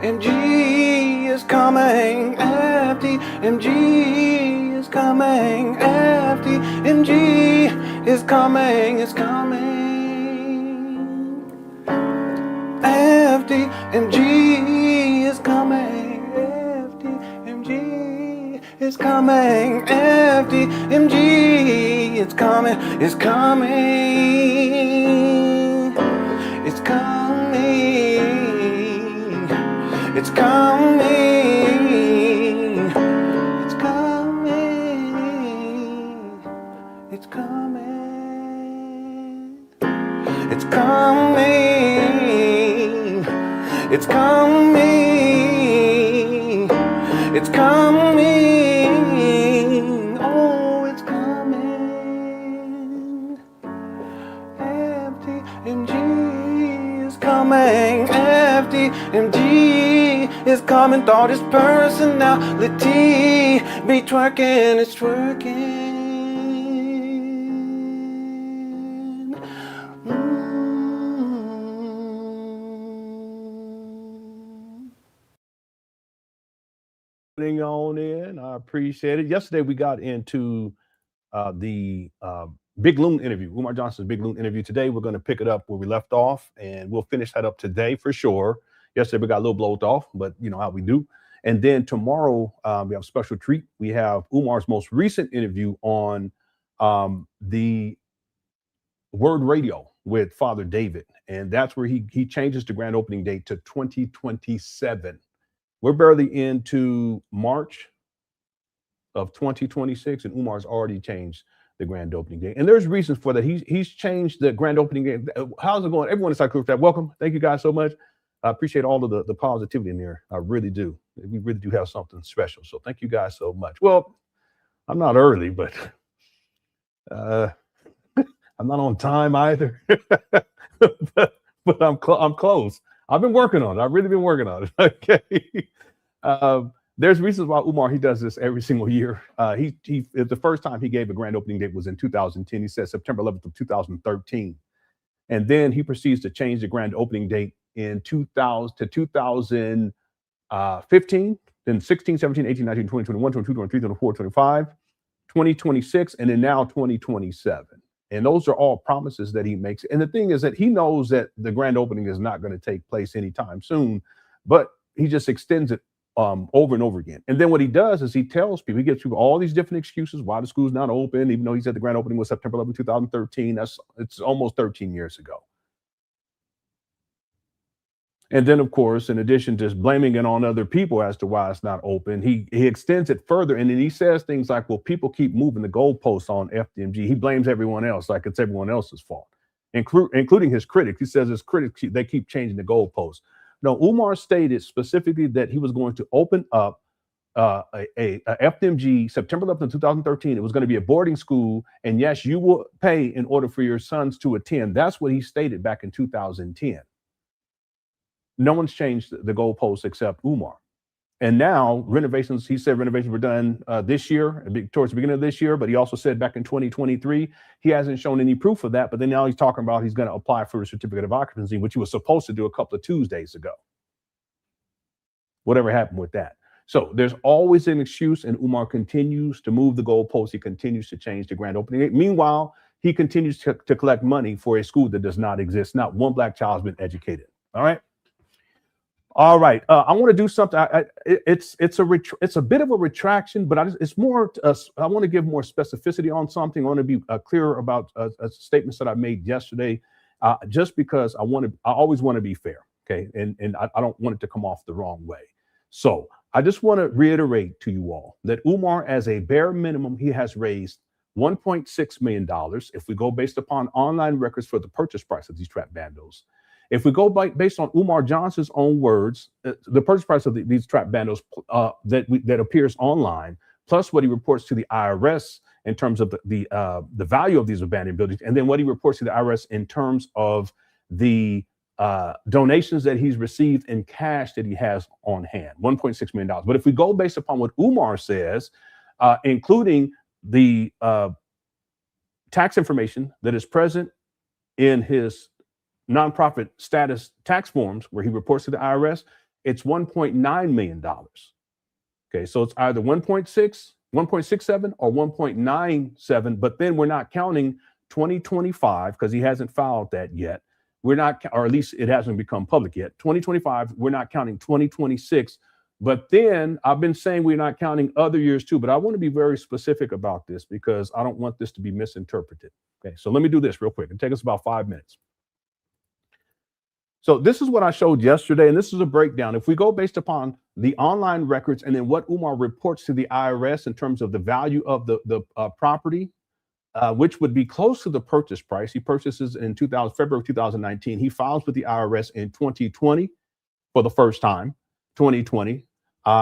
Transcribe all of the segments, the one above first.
FDMG is coming. FDMG is coming. FDMG is coming. It's coming. FDMG is coming. FDMG is coming. FDMG, it's coming. It's coming. It's coming. It's coming. It's coming. It's coming. It's coming. It's coming. It's coming. Oh, it's coming. FDMG is coming. FDMG is coming. Thought his personality be twerking. It's twerking. On in, I appreciate it. Yesterday we got into the Big Loon interview, Umar Johnson's Big Loon interview. Today we're going to pick it up where we left off, and we'll finish that up today for sure. Yesterday we got a little blowed off, but you know how we do. And then tomorrow we have a special treat. We have Umar's most recent interview on the Word Radio with Father David, and that's where he changes the grand opening date to 2027. We're barely into March of 2026, and Umar's already changed the grand opening date. And there's reasons for that. He's changed the grand opening date. How's it going? Everyone inside Group Chat, welcome. Thank you guys so much. I appreciate all of the positivity in there. I really do. We really do have something special. So thank you guys so much. Well, I'm not early, but I'm not on time either. but I'm close. I've been working on it. I've really been working on it. Okay. There's reasons why Umar, he does this every single year. The first time he gave a grand opening date was in 2010. He said September 11th of 2013. And then he proceeds to change the grand opening date in 2000 to 2015, then 16, 17, 18, 19, 20, 21, 22, 23, 24, 25, 2026, and then now 2027. And those are all promises that he makes. And the thing is that he knows that the grand opening is not going to take place anytime soon, but he just extends it over and over again. And then what he does is he tells people, he gives people all these different excuses why the school's not open, even though he said the grand opening was September 11, 2013. It's almost 13 years ago. And then, of course, in addition to blaming it on other people as to why it's not open, he extends it further. And then he says things like, well, people keep moving the goalposts on FDMG. He blames everyone else like it's everyone else's fault, including his critics. He says his critics, they keep changing the goalposts. No, Umar stated specifically that he was going to open up a FDMG September 11th, 2013. It was going to be a boarding school. And yes, you will pay in order for your sons to attend. That's what he stated back in 2010. No one's changed the goalposts except Umar. And now renovations, he said renovations were done this year, towards the beginning of this year, but he also said back in 2023, he hasn't shown any proof of that. But then now he's talking about he's going to apply for a certificate of occupancy, which he was supposed to do a couple of Tuesdays ago. Whatever happened with that. So there's always an excuse, and Umar continues to move the goalposts. He continues to change the grand opening date. Meanwhile, he continues to collect money for a school that does not exist. Not one black child has been educated. All right. All right, I want to do something. It's a bit of a retraction, but it's more. I want to give more specificity on something. I want to be clearer about statements that I made yesterday, just because I always want to be fair, okay, and I don't want it to come off the wrong way. So I just want to reiterate to you all that Umar, as a bare minimum, he has raised $1.6 million. If we go based upon online records for the purchase price of these trap bandos. If we go based on Umar Johnson's own words, the purchase price of these trap bandos that appears online, plus what he reports to the IRS in terms of the value of these abandoned buildings, and then what he reports to the IRS in terms of the donations that he's received in cash that he has on hand, $1.6 million. But if we go based upon what Umar says, including the tax information that is present in his nonprofit status tax forms where he reports to the IRS, it's $1.9 million. Okay, so it's either 1.6, 1.67 or 1.97, but then we're not counting 2025 because he hasn't filed that yet. We're not, or at least it hasn't become public yet. 2025, we're not counting 2026. But then I've been saying we're not counting other years too, but I want to be very specific about this because I don't want this to be misinterpreted. Okay, so let me do this real quick. It'll take us about 5 minutes. So this is what I showed yesterday, and this is a breakdown. If we go based upon the online records and then what Umar reports to the IRS in terms of the value of the property, which would be close to the purchase price. He purchases in February 2019. He files with the IRS in 2020 for the first time, 2020.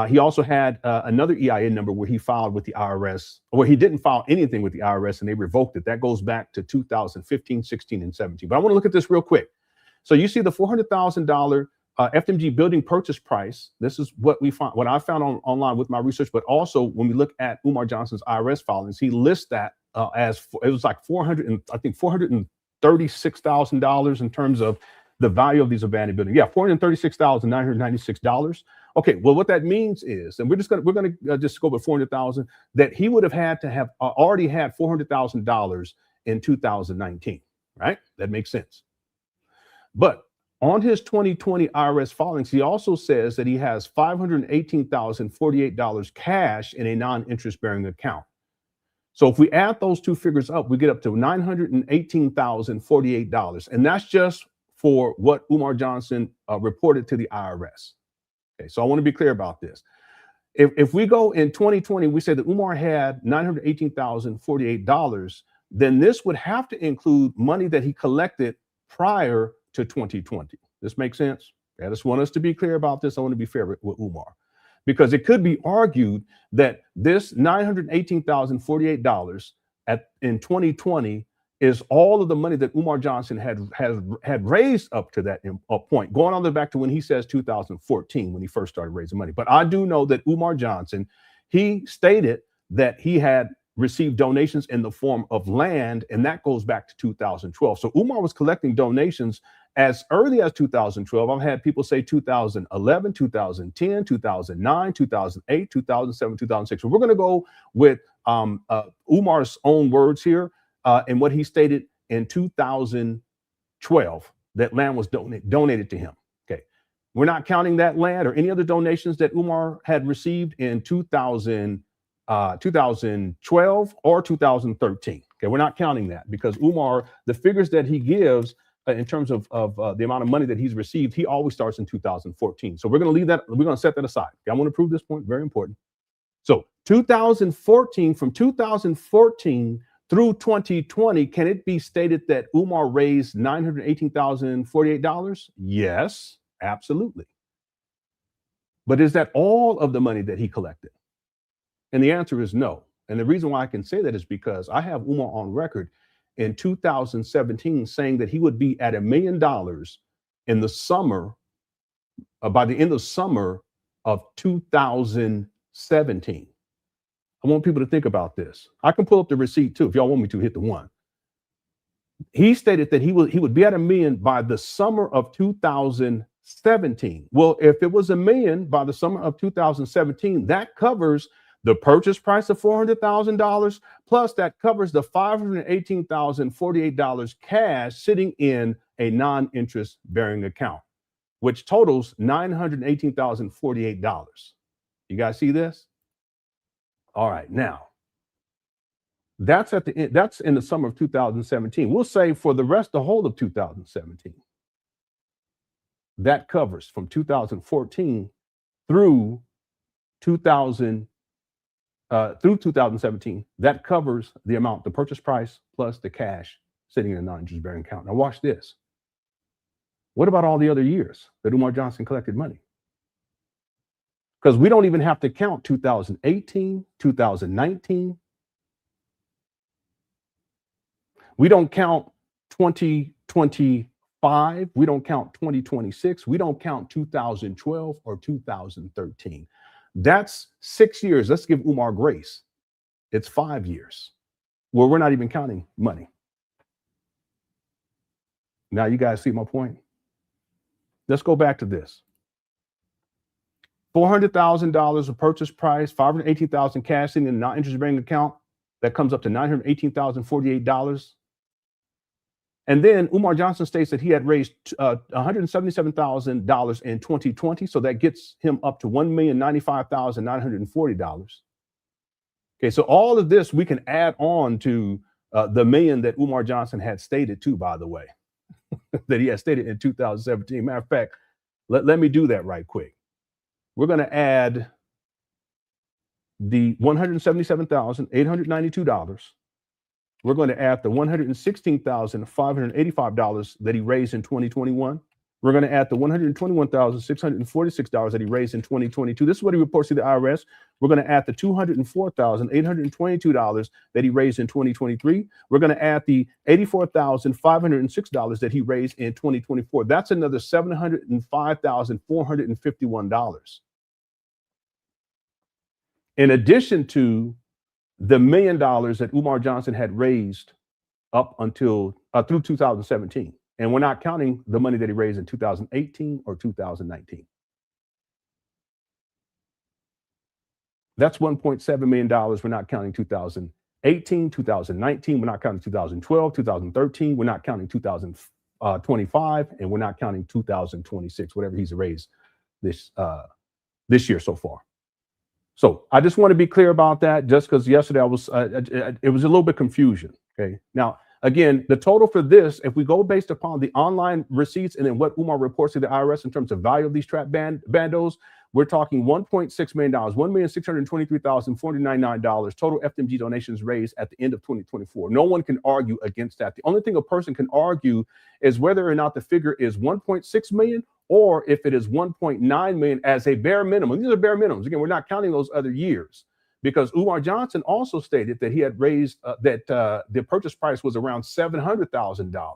He also had another EIN number where he filed with the IRS, or he didn't file anything with the IRS and they revoked it. That goes back to 2015, 16, and 17. But I want to look at this real quick. So you see the $400,000 FDMG building purchase price. This is what we found, what I found online with my research, but also when we look at Umar Johnson's IRS filings, he lists that as it was like $436,000 in terms of the value of these abandoned buildings. Yeah, $436,996. Okay, well, what that means is, and we're gonna just go with 400,000, that he would have had to have already had $400,000 in 2019, right? That makes sense. But on his 2020 IRS filings, he also says that he has $518,048 cash in a non-interest bearing account. So if we add those two figures up, we get up to $918,048. And that's just for what Umar Johnson reported to the IRS. Okay, so I want to be clear about this. If we go in 2020, we say that Umar had $918,048, then this would have to include money that he collected prior to 2020. This makes sense? I just want us to be clear about this. I want to be fair with Umar, because it could be argued that this $918,048 in 2020 is all of the money that Umar Johnson had raised up to that point, going all the way back to when he says 2014, when he first started raising money. But I do know that Umar Johnson, he stated that he had received donations in the form of land, and that goes back to 2012. So Umar was collecting donations as early as 2012. I've had people say 2011, 2010, 2009, 2008, 2007, 2006. So we're going to go with Umar's own words here and what he stated in 2012, that land was donated to him. Okay, we're not counting that land or any other donations that Umar had received in 2012 or 2013. Okay, we're not counting that because Umar, the figures that he gives in terms of the amount of money that he's received, he always starts in 2014. So we're going to leave that, we're going to set that aside. Okay, I want to prove this point, very important. So 2014, from 2014 through 2020, can it be stated that Umar raised $918,048? Yes, absolutely. But is that all of the money that he collected? And the answer is no. And the reason why I can say that is because I have Umar on record in 2017 saying that he would be at $1 million in the summer, by the end of summer of 2017. I want people to think about this. I can pull up the receipt too, if y'all want me to. Hit the one. He stated that he would be at $1 million by the summer of 2017. Well, if it was $1 million by the summer of 2017, that covers the purchase price of $400,000, plus that covers the $518,048 cash sitting in a non-interest bearing account, which totals $918,048. You guys see this? All right, now that's at the end, that's in the summer of 2017. We'll say for the whole of 2017. That covers from 2014 through 2017, that covers the amount, the purchase price plus the cash sitting in a non-interest bearing account. Now watch this. What about all the other years that Umar Johnson collected money? Because we don't even have to count 2018, 2019. We don't count 2025. We don't count 2026. We don't count 2012 or 2013. That's 6 years. Let's give Umar grace. It's 5 years where we're not even counting money. Now you guys see my point? Let's go back to this. $400,000 of purchase price, $518,000 cash in a non-interest bearing account. That comes up to $918,048. And then Umar Johnson states that he had raised $177,000 in 2020. So that gets him up to $1,095,940. Okay, so all of this we can add on to the million that Umar Johnson had stated too, by the way, that he had stated in 2017. Matter of fact, let me do that right quick. We're going to add the $177,892. We're going to add the $116,585 that he raised in 2021. We're going to add the $121,646 that he raised in 2022. This is what he reports to the IRS. We're going to add the $204,822 that he raised in 2023. We're going to add the $84,506 that he raised in 2024. That's another $705,451. In addition to the $1 million that Umar Johnson had raised up until through 2017. And we're not counting the money that he raised in 2018 or 2019. That's $1.7 million. We're not counting 2018, 2019. We're not counting 2012, 2013. We're not counting 2025, and we're not counting 2026, whatever he's raised this year so far. So I just want to be clear about that, just because yesterday it was a little bit confusion. Okay. Now, again, the total for this, if we go based upon the online receipts and then what Umar reports to the IRS in terms of value of these trap bandos, we're talking $1.6 million, $1,623,499 total FDMG donations raised at the end of 2024. No one can argue against that. The only thing a person can argue is whether or not the figure is 1.6 million or if it is 1.9 million as a bare minimum. These are bare minimums. Again, we're not counting those other years, because Umar Johnson also stated that he had raised the purchase price was around $700,000.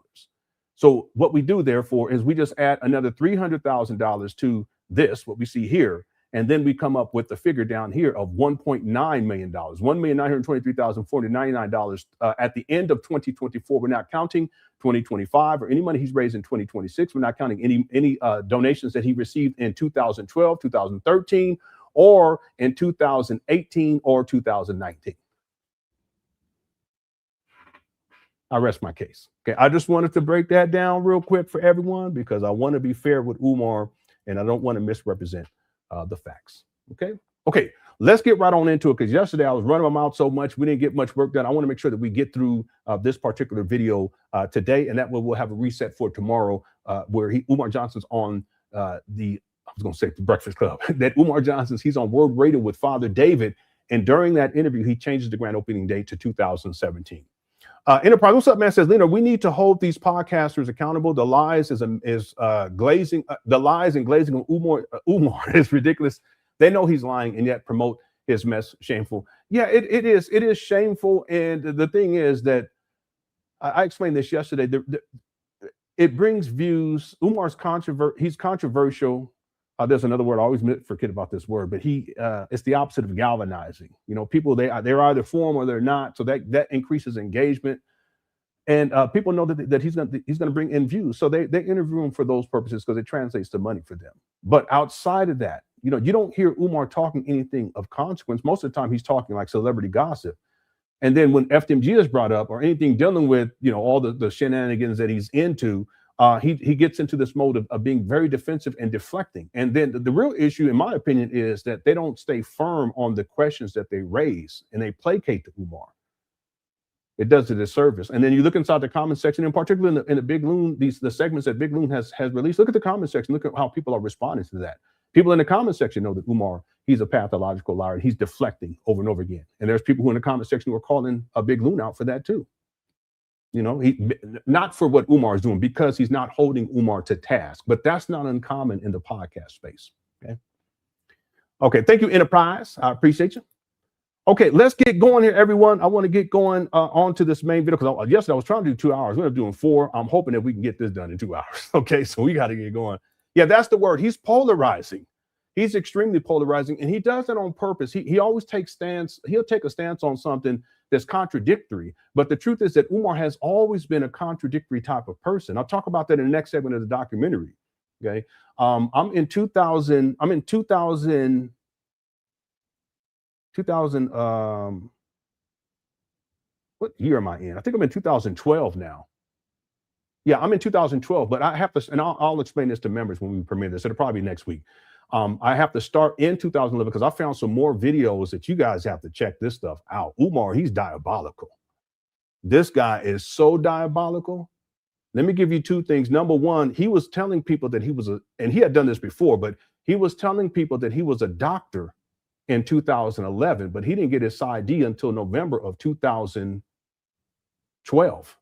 So what we do, therefore, is we just add another $300,000 to this, what we see here, and then we come up with the figure down here of $1.9 million, $1,923,499 at the end of 2024. We're not counting 2025 or any money he's raised in 2026. We're not counting any donations that he received in 2012, 2013, or in 2018 or 2019. I rest my case. Okay, I just wanted to break that down real quick for everyone because I want to be fair with Umar and I don't want to misrepresent the facts. Okay, let's get right on into it, because yesterday I was running my mouth so much we didn't get much work done. I want to make sure that we get through this particular video today, and that we'll have a reset for tomorrow where Umar Johnson's on I was going to say the Breakfast Club, that Umar Johnson's, he's on World Radio with Father David. And during that interview, he changes the grand opening date to 2017. Enterprise, what's up, man? Says, Leonard, we need to hold these podcasters accountable. The lies glazing on Umar is ridiculous. They know he's lying and yet promote his mess. Shameful. Yeah, it is shameful. And the thing is that I explained this yesterday. It brings views. Umar's he's controversial. There's another word. I always forget about this word, but it's the opposite of galvanizing. You know, people, they're either for him or they're not. So that increases engagement, and people know that he's going to bring in views. So they interview him for those purposes because it translates to money for them. But outside of that, you know, you don't hear Umar talking anything of consequence. Most of the time, he's talking like celebrity gossip. And then when FDMG is brought up or anything dealing with, you know, all the shenanigans that he's into, he gets into this mode of being very defensive and deflecting. And then the real issue, in my opinion, is that they don't stay firm on the questions that they raise, and they placate to Umar. It does a disservice. And then you look inside the comment section, in particular in the Big Loon, the segments that Big Loon has released. Look at the comment section. Look at how people are responding to that. People in the comment section know that Umar, he's a pathological liar, and he's deflecting over and over again. And there's people who in the comment section who are calling a Big Loon out for that too. You know, not for what Umar is doing, because he's not holding Umar to task, but that's not uncommon in the podcast space. Okay. Thank you, Enterprise. I appreciate you. Okay, let's get going here, everyone. I want to get going onto this main video, because yesterday I was trying to do 2 hours. We're doing 4. I'm hoping that we can get this done in 2 hours. Okay, so we got to get going. Yeah, that's the word. He's polarizing. He's extremely polarizing, and he does that on purpose. He always takes stance. He'll take a stance on something that's contradictory. But the truth is that Umar has always been a contradictory type of person. I'll talk about that in the next segment of the documentary. Okay. I'm in 2000. I'm in 2000. 2000. What year am I in? I think I'm in 2012 now. Yeah, I'm in 2012, but I have to, and I'll explain this to members when we premiere this. It'll probably be next week. I have to start in 2011 because I found some more videos that you guys have to check this stuff out. Umar, he's diabolical. This guy is so diabolical. Let me give you two things. Number one, he was telling people that he was and he had done this before, but he was telling people that he was a doctor in 2011, but he didn't get his PsyD until November of 2012.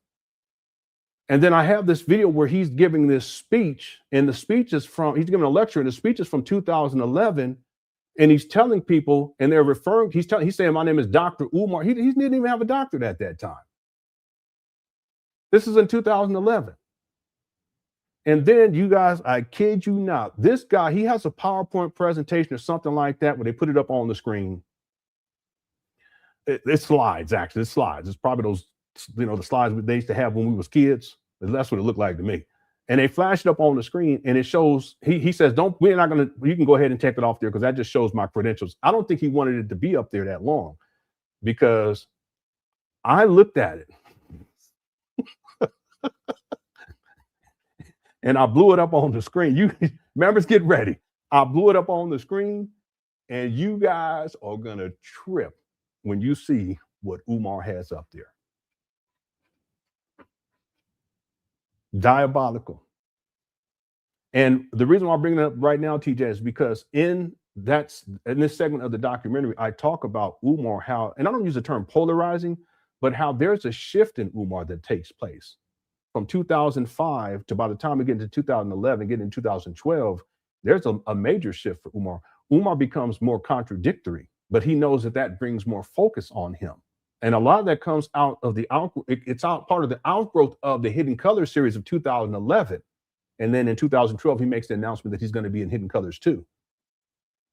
And then I have this video where he's giving this speech, and the speech is he's giving a lecture, and the speech is from 2011, and he's telling people, and they're referring, he's saying, my name is Dr. Umar. He didn't even have a doctorate at that time. This is in 2011. And then you guys, I kid you not, this guy, he has a PowerPoint presentation or something like that where they put it up on the screen. It's slides, actually. It's slides. It's probably those, the slides they used to have when we was kids. That's what it looked like to me. And they flash it up on the screen, and it shows, he says, we're not going to, you can go ahead and take it off there because that just shows my credentials. I don't think he wanted it to be up there that long because I looked at it and I blew it up on the screen. You members, get ready. I blew it up on the screen, and you guys are going to trip when you see what Umar has up there. Diabolical. And the reason why I'm bringing it up right now, TJ, is because in this segment of the documentary, I talk about Umar, how, and I don't use the term polarizing, but how there's a shift in Umar that takes place from 2005 to by the time we get into 2011, getting into 2012, there's a major shift for Umar. Umar becomes more contradictory, but he knows that brings more focus on him. And a lot of that comes out of it's part of the outgrowth of the Hidden Colors series of 2011. And then in 2012, he makes the announcement that he's going to be in Hidden Colors too.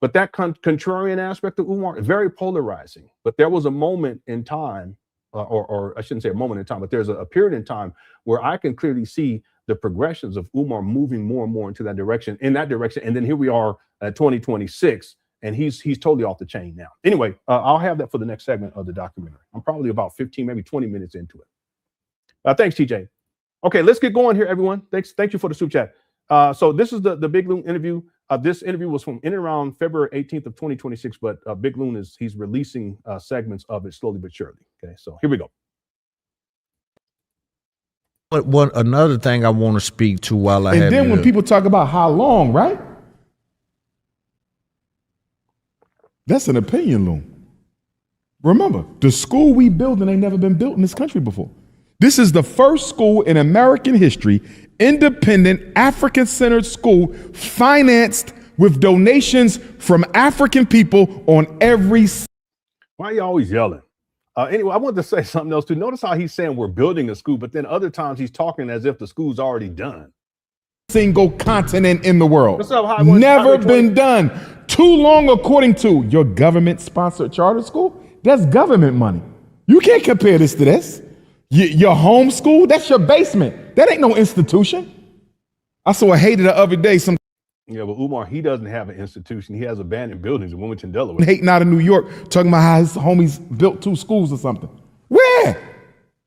But that contrarian aspect of Umar is very polarizing. But there was a moment in time, or I shouldn't say a moment in time, but there's a period in time where I can clearly see the progressions of Umar moving more and more into that direction, And then here we are at 2026. And he's totally off the chain now. Anyway, I'll have that for the next segment of the documentary. I'm probably about 15, maybe 20 minutes into it. Thanks, TJ. Okay, let's get going here, everyone. Thank you for the super chat. So this is the Big Loon interview. This interview was from in and around February 18th of 2026, but Big Loon he's releasing segments of it slowly but surely. Okay, so here we go. But another thing I want to speak to while I have, and then when people talk about how long, right? That's an opinion, Loon. Remember, the school we building ain't never been built in this country before. This is the first school in American history, independent, African-centered school, financed with donations from African people on every. Why are you always yelling? Anyway, I wanted to say something else too. Notice how he's saying we're building a school, but then other times he's talking as if the school's already done. Single continent in the world. What's up, Never been done. Too long, according to your government-sponsored charter school. That's government money. You can't compare this to this. Your home school, that's your basement. That ain't no institution. I saw a hater the other day. Yeah, but Umar, he doesn't have an institution. He has abandoned buildings in Wilmington, Delaware. Hating out of New York, talking about how his homies built 2 schools or something. Where?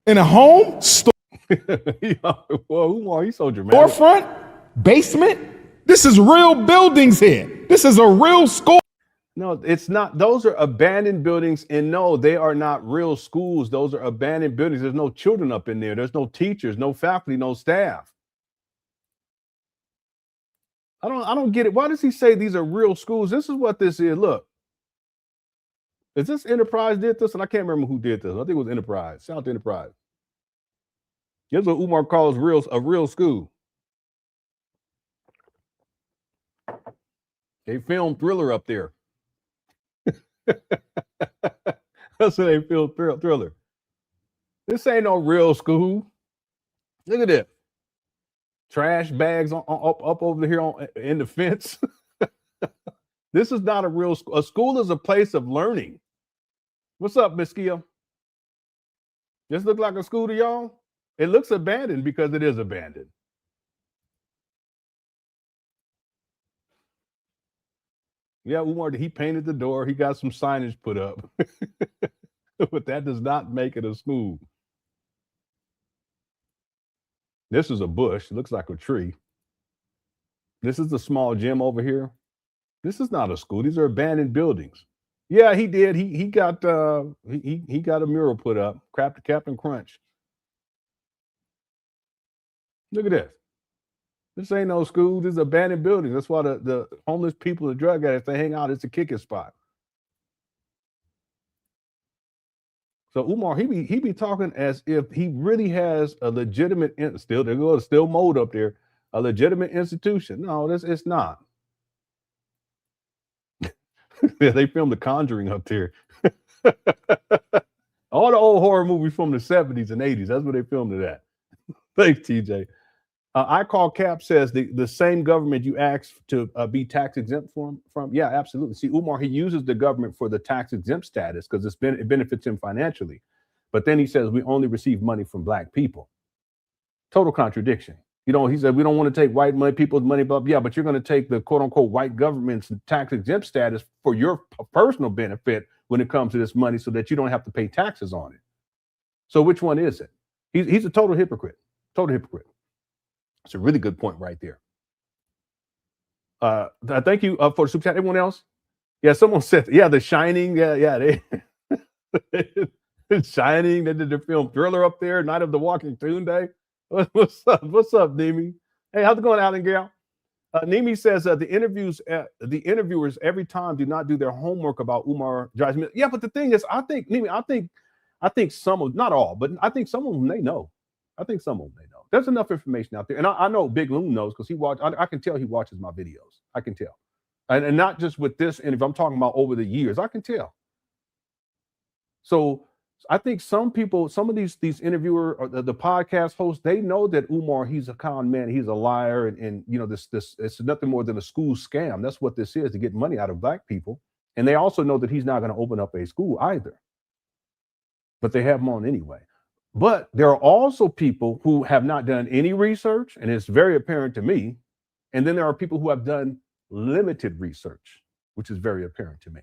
In a home? Well, Umar, he's so dramatic. Storefront? Basement? This is real buildings here. This is a real school. No, it's not. Those are abandoned buildings. And no, they are not real schools. Those are abandoned buildings. There's no children up in there. There's no teachers, no faculty, no staff. I don't get it. Why does he say these are real schools? This is what this is. Look. Is this Enterprise did this? And I can't remember who did this. I think it was Enterprise. Shout out to Enterprise. Here's what Umar calls a real school. They filmed Thriller up there. That's what they filmed Thriller. This ain't no real school. Look at this. Trash bags up over here in the fence. This is not a real school. A school is a place of learning. What's up, Miss Kia? This look like a school to y'all? It looks abandoned because it is abandoned. Yeah, Umar, he painted the door. He got some signage put up. But that does not make it a school. This is a bush. It looks like a tree. This is a small gym over here. This is not a school. These are abandoned buildings. Yeah, he did. He got he got a mural put up. Captain Crunch. Look at this. This ain't no school. This is abandoned buildings. That's why the homeless people and drug addicts, they hang out. It's a kicking spot. So Umar, he be talking as if he really has a legitimate still mold up there, a legitimate institution. No, it's not. Yeah, they filmed The Conjuring up there. All the old horror movies from the 70s and 80s. That's where they filmed it at. Thanks, TJ. I Call Cap says the same government you asked to be tax exempt from. Yeah, absolutely. See, Umar, he uses the government for the tax exempt status because it benefits him financially. But then he says we only receive money from black people. Total contradiction. You know, he said we don't want to take white money, people's money, blah, blah. Yeah, but you're going to take the quote unquote white government's tax exempt status for your personal benefit when it comes to this money so that you don't have to pay taxes on it. So which one is it? He's a total hypocrite. Total hypocrite. It's a really good point right there. Thank you for the super chat. Everyone else? Yeah, someone said, yeah, The Shining. Yeah, they Shining. They did the film Thriller up there, Night of the Walking Tuesday. What's up? What's up, Nemi? Hey, how's it going, Alan Gale? Nemi says the interviewers every time do not do their homework about Umar Johnson. Yeah, but the thing is, I think some of, not all, but I think some of them they know. I think some of them they know. There's enough information out there, and I know Big Loon knows because I can tell he watches my videos. I can tell, and not just with this interview. I'm talking about over the years. I can tell. So I think some people, some of these interviewer or the podcast hosts, they know that Umar, he's a con man, he's a liar, and you know this it's nothing more than a school scam. That's what this is, to get money out of black people. And they also know that he's not going to open up a school either. But they have him on anyway. But there are also people who have not done any research, and it's very apparent to me. And then there are people who have done limited research, which is very apparent to me.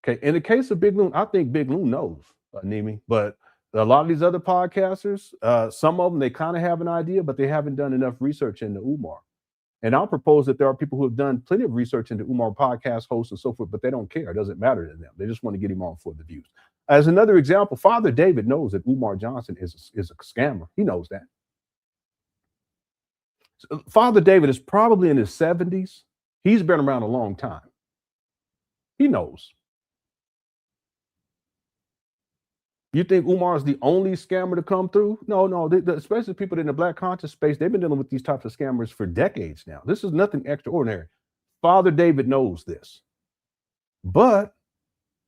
Okay, in the case of Big Loon, I think Big Loon knows, Nemi, but a lot of these other podcasters, some of them, they kind of have an idea, but they haven't done enough research into Umar. And I'll propose that there are people who have done plenty of research into Umar, podcast hosts and so forth, but they don't care. It doesn't matter to them. They just want to get him on for the views. As another example, Father David knows that Umar Johnson is a scammer. He knows that. So Father David is probably in his 70s. He's been around a long time. He knows. You think Umar is the only scammer to come through? No, especially people in the black conscious space, they've been dealing with these types of scammers for decades now. This is nothing extraordinary. Father David knows this. But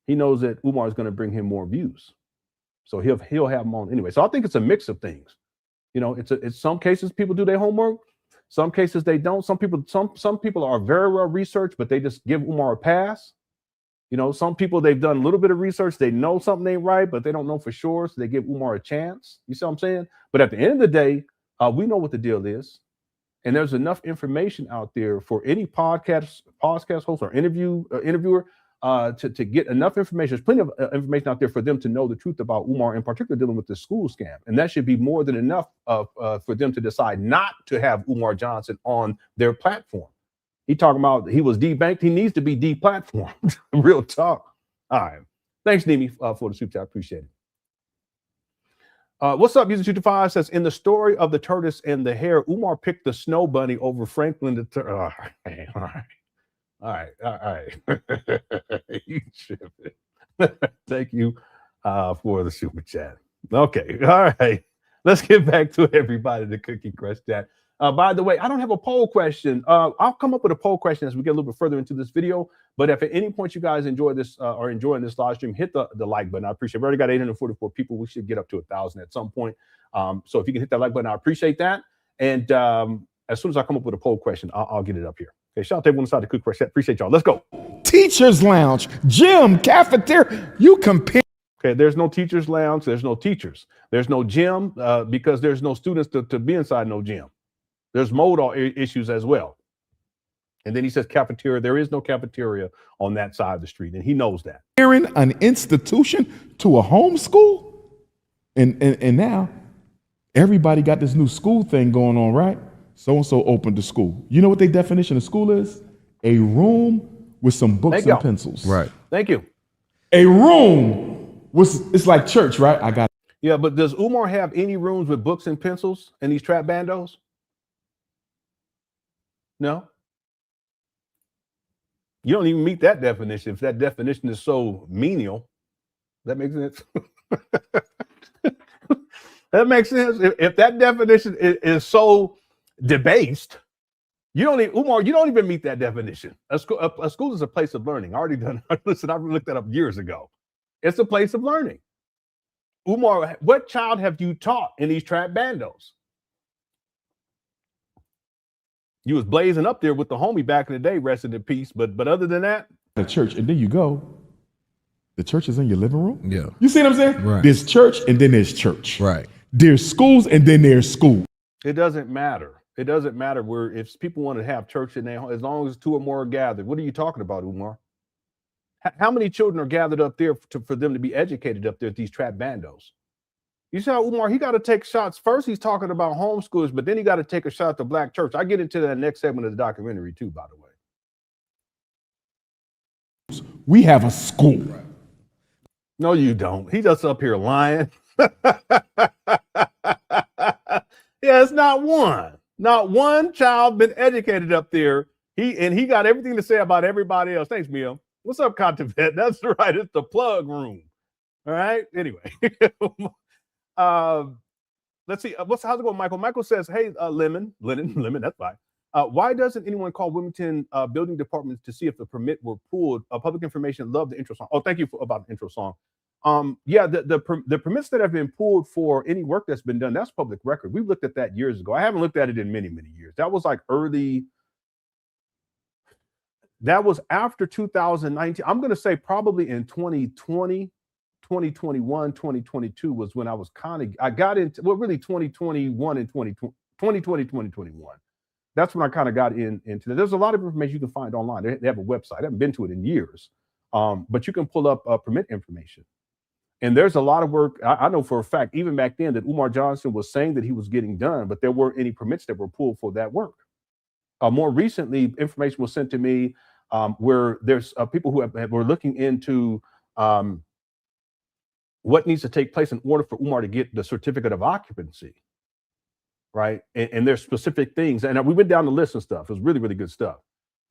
he knows that Umar is going to bring him more views. So he'll have him on anyway. So I think it's a mix of things. You know, it's some cases people do their homework. Some cases they don't. Some people are very well researched, but they just give Umar a pass. You know, some people, they've done a little bit of research. They know something ain't right, but they don't know for sure. So they give Umar a chance. You see what I'm saying? But at the end of the day, we know what the deal is. And there's enough information out there for any podcast host or interviewer to get enough information. There's plenty of information out there for them to know the truth about Umar, in particular dealing with the school scam. And that should be more than enough for them to decide not to have Umar Johnson on their platform. He talking about he was debanked. He needs to be deplatformed. Real talk. All right. Thanks, Nemi, for the super chat. I appreciate it. What's up, User 225 says, in the story of the tortoise and the hare, Umar picked the snow bunny over Franklin the all right. You tripping. Thank you for the super chat. Okay. All right. Let's get back to everybody, the Cookie Crush chat. By the way, I don't have a poll question. I'll come up with a poll question as we get a little bit further into this video. But if at any point you guys enjoy this or enjoying this live stream, hit the like button. I appreciate it. We already got 844 people. We should get up to 1,000 at some point. So if you can hit that like button, I appreciate that. And as soon as I come up with a poll question, I'll get it up here. Okay, shout out to everyone inside the Cookie Crush chat. Appreciate y'all. Let's go. Teachers lounge, gym, cafeteria. You compare. Okay, there's no teachers lounge. There's no teachers. There's no gym because there's no students to be inside no gym. There's mold issues as well. And then he says cafeteria. There is no cafeteria on that side of the street, and he knows that. Comparing an institution to a homeschool, and now everybody got this new school thing going on, right? So-and-so opened the school. You know what their definition of school is? A room with some books and pencils. Right. Thank you. A room was, it's like church, right? I got. Yeah, but does Umar have any rooms with books and pencils in these trap bandos? No. You don't even meet that definition. If that definition is so menial, that makes sense. That makes sense. If that definition is so debased, you don't even, Umar, you don't even meet that definition. A school is a place of learning. I already done. Listen, I looked that up years ago. It's a place of learning. Umar, what child have you taught in these trap bandos? You was blazing up there with the homie back in the day, resting in peace. But other than that, the church, and then you go. The church is in your living room. Yeah. You see what I'm saying? Right. There's church, and then there's church. Right. There's schools, and then there's school. it doesn't matter. It doesn't matter where, if people want to have church in their home, as long as two or more are gathered. What are you talking about, Umar? How many children are gathered up there for them to be educated up there at these trap bandos? You see how Umar, he got to take shots. First, he's talking about homeschoolers, but then he got to take a shot at the black church. I get into that next segment of the documentary too, by the way. We have a school. No, you don't. He just up here lying. Yeah, it's not one. Not one child been educated up there. He got everything to say about everybody else. Thanks, Mia. What's up, Contivet? That's right. It's the plug room. All right. Anyway. Let's see. How's it going, Michael? Michael says, hey, Lemon, that's fine. Why doesn't anyone call Wilmington building departments to see if the permit were pulled? Public information, love the intro song. Oh, thank you about the intro song. Yeah, the permits that have been pulled for any work that's been done, that's public record. We looked at that years ago. I haven't looked at it in many, many years. That was like that was after 2019. I'm going to say probably in 2020, 2021, 2022 was when I was I got into, well, really 2021 and 2020, 2021. That's when I kind of got into that. There's a lot of information you can find online. They have a website. I haven't been to it in years, but you can pull up permit information. And there's a lot of work. I know for a fact, even back then, that Umar Johnson was saying that he was getting done, but there weren't any permits that were pulled for that work. More recently, information was sent to me where there's people who were looking into what needs to take place in order for Umar to get the certificate of occupancy, right? And there's specific things. And we went down the list and stuff. It was really, really good stuff.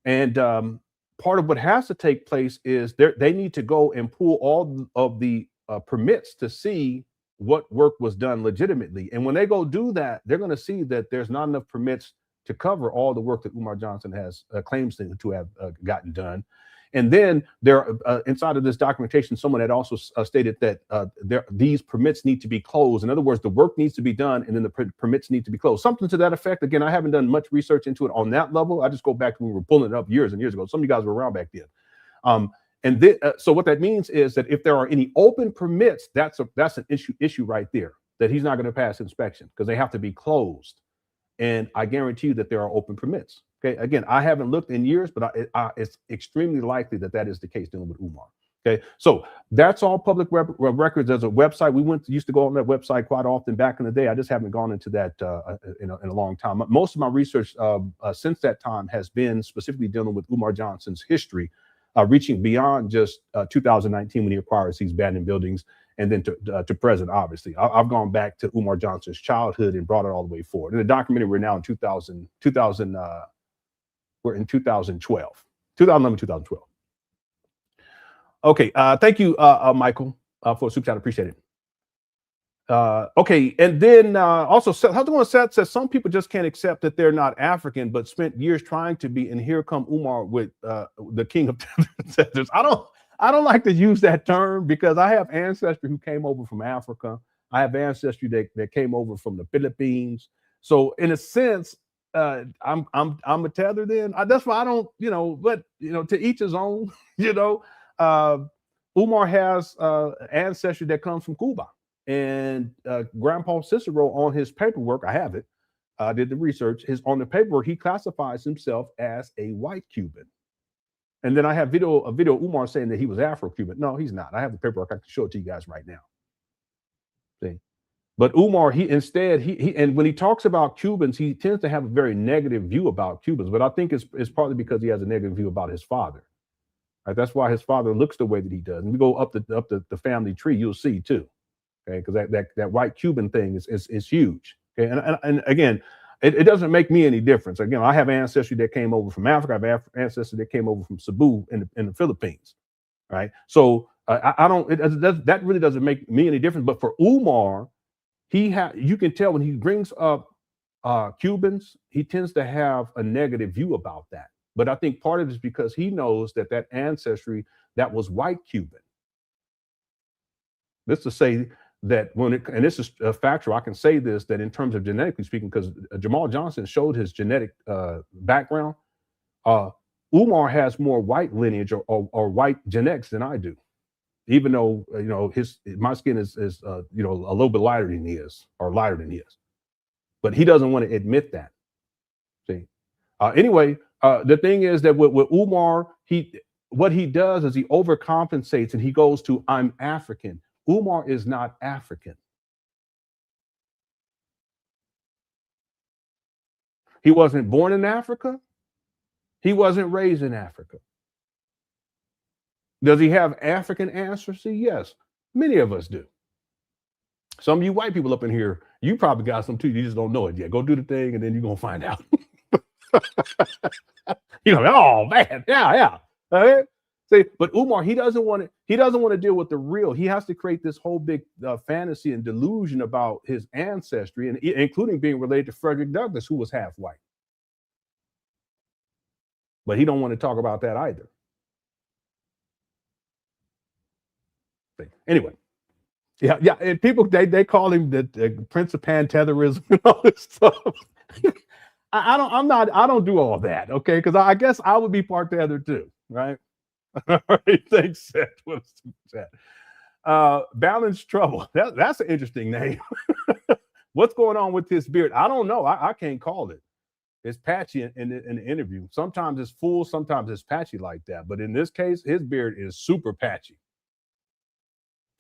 And part of what has to take place is they need to go and pull all of the permits to see what work was done legitimately. And when they go do that, they're going to see that there's not enough permits to cover all the work that Umar Johnson has claims to have gotten done. And then there, inside of this documentation, someone had also stated that these permits need to be closed. In other words, the work needs to be done, and then the permits need to be closed. Something to that effect. Again, I haven't done much research into it on that level. I just go back to when we were pulling it up years and years ago. Some of you guys were around back then. So what that means is that if there are any open permits, that's an issue right there, that he's not going to pass inspection because they have to be closed. And I guarantee you that there are open permits. Okay. Again, I haven't looked in years, but it's extremely likely that is the case dealing with Umar. Okay. So that's all public records. There's a website. We used to go on that website quite often back in the day. I just haven't gone into that in a long time. Most of my research since that time has been specifically dealing with Umar Johnson's history, reaching beyond just 2019 when he acquires these abandoned buildings, and then to present, obviously. I've gone back to Umar Johnson's childhood and brought it all the way forward. In the documentary, we're now in 2012. 2011, 2012. Okay, thank you, Michael, for a super chat. Appreciate it. Okay, and then also, how's it going? Seth says some people just can't accept that they're not African, but spent years trying to be, and here come Umar with the king of ancestors. I don't like to use that term because I have ancestry who came over from Africa. I have ancestry that came over from the Philippines. So in a sense, I'm a tether then. That's why I don't, but to each his own. Umar has ancestry that comes from Cuba, and Grandpa Cicero on his paperwork, I have it, I did the research. On the paperwork, he classifies himself as a white Cuban. And then I have a video of Umar saying that he was Afro-Cuban. No, he's not. I have the paperwork. I can show it to you guys right now. See? But Umar, he and when he talks about Cubans, he tends to have a very negative view about Cubans. But I think it's partly because he has a negative view about his father. Right? That's why his father looks the way that he does. And we go up the family tree, you'll see too. Okay, because that white Cuban thing is huge. Okay, and again, it doesn't make me any difference. Again, I have ancestry that came over from Africa. I have ancestry that came over from Cebu in the Philippines. Right, so I don't. That really doesn't make me any difference. But for Umar, you can tell when he brings up Cubans, he tends to have a negative view about that. But I think part of it is because he knows that ancestry that was white Cuban. This to say that and this is factual, I can say this, that in terms of genetically speaking, because Jamal Johnson showed his genetic background, Umar has more white lineage or white genetics than I do, even though my skin is a little bit lighter than he is, but he doesn't want to admit that. See, anyway, the thing is that with Umar, what he does is he overcompensates and he goes to I'm African. Umar is not African. He wasn't born in Africa. He wasn't raised in Africa. Does he have African ancestry? Yes, many of us do. Some of you white people up in here, you probably got some too. You just don't know it yet. Go do the thing, and then you're gonna find out. Oh man, yeah. Okay? See, but Umar, he doesn't want to deal with the real. He has to create this whole big fantasy and delusion about his ancestry, and including being related to Frederick Douglass, who was half white. But he don't want to talk about that either. Anyway, yeah, and people they call him the Prince of Pantherism and all this stuff. I don't do all that, okay? Because I guess I would be part tether too, right? All right, thanks, Seth. What's that? Balanced Trouble. That's an interesting name. What's going on with his beard? I don't know. I can't call it. It's patchy in the interview. Sometimes it's full, sometimes it's patchy like that. But in this case, his beard is super patchy.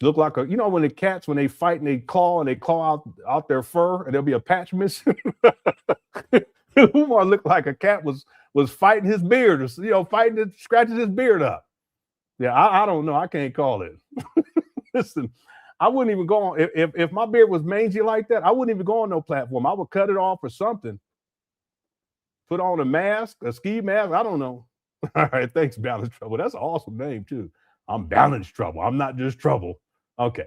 Look like when the cats, when they fight and they claw out their fur and there'll be a patch missing. Umar looked like a cat was fighting his beard, or fighting it, scratching his beard up. Yeah, I don't know. I can't call it. Listen, I wouldn't even go on if my beard was mangy like that. I wouldn't even go on no platform. I would cut it off or something. Put on a mask, a ski mask. I don't know. All right, thanks, Balanced Trouble. That's an awesome name too. I'm Balanced Trouble. I'm not just trouble. Okay.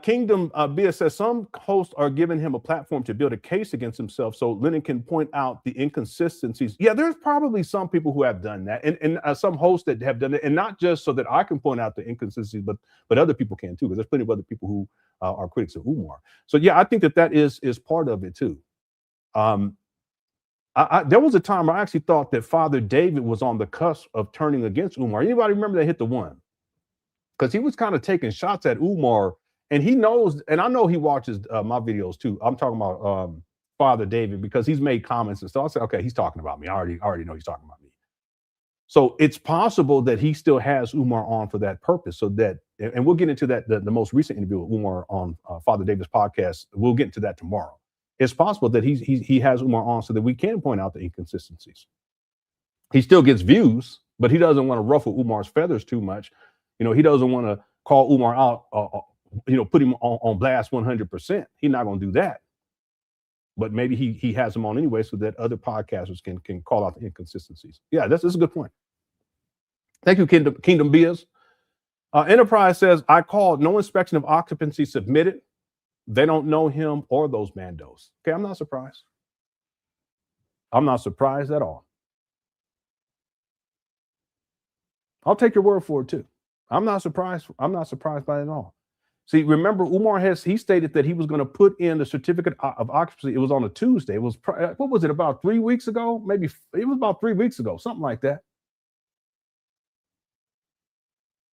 Kingdom BS says some hosts are giving him a platform to build a case against himself so Lenon can point out the inconsistencies. Yeah, there's probably some people who have done that, and some hosts that have done it, and not just so that I can point out the inconsistencies, but other people can too, because there's plenty of other people who are critics of Umar. So yeah, I think that is part of it too. There was a time where I actually thought that Father David was on the cusp of turning against Umar. Anybody remember that hit the one? Because he was kind of taking shots at Umar. And he knows, and I know he watches my videos too. I'm talking about Father David because he's made comments and stuff. I say, okay, he's talking about me. I already know he's talking about me. So it's possible that he still has Umar on for that purpose. So that, and we'll get into that, the most recent interview with Umar on Father David's podcast. We'll get into that tomorrow. It's possible that he has Umar on so that we can point out the inconsistencies. He still gets views, but he doesn't want to ruffle Umar's feathers too much. He doesn't want to call Umar out. Put him on blast 100%. He's not going to do that. But maybe he has him on anyway so that other podcasters can call out the inconsistencies. Yeah, that's a good point. Thank you, Kingdom Beers. Enterprise says, I called, no inspection of occupancy submitted. They don't know him or those mandos. Okay, I'm not surprised. I'm not surprised at all. I'll take your word for it too. I'm not surprised. I'm not surprised by it at all. See, remember, Umar he stated that he was going to put in the certificate of occupancy. It was on a Tuesday. It was, what was it, about 3 weeks ago? Maybe it was about 3 weeks ago, something like that.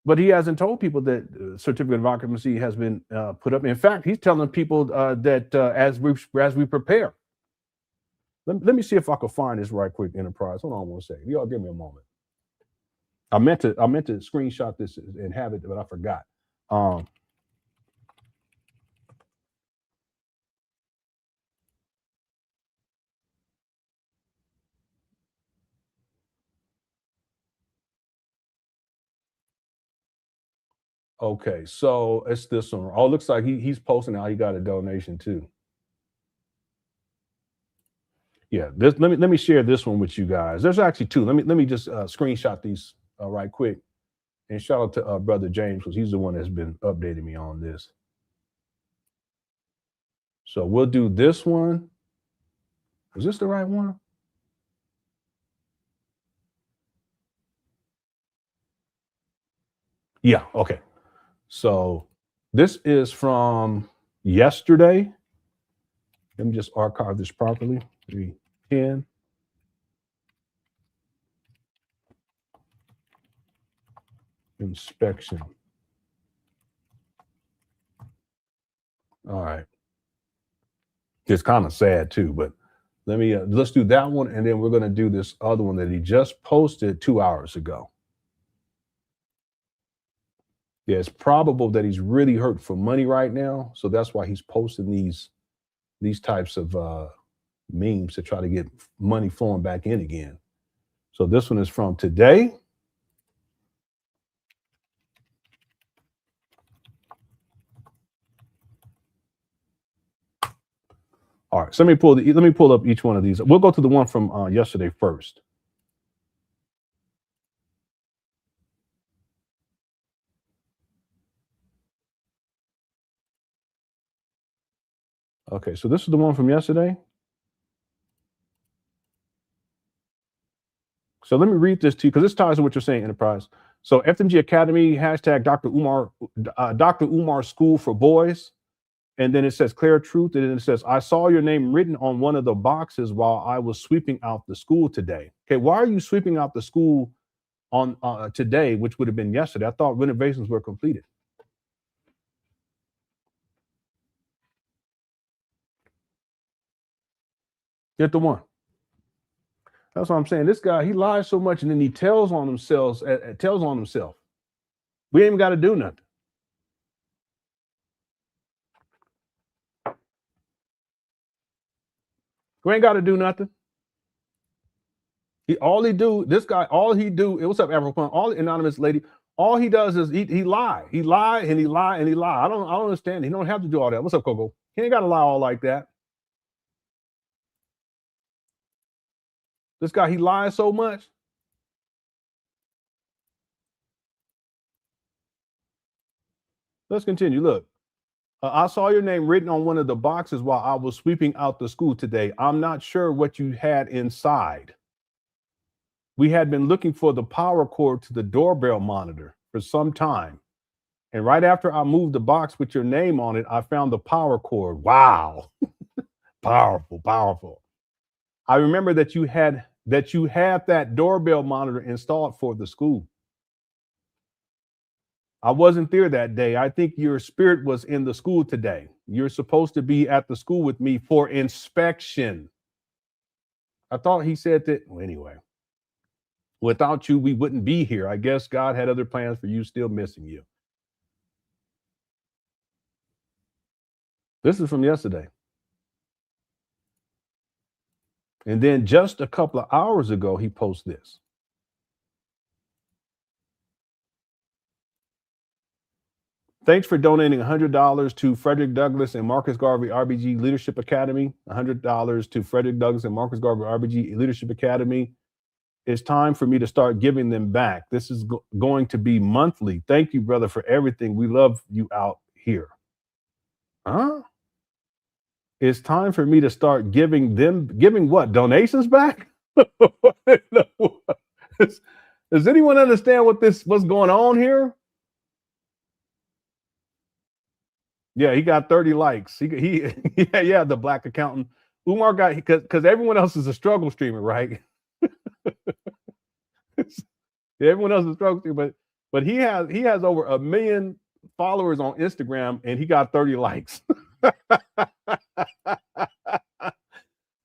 But he hasn't told people that certificate of occupancy has been put up. In fact, he's telling people that as we prepare. Let me see if I can find this right quick, Enterprise. Hold on one second. Y'all give me a moment. I meant to screenshot this and have it, but I forgot. Okay, so it's this one. Oh, it looks like he's posting now. He got a donation too. Yeah, let me share this one with you guys. There's actually two. Let me just screenshot these right quick, and shout out to brother James, because he's the one that's been updating me on this. So we'll do this one. Is this the right one? Yeah. Okay. So this is from yesterday. Let me just archive this properly. 310. Inspection. All right. It's kind of sad too, but let's do that one, and then we're going to do this other one that he just posted 2 hours ago. Yeah, it's probable that he's really hurt for money right now, so that's why he's posting these types of memes to try to get money flowing back in again. So this one is from today. All right, so let me pull up each one of these. We'll go to the one from yesterday first. Okay, so this is the one from yesterday. So let me read this to you, because this ties to what you're saying, Enterprise. So FDMG Academy, hashtag Dr. Umar School for Boys. And then it says clear truth. And then it says, I saw your name written on one of the boxes while I was sweeping out the school today. Okay, why are you sweeping out the school on today, which would have been yesterday? I thought renovations were completed. Get the one. That's what I'm saying. This guy, he lies so much, and then he tells on himself. We ain't even got to do nothing. We ain't got to do nothing. What's up, Afro-Punk? All anonymous lady, all he does is he lie. He lie and he lie and he lie. I don't understand. He don't have to do all that. What's up, Coco? He ain't got to lie all like that. This guy, he lies so much. Let's continue. Look, I saw your name written on one of the boxes while I was sweeping out the school today. I'm not sure what you had inside. We had been looking for the power cord to the doorbell monitor for some time. And right after I moved the box with your name on it, I found the power cord. Wow. Powerful, powerful. I remember that you had that doorbell monitor installed for the school. I wasn't there that day. I think your spirit was in the school today. You're supposed to be at the school with me for inspection. I thought he said that. Well, anyway, without you, we wouldn't be here. I guess God had other plans for you, still missing you. This is from yesterday. And then just a couple of hours ago, he posts this. Thanks for donating $100 to Frederick Douglass and Marcus Garvey RBG Leadership Academy. $100 to Frederick Douglass and Marcus Garvey RBG Leadership Academy. It's time for me to start giving them back. This is going to be monthly. Thank you, brother, for everything. We love you out here. Huh? It's time for me to start giving what? Donations back? Does anyone understand what's going on here? Yeah, he got 30 likes. Yeah, the black accountant. Umar got, because everyone else is a struggle streamer, right? Everyone else is a struggle streamer, But he has over 1 million followers on Instagram, and he got 30 likes.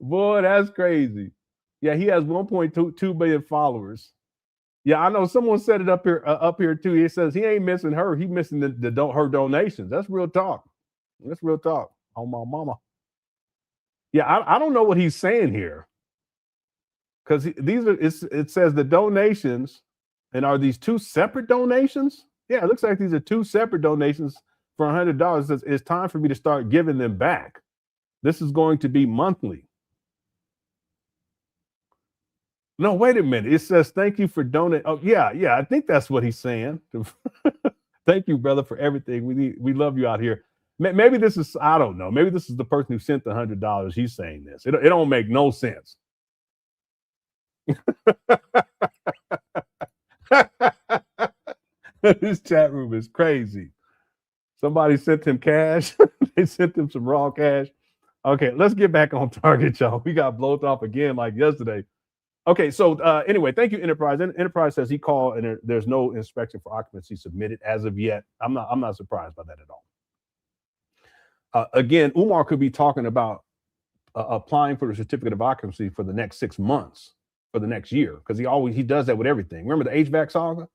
Boy, that's crazy. Yeah, he has 1.2 billion followers. Yeah, I know someone said it up here too. He says he ain't missing her. He missing her donations. That's real talk. That's real talk. Oh, my mama. Yeah, I don't know what he's saying here. Because it says the donations, and are these two separate donations? Yeah, it looks like these are two separate donations for $100. It's time for me to start giving them back. This is going to be monthly. No, wait a minute. It says thank you for donating. Oh, yeah, I think that's what he's saying. Thank you, brother, for everything. We love you out here. Maybe this is, I don't know. Maybe this is the person who sent the $100. He's saying this. It don't make no sense. This chat room is crazy. Somebody sent him cash. They sent him some raw cash. Okay, let's get back on target, y'all. We got blown off again like yesterday. Okay, so anyway, thank you, Enterprise. Enterprise says he called and there's no inspection for occupancy submitted as of yet. I'm not surprised by that at all. Again, Umar could be talking about applying for the certificate of occupancy for the next 6 months, for the next year, because he does that with everything. Remember the HVAC saga?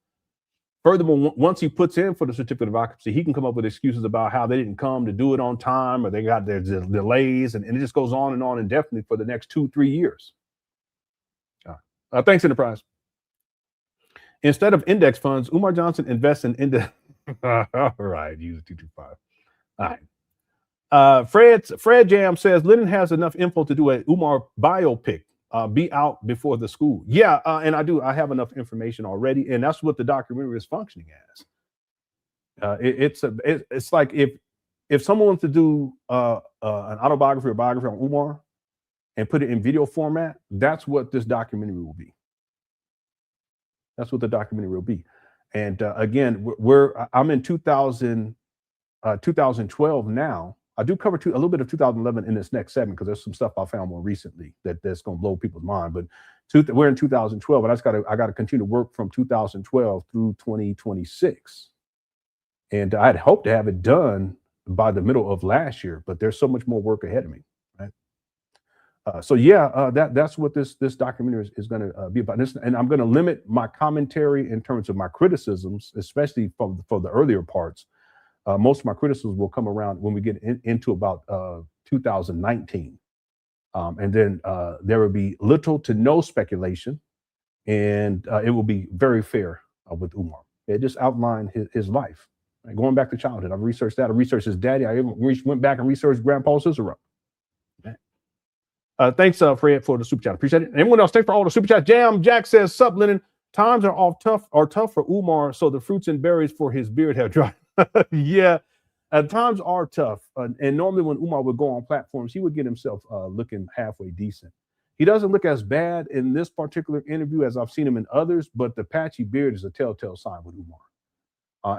Furthermore, once he puts in for the certificate of occupancy, he can come up with excuses about how they didn't come to do it on time, or they got their delays, and it just goes on indefinitely for the next 2-3 years. Thanks, Enterprise. Instead of index funds, Umar Johnson invests in index. All right, use 225. All right. Fred Jam says Lenon has enough info to do a Umar biopic. Be out before the school. Yeah, and I have enough information already, and that's what the documentary is functioning as. It's like if someone wants to do an autobiography or biography on Umar and put it in video format, that's what this documentary will be. That's what the documentary will be. And again, I'm in 2012 now. I do cover a little bit of 2011 in this next segment because there's some stuff I found more recently that's going to blow people's mind. But we're in 2012, and I got to continue to work from 2012 through 2026. And I had hoped to have it done by the middle of last year, but there's so much more work ahead of me. Right? That's what this documentary is going to be about. And I'm going to limit my commentary in terms of my criticisms, especially for the earlier parts. Most of my criticisms will come around when we get into about 2019. And then there will be little to no speculation, and it will be very fair with Umar. It just outlined his life, right? Going back to childhood. I've researched that. I researched his daddy. I even went back and researched Grandpa Cicero. Okay. Thanks, Fred, for the super chat. Appreciate it. And everyone else, thanks for all the super chat. Jam Jack says, "Sup, Lenon? Times are tough for Umar, so the fruits and berries for his beard have dried." Yeah, times are tough. And normally when Umar would go on platforms, he would get himself looking halfway decent. He doesn't look as bad in this particular interview as I've seen him in others, but the patchy beard is a telltale sign with Umar.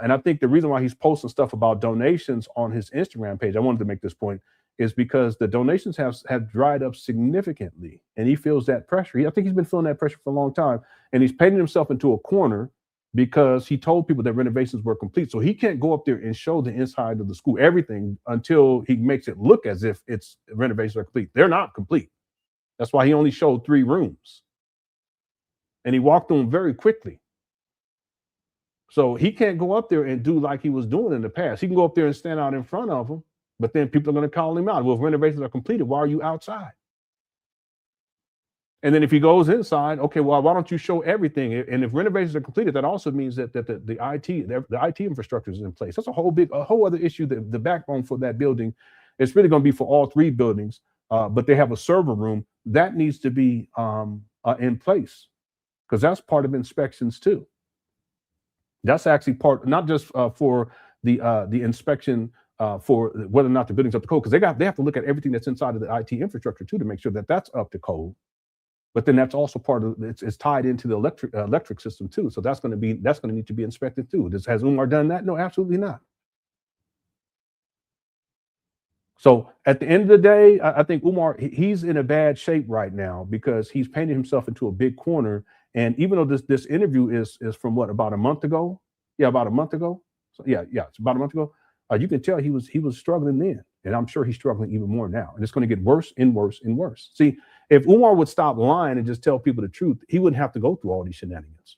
And I think the reason why he's posting stuff about donations on his Instagram page, I wanted to make this point, is because the donations have dried up significantly, and he feels that pressure. I think he's been feeling that pressure for a long time, and he's painting himself into a corner because he told people that renovations were complete. So he can't go up there and show the inside of the school, everything, until he makes it look as if it's renovations are complete. They're not complete. That's why he only showed 3 rooms. And he walked on very quickly. So he can't go up there and do like he was doing in the past. He can go up there and stand out in front of them, but then people are going to call him out. Well, if renovations are completed, why are you outside? And then if he goes inside, okay, well, why don't you show everything? And if renovations are completed, that also means that the IT infrastructure is in place. That's a whole other issue. The backbone for that building, it's really going to be for all 3 buildings, but they have a server room that needs to be in place because that's part of inspections too. That's actually part, not just for the inspection for whether or not the building's up to code, because they have to look at everything that's inside of the IT infrastructure too to make sure that that's up to code. But then that's also part of it's tied into the electric system too. So that's going to need to be inspected too. Has Umar done that? No, absolutely not. So at the end of the day, I think Umar, he's in a bad shape right now because he's painted himself into a big corner. And even though this interview is from about a month ago, Yeah, about a month ago. So yeah, it's about a month ago. You can tell he was struggling then, and I'm sure he's struggling even more now. And it's going to get worse and worse and worse. See, if Umar would stop lying and just tell people the truth, he wouldn't have to go through all these shenanigans.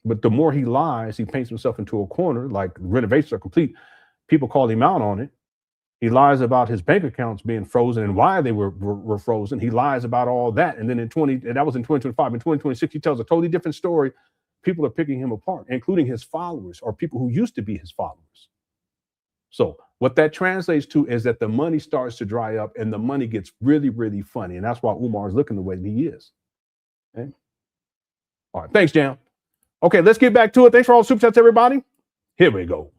But the more he lies, he paints himself into a corner. Like renovations are complete, people call him out on it. He lies about his bank accounts being frozen and why they were frozen. He lies about all that, and then that was in 2025. In 2026, he tells a totally different story. People are picking him apart, including his followers or people who used to be his followers. So what that translates to is that the money starts to dry up and the money gets really, really funny. And that's why Umar is looking the way that he is. Okay. All right. Thanks, Jam. Okay, let's get back to it. Thanks for all the super chats, everybody. Here we go.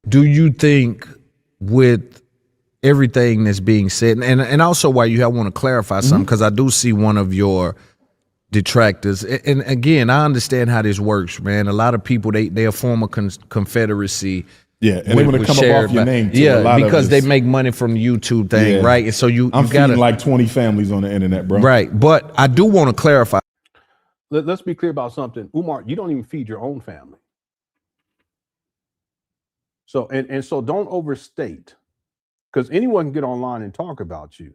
Do you think with everything that's being said, and also why I want to clarify something, because I do see one of your detractors, and again, I understand how this works, man. A lot of people, they form a confederacy. Yeah, and they want to come up off your name too. Yeah, because they make money from the YouTube thing, right? And so I'm feeding like 20 families on the internet, bro. Right, but I do want to clarify. Let's be clear about something. Umar, you don't even feed your own family. So, and so don't overstate, because anyone can get online and talk about you.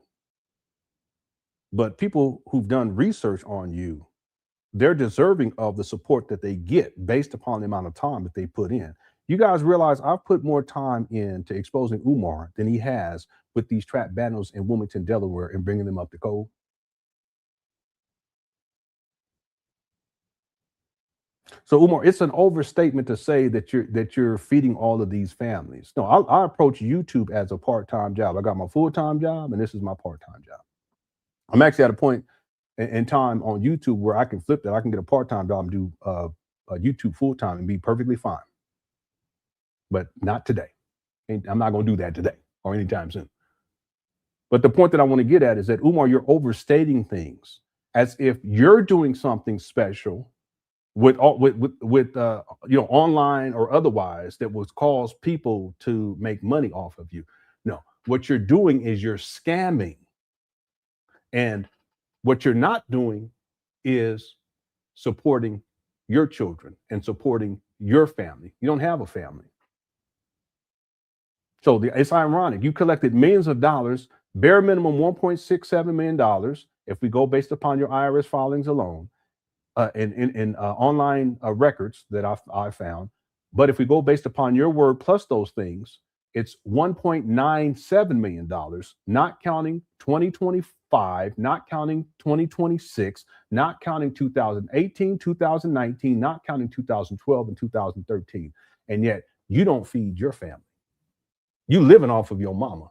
But people who've done research on you, they're deserving of the support that they get based upon the amount of time that they put in. You guys realize I've put more time into exposing Umar than he has with these trap battles in Wilmington, Delaware, and bringing them up to code. So Umar, it's an overstatement to say that you're feeding all of these families. No, I approach YouTube as a part-time job. I got my full-time job, and this is my part-time job. I'm actually at a point in time on YouTube where I can flip that. I can get a part-time job and do YouTube full-time and be perfectly fine. But not today. I'm not going to do that today or anytime soon. But the point that I want to get at is that, Umar, you're overstating things as if you're doing something special with online or otherwise that would cause people to make money off of you. No, what you're doing is you're scamming. And what you're not doing is supporting your children and supporting your family. You don't have a family. So it's ironic. You collected millions of dollars, bare minimum $1.67 million, if we go based upon your IRS filings alone, in online records that I found. But if we go based upon your word plus those things, it's $1.97 million, not counting 2025, not counting 2026, not counting 2018, 2019, not counting 2012 and 2013. And yet you don't feed your family. You living off of your mama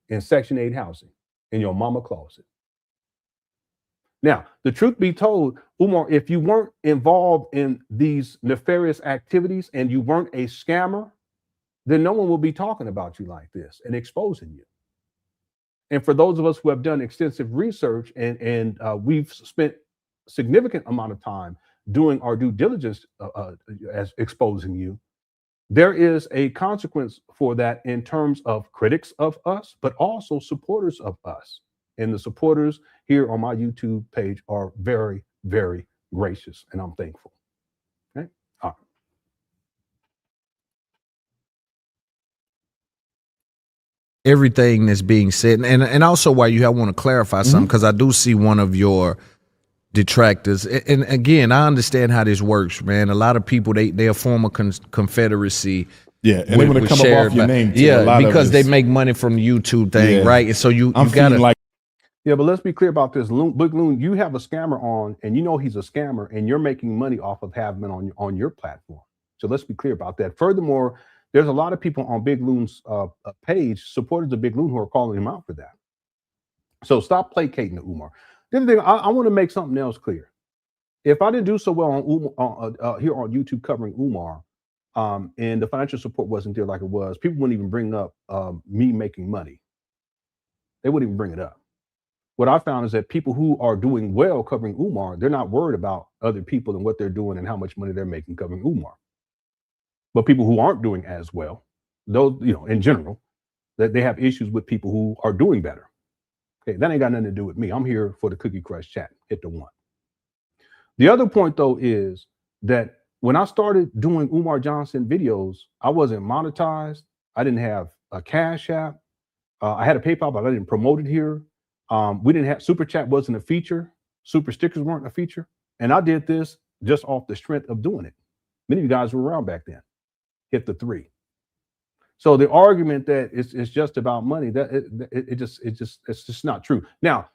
in Section 8 housing in your mama closet. Now, the truth be told, Umar, if you weren't involved in these nefarious activities and you weren't a scammer, then no one will be talking about you like this and exposing you. And for those of us who have done extensive research and we've spent significant amount of time doing our due diligence as exposing you, there is a consequence for that in terms of critics of us, but also supporters of us. And the supporters here on my YouTube page are very, very gracious, and I'm thankful. Okay. All right. Everything that's being said, and also why I want to clarify something, because I do see one of your detractors, and again, I understand how this works, man. A lot of people, they form a confederacy. Yeah, and they want to come up off your name too. Yeah, because they make money from the YouTube thing, right? And so you gotta like. Yeah, but let's be clear about this. Big Loon, you have a scammer on, and you know he's a scammer, and you're making money off of having him on your platform. So let's be clear about that. Furthermore, there's a lot of people on Big Loon's page, supporters of Big Loon, who are calling him out for that. So stop placating to Umar. The other thing, I want to make something else clear. If I didn't do so well on here on YouTube covering Umar, and the financial support wasn't there like it was, people wouldn't even bring up me making money. They wouldn't even bring it up. What I found is that people who are doing well covering Umar, they're not worried about other people and what they're doing and how much money they're making covering Umar. But people who aren't doing as well, those, in general, that they have issues with people who are doing better. Okay, that ain't got nothing to do with me. I'm here for the Cookie Crush chat. Hit the one. The other point, though, is that when I started doing Umar Johnson videos, I wasn't monetized. I didn't have a Cash App. I had a PayPal, but I didn't promote it here. We didn't have Super Chat wasn't a feature. Super stickers weren't a feature. And I did this just off the strength of doing it. Many of you guys were around back then. Hit the 3. So the argument that it's just about money, that it's just not true. Now,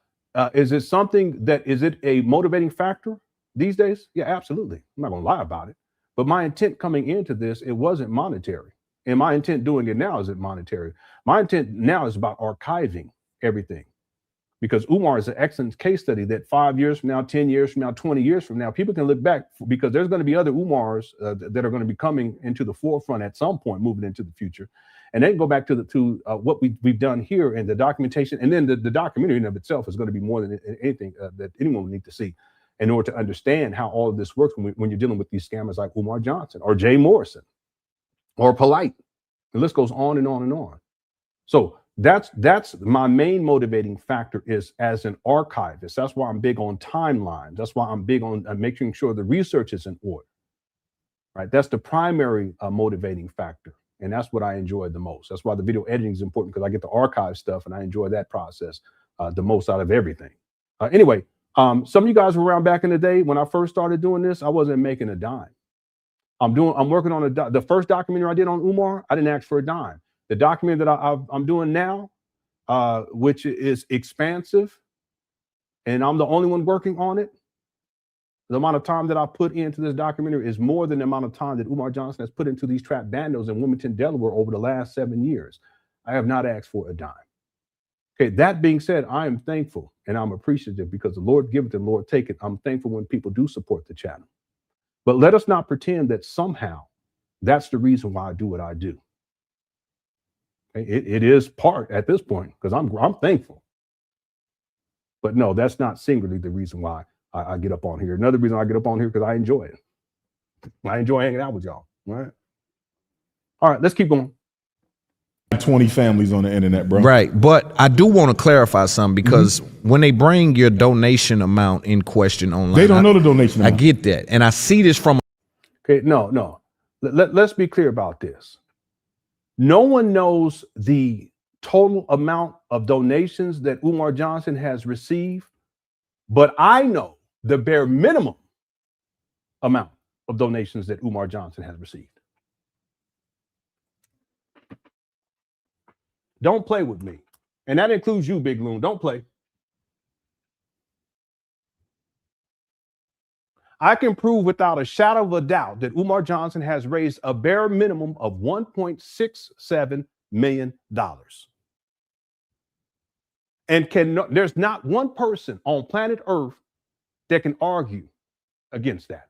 is it something is it a motivating factor these days? Yeah, absolutely. I'm not gonna lie about it. But my intent coming into this, it wasn't monetary. And my intent doing it now isn't monetary. My intent now is about archiving everything. Because Umar is an excellent case study that 5 years from now, 10 years from now, 20 years from now, people can look back, because there's going to be other Umars that are going to be coming into the forefront at some point, moving into the future. And then go back to what we've done here and the documentation. And then the documentary in of itself is going to be more than anything that anyone will need to see in order to understand how all of this works when you're dealing with these scammers like Umar Johnson or Jay Morrison or Polite. The list goes on and on and on. So that's my main motivating factor, is as an archivist. That's why I'm big on timelines. That's why I'm big on making sure the research is in order, right? That's the primary motivating factor. And that's what I enjoy the most. That's why the video editing is important, because I get to archive stuff and I enjoy that process the most out of everything. Anyway, some of you guys were around back in the day when I first started doing this. I wasn't making a dime. I'm working on the first documentary I did on Umar. I didn't ask for a dime. The documentary that I'm doing now, which is expansive, and I'm the only one working on it. The amount of time that I put into this documentary is more than the amount of time that Umar Johnson has put into these trap bandos in Wilmington, Delaware over the last 7 years. I have not asked for a dime. Okay, that being said, I am thankful and I'm appreciative, because the Lord giveth and the Lord taketh. I'm thankful when people do support the channel. But let us not pretend that somehow that's the reason why I do what I do. It is part at this point, because I'm thankful. But no, that's not singularly the reason why I get up on here. Another reason I get up on here, because I enjoy it. I enjoy hanging out with y'all. Right? All right, let's keep going. 20 families on the internet, bro. Right. But I do want to clarify something, because when they bring your donation amount in question online, they don't know the donation amount. I get that. And I see this from. Okay, no. Let's be clear about this. No one knows the total amount of donations that Umar Johnson has received, but I know the bare minimum amount of donations that Umar Johnson has received. Don't play with me. And that includes you, Big Loon. Don't play. I can prove without a shadow of a doubt that Umar Johnson has raised a bare minimum of $1.67 million. And there's not one person on planet Earth that can argue against that.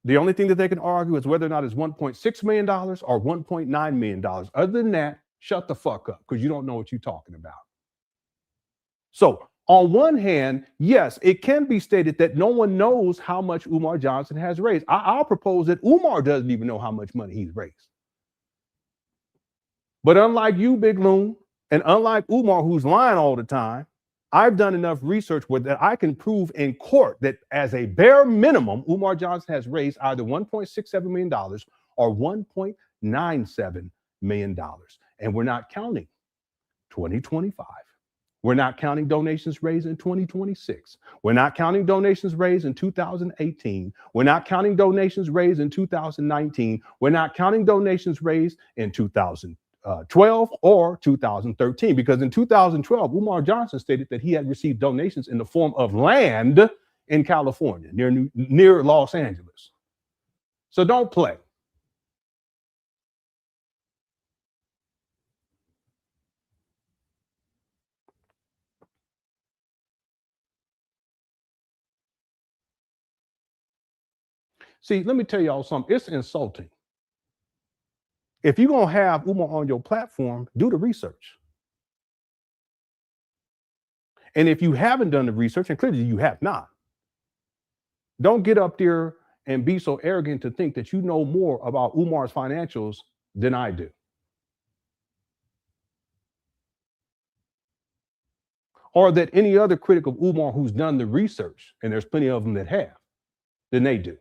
The only thing that they can argue is whether or not it's $1.6 million or $1.9 million. Other than that, shut the fuck up, because you don't know what you're talking about. So on one hand, yes, it can be stated that no one knows how much Umar Johnson has raised. I'll propose that Umar doesn't even know how much money he's raised. But unlike you, Big Loon, and unlike Umar, who's lying all the time, I've done enough research that I can prove in court that as a bare minimum, Umar Johnson has raised either $1.67 million or $1.97 million. And we're not counting 2025. We're not counting donations raised in 2026. We're not counting donations raised in 2018. We're not counting donations raised in 2019. We're not counting donations raised in 2012 or 2013, because in 2012, Umar Johnson stated that he had received donations in the form of land in California, near Los Angeles. So don't play. See, let me tell y'all something. It's insulting. If you're going to have Umar on your platform, do the research. And if you haven't done the research, and clearly you have not, don't get up there and be so arrogant to think that you know more about Umar's financials than I do. Or that any other critic of Umar who's done the research, and there's plenty of them that have, than they do.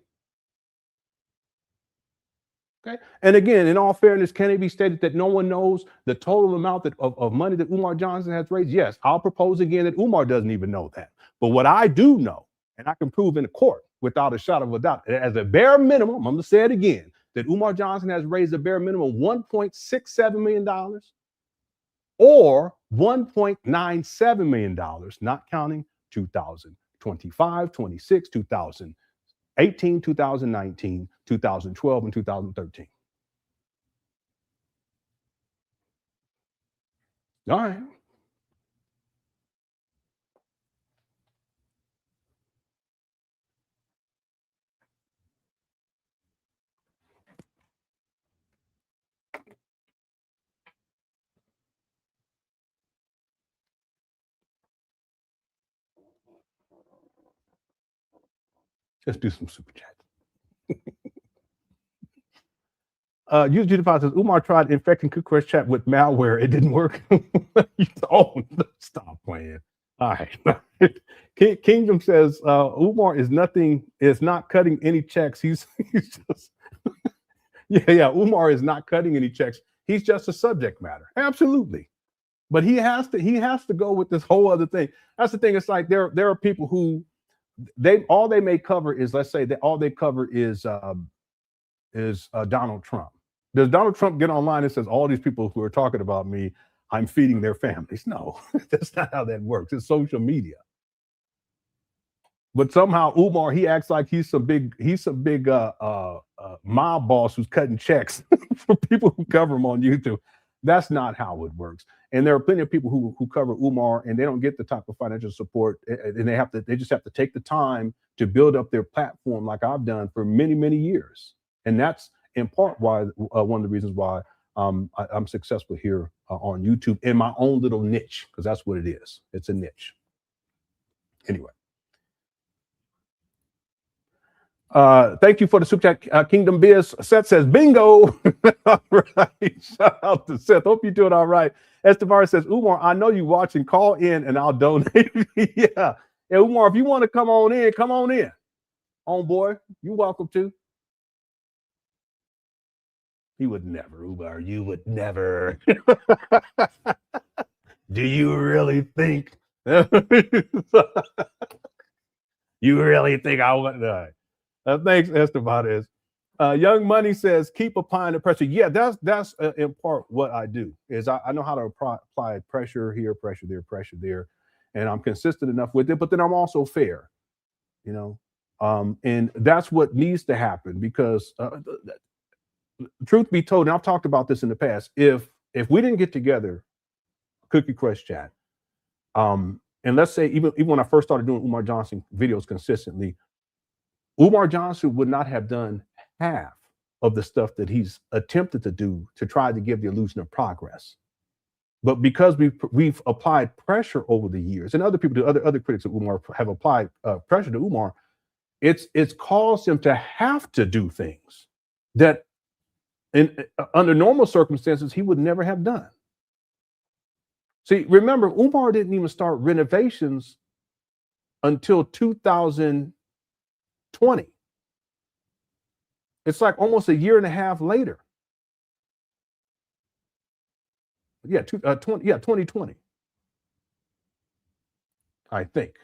Okay. And again, in all fairness, can it be stated that no one knows the total amount of money that Umar Johnson has raised? Yes. I'll propose again that Umar doesn't even know that. But what I do know, and I can prove in the court without a shadow of a doubt, as a bare minimum, I'm going to say it again, that Umar Johnson has raised a bare minimum $1.67 million or $1.97 million, not counting 2025, 26, 2018, 2019, 2012, and 2013. All right. Let's do some super chats. YouTube says Umar tried infecting KuCrush chat with malware. It didn't work. Oh, stop playing. All right. Kingdom says Umar is not cutting any checks. He's just yeah. Umar is not cutting any checks. He's just a subject matter. Absolutely. But he has to go with this whole other thing. That's the thing. It's like there are people who all they may cover is, let's say that all they cover is Donald Trump. Does Donald Trump get online and says all these people who are talking about me, I'm feeding their families? No, that's not how that works. It's social media. But somehow Umar, he acts like he's some big mob boss who's cutting checks for people who cover him on YouTube. That's not how it works. And there are plenty of people who cover Umar and they don't get the type of financial support, and they just have to take the time to build up their platform like I've done for many, many years. And that's in part why one of the reasons why I'm successful here on YouTube in my own little niche, because that's what it is. It's a niche. Anyway. Thank you for the super chat, Kingdom Biz. Seth says, bingo. All right. Shout out to Seth. Hope you're doing all right. Estevar says, Umar, I know you watching. Call in and I'll donate. Yeah. Umar, if you want to come on in, come on in. Homeboy, you're welcome to. He would never, Umar. You would never. Do you really think? You really think I would? Thanks, Esteban. Young Money says, keep applying the pressure. Yeah, that's in part what I do. Is I know how to apply pressure here, pressure there, and I'm consistent enough with it. But then I'm also fair, you know, and that's what needs to happen because, truth be told, and I've talked about this in the past. If we didn't get together, Cookie Crush Chat, and let's say even when I first started doing Umar Johnson videos consistently, Umar Johnson would not have done half of the stuff that he's attempted to do to try to give the illusion of progress. But because we've applied pressure over the years, and other people, other critics of Umar have applied pressure to Umar, it's caused him to have to do things that under normal circumstances he would never have done. See, remember, Umar didn't even start renovations until 2020. It's like almost a year and a half later. Yeah, 2020. I think.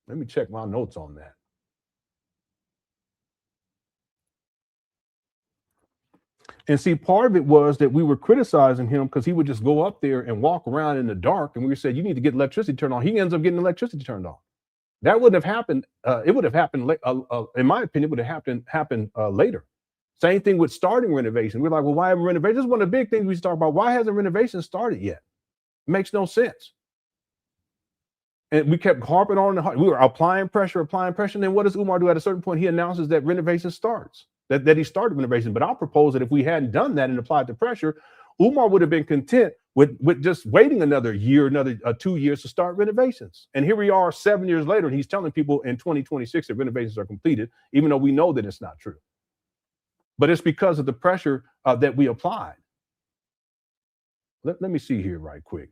Let me check my notes on that. And see, part of it was that we were criticizing him because he would just go up there and walk around in the dark, and we said, you need to get electricity turned on. He ends up getting electricity turned on. That wouldn't have happened. It would have happened, in my opinion, would have happened later. Same thing with starting renovation. We're like, well, why haven't renovation? This is one of the big things we talk about. Why hasn't renovation started yet? It makes no sense. And we kept harping on we were applying pressure. And then what does Umar do? At a certain point, he announces that renovation starts, that he started renovation. But I'll propose that if we hadn't done that and applied the pressure, Umar would have been content with just waiting another year, another 2 years to start renovations. And here we are 7 years later, and he's telling people in 2026 that renovations are completed, even though we know that it's not true. But it's because of the pressure that we applied. Let me see here right quick.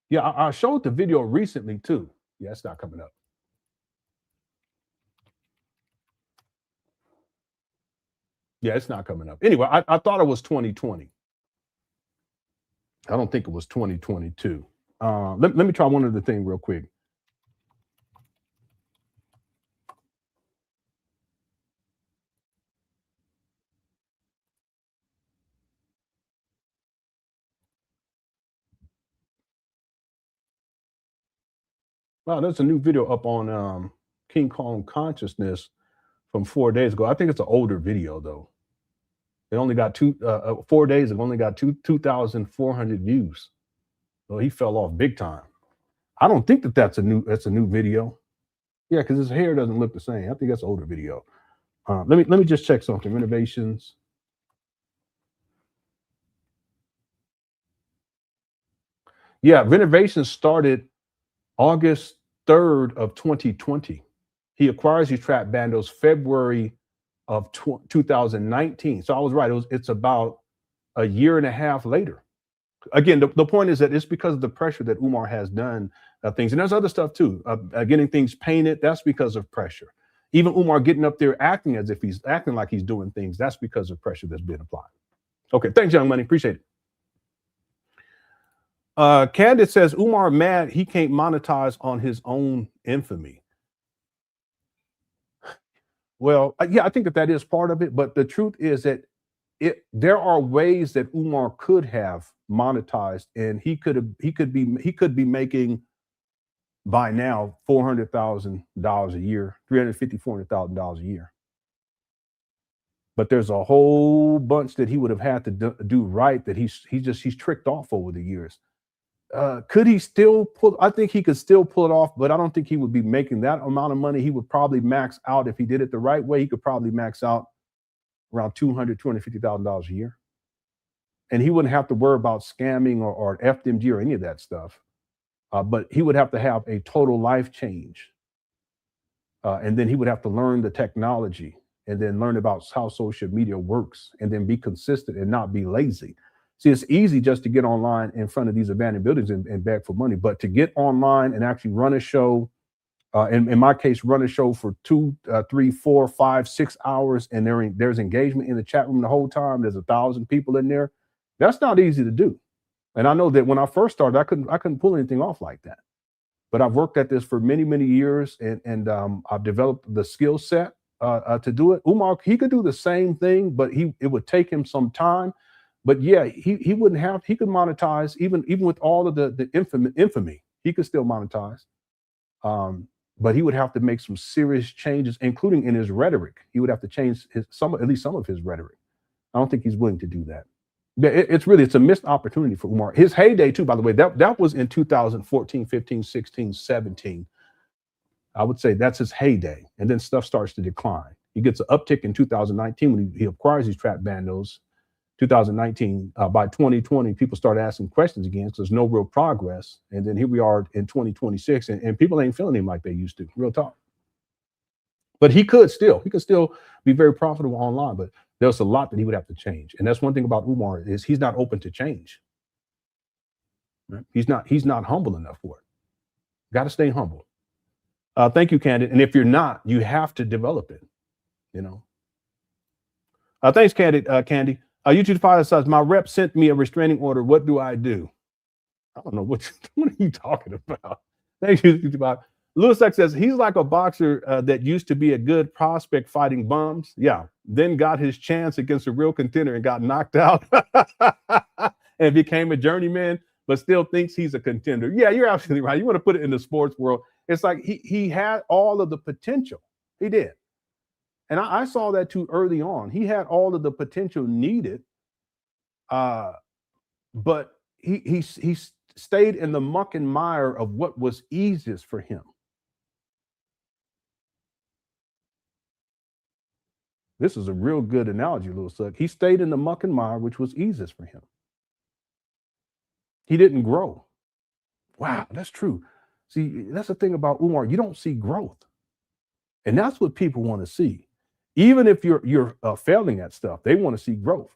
Yeah, I showed the video recently too. Yeah, it's not coming up. Yeah, it's not coming up. Anyway, I thought it was 2020. I don't think it was 2022. Let me try one other thing real quick. Wow, there's a new video up on King Kong Consciousness from 4 days ago. I think it's an older video though. It only got 4 days. It only got 2,400 views. So he fell off big time. I don't think that's a new video. Yeah, because his hair doesn't look the same. I think that's an older video. Let me just check something. Renovations. Yeah, renovations started August 3rd of 2020. He acquires these trap bandos February of 2019. So I was right. It's about a year and a half later. Again, the point is that it's because of the pressure that Umar has done things. And there's other stuff too. Getting things painted, that's because of pressure. Even Umar getting up there acting as if he's acting like he's doing things, that's because of pressure that's been applied. Okay, thanks, Young Money. Appreciate it. Candid says, Umar mad he can't monetize on his own infamy. Well, yeah, I think that is part of it. But the truth is that there are ways that Umar could have monetized, and he could be making by now $400,000 a year, $400,000 a year. But there's a whole bunch that he would have had to do right that he's tricked off over the years. Could he still pull? I think he could still pull it off, but I don't think he would be making that amount of money. He would probably max out if he did it the right way. He could probably max out around $250,000 a year. And he wouldn't have to worry about scamming or FDMG or any of that stuff. But he would have to have a total life change. And then he would have to learn the technology and then learn about how social media works and then be consistent and not be lazy. See, it's easy just to get online in front of these abandoned buildings and beg for money, but to get online and actually run a show, in my case, run a show for 2, 3, 4, 5, 6 hours, and there's engagement in the chat room the whole time. There's 1,000 people in there. That's not easy to do. And I know that when I first started, I couldn't pull anything off like that. But I've worked at this for many, many years, and I've developed the skill set to do it. Umar, he could do the same thing, but it would take him some time. But yeah, he could monetize even with all of the infamy. He could still monetize. But he would have to make some serious changes, including in his rhetoric. He would have to change at least some of his rhetoric. I don't think he's willing to do that. It's a missed opportunity for Umar. His heyday too, by the way, that was in 2014, 15, 16, 17. I would say that's his heyday. And then stuff starts to decline. He gets an uptick in 2019 when he acquires these trap bandos. 2019, by 2020, people start asking questions again because there's no real progress. And then here we are in 2026, and people ain't feeling him like they used to. Real talk. But he could still be very profitable online, but there's a lot that he would have to change. And that's one thing about Umar is he's not open to change. Right? He's not humble enough for it. Got to stay humble. Thank you, Candid. And if you're not, you have to develop it. You know. Thanks, Candid. Candy. YouTube Father says, my rep sent me a restraining order. What do I do? I don't know. What are you talking about? Thank you, YouTube Father. Lewis X says, he's like a boxer that used to be a good prospect fighting bums. Yeah. Then got his chance against a real contender and got knocked out and became a journeyman, but still thinks he's a contender. Yeah, you're absolutely right. You want to put it in the sports world. It's like he had all of the potential. He did. And I saw that too early on. He had all of the potential needed, but he stayed in the muck and mire of what was easiest for him. This is a real good analogy, Lewis. He stayed in the muck and mire, which was easiest for him. He didn't grow. Wow, that's true. See, that's the thing about Umar. You don't see growth. And that's what people want to see. Even if you're failing at stuff, they want to see growth.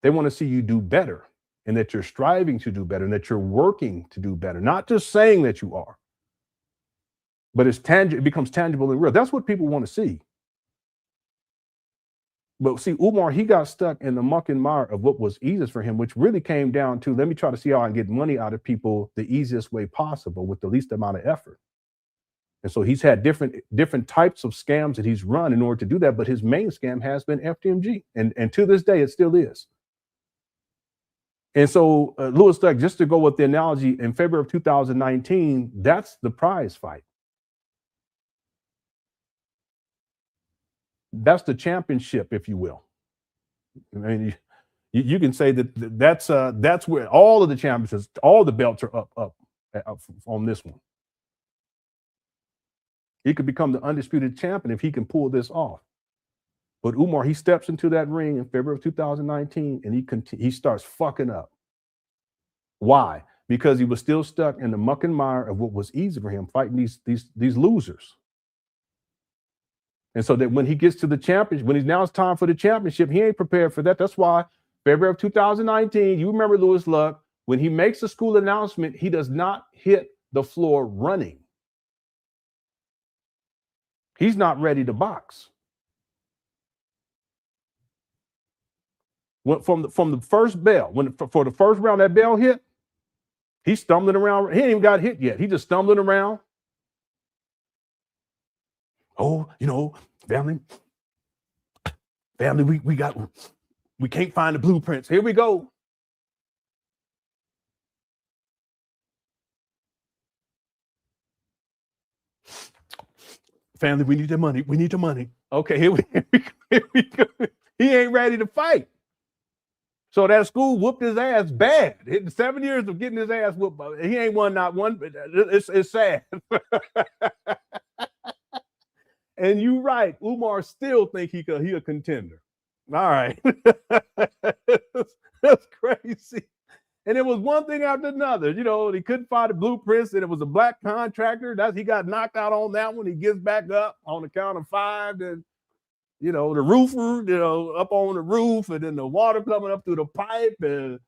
They want to see you do better and that you're striving to do better and that you're working to do better, not just saying that you are, but it becomes tangible and real. That's what people want to see. But see, Umar, he got stuck in the muck and mire of what was easiest for him, which really came down to, let me try to see how I can get money out of people the easiest way possible with the least amount of effort. And so he's had different types of scams that he's run in order to do that. But his main scam has been FDMG. And to this day, it still is. And so Louis Duck, just to go with the analogy, in February of 2019, that's the prize fight. That's the championship, if you will. I mean, you can say that's where all of the championships, all the belts are up on this one. He could become the undisputed champion if he can pull this off. But Umar, he steps into that ring in February of 2019 and he starts fucking up. Why? Because he was still stuck in the muck and mire of what was easy for him, fighting these losers. And so that when he gets to the championship, now it's time for the championship, he ain't prepared for that. That's why February of 2019, you remember Louis Luck, when he makes a school announcement, he does not hit the floor running. He's not ready to box. From the first bell, for the first round that bell hit, he's stumbling around. He ain't even got hit yet. He just stumbling around. Oh, family, we can't find the blueprints. Here we go. Family, we need the money. We need the money. Okay, here we go. He ain't ready to fight. So that school whooped his ass bad. 7 years of getting his ass whooped. He ain't won not one. It's sad. And you right, Umar still think he a contender. All right. That's crazy. And it was one thing after another. He couldn't find the blueprints, and it was a black contractor. He got knocked out on that one. He gets back up on the count of 5. Then, the roofer, up on the roof, and then the water coming up through the pipe, and,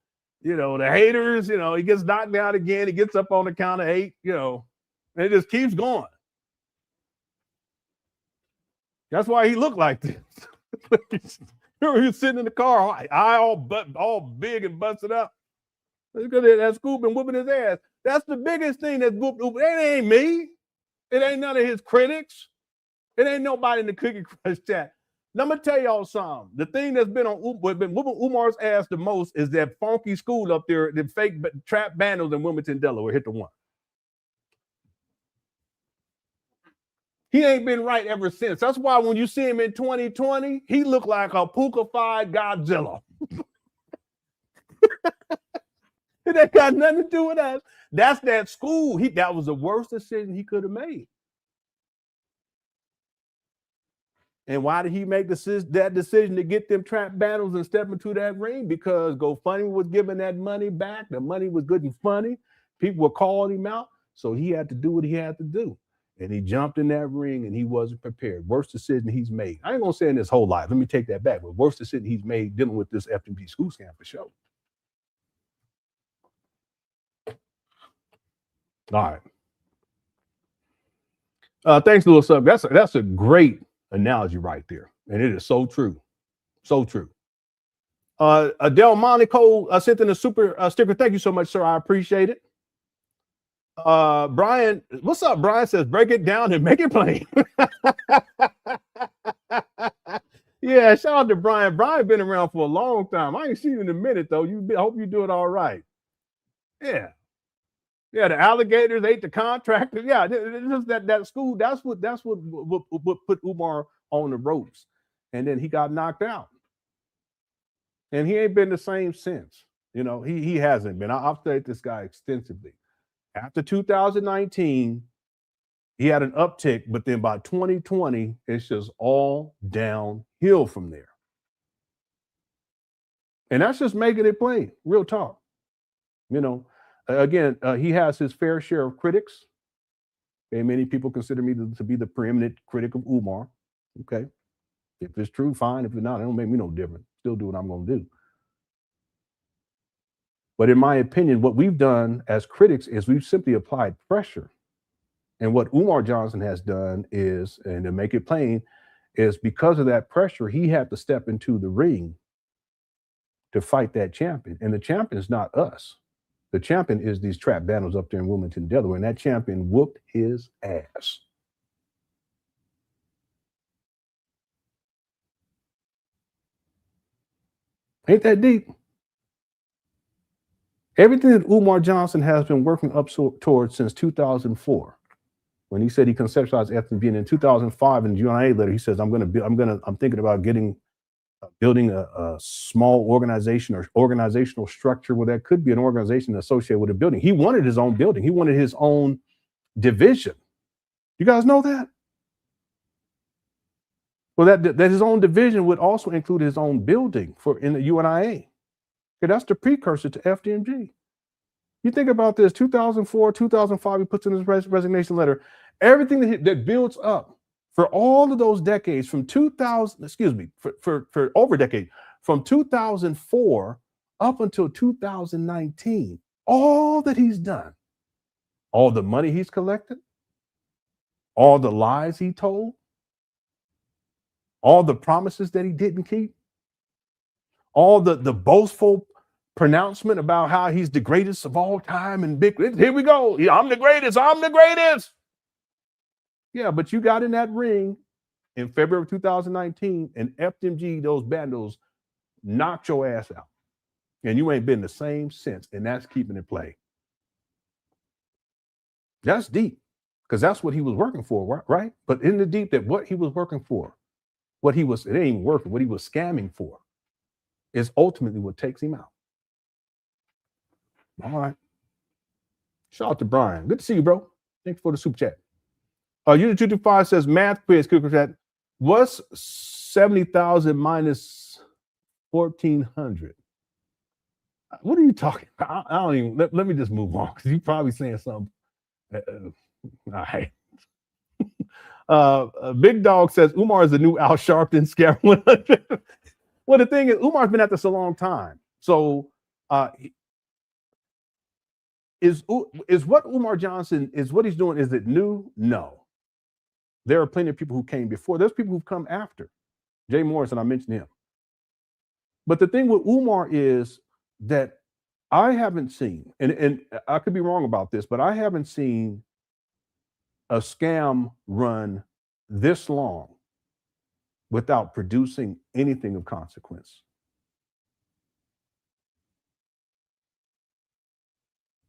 the haters, he gets knocked down again. He gets up on the count of 8, and it just keeps going. That's why he looked like this. He was sitting in the car, eye all big and busted up. Because that school been whooping his ass. That's the biggest thing that's whooped. It ain't me. It ain't none of his critics. It ain't nobody in the Cookie Crush chat. Now, I'm gonna tell y'all something. The thing that's been whooping Umar's ass the most is that funky school up there, the fake trap vandals in Wilmington, Delaware, hit the one. He ain't been right ever since. That's why when you see him in 2020, he looked like a puka-fied Godzilla. That got nothing to do with us. That's that school. That was the worst decision he could have made. And why did he make that decision to get them trap battles and step into that ring? Because GoFundMe was giving that money back. The money was good and funny. People were calling him out. So he had to do what he had to do. And he jumped in that ring and he wasn't prepared. Worst decision he's made. I ain't gonna say in his whole life. Let me take that back. But worst decision he's made dealing with this FDMG school scam for sure. All right. Thanks, Louis. That's a great analogy right there. And it is so true. So true. Adele Monaco sent in a super sticker. Thank you so much, sir. I appreciate it. Brian, what's up? Brian says, break it down and make it plain. Yeah, shout out to Brian. Brian been around for a long time. I ain't seen you in a minute, though. I hope you're doing all right. Yeah. Yeah, the alligators ate the contractors. Yeah, it's just that school. That's what put Umar on the ropes, and then he got knocked out, and he ain't been the same since. He hasn't been. I've studied this guy extensively. After 2019, he had an uptick, but then by 2020, it's just all downhill from there. And that's just making it plain, real talk. Again, he has his fair share of critics. Okay, many people consider me to be the preeminent critic of Umar. Okay, if it's true, fine. If it's not, it don't make me no difference. Still do what I'm going to do. But in my opinion, what we've done as critics is we've simply applied pressure. And what Umar Johnson has done is, and to make it plain, is because of that pressure, he had to step into the ring to fight that champion. And the champion is not us. The champion is these trap battles up there in Wilmington, Delaware. And that champion whooped his ass. Ain't that deep? Everything that Umar Johnson has been working up towards since 2004, when he said he conceptualized FDMG, and in 2005 in the UNIA letter, he says, I'm thinking about building a small organization or organizational structure where that could be an organization associated with a building. He wanted his own building. He wanted his own division. You guys know that? Well, that his own division would also include his own building in the UNIA. Okay, that's the precursor to FDMG. You think about this, 2004, 2005, he puts in his resignation letter. Everything that builds up for all of those decades from 2000, for over a decade, from 2004 up until 2019, all that he's done, all the money he's collected, all the lies he told, all the promises that he didn't keep, all the boastful pronouncement about how he's the greatest of all time and big. Here we go. Yeah, I'm the greatest. I'm the greatest. Yeah, but you got in that ring in February of 2019 and FDMG, those bandos knocked your ass out. And you ain't been the same since. And that's keeping it play. That's deep because that's what he was working for, right? But in the deep, that what he was working for, it ain't even working, what he was scamming for is ultimately what takes him out. All right. Shout out to Brian. Good to see you, bro. Thanks for the super chat. Unit 225 says math quiz, super chat. What's 70,000 minus 1,400? What are you talking about? I don't even, let me just move on because you're probably saying something. All right. Big Dog says Umar is the new Al Sharpton scam 100. Well, the thing is, Umar's been at this a long time. So is what Umar Johnson is what he's doing, is it new? No. There are plenty of people who came before. There's people who've come after. Jay Morrison, I mentioned him. But the thing with Umar is that I haven't seen, and I could be wrong about this, but I haven't seen a scam run this long without producing anything of consequence.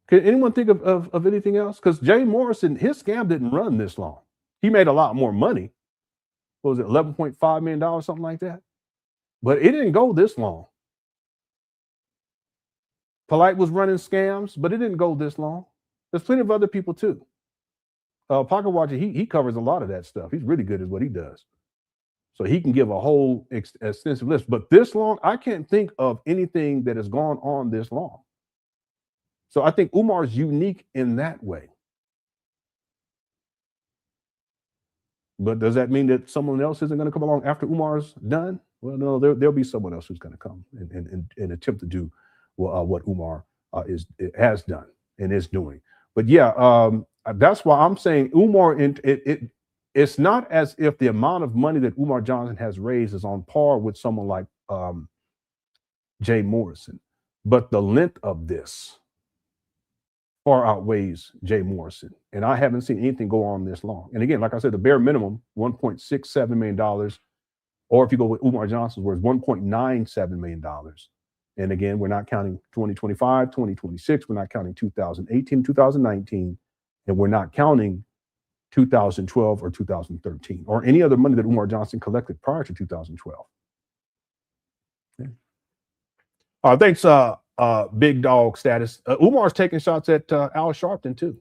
Can anyone think of anything else? Because Jay Morrison, his scam didn't run this long. He made a lot more money. What was it, $11.5 million, something like that? But it didn't go this long. Polite was running scams, but it didn't go this long. There's plenty of other people too. Pocket Watcher, he covers a lot of that stuff. He's really good at what he does. So he can give a whole extensive list. But this long, I can't think of anything that has gone on this long. So I think Umar's unique in that way. But does that mean that someone else isn't going to come along after Umar's done? Well, no, there'll be someone else who's going to come and attempt to do what Umar has done and is doing. But yeah, that's why I'm saying Umar, it's not as if the amount of money that Umar Johnson has raised is on par with someone like Jay Morrison, but the length of this far outweighs Jay Morrison. And I haven't seen anything go on this long. And again, like I said, the bare minimum, $1.67 million, or if you go with Umar Johnson's words, $1.97 million. And again, we're not counting 2025, 2026, we're not counting 2018, 2019, and we're not counting 2012 or 2013, or any other money that Umar Johnson collected prior to 2012. Okay. Thanks, Big Dog Status. Umar's taking shots at Al Sharpton too.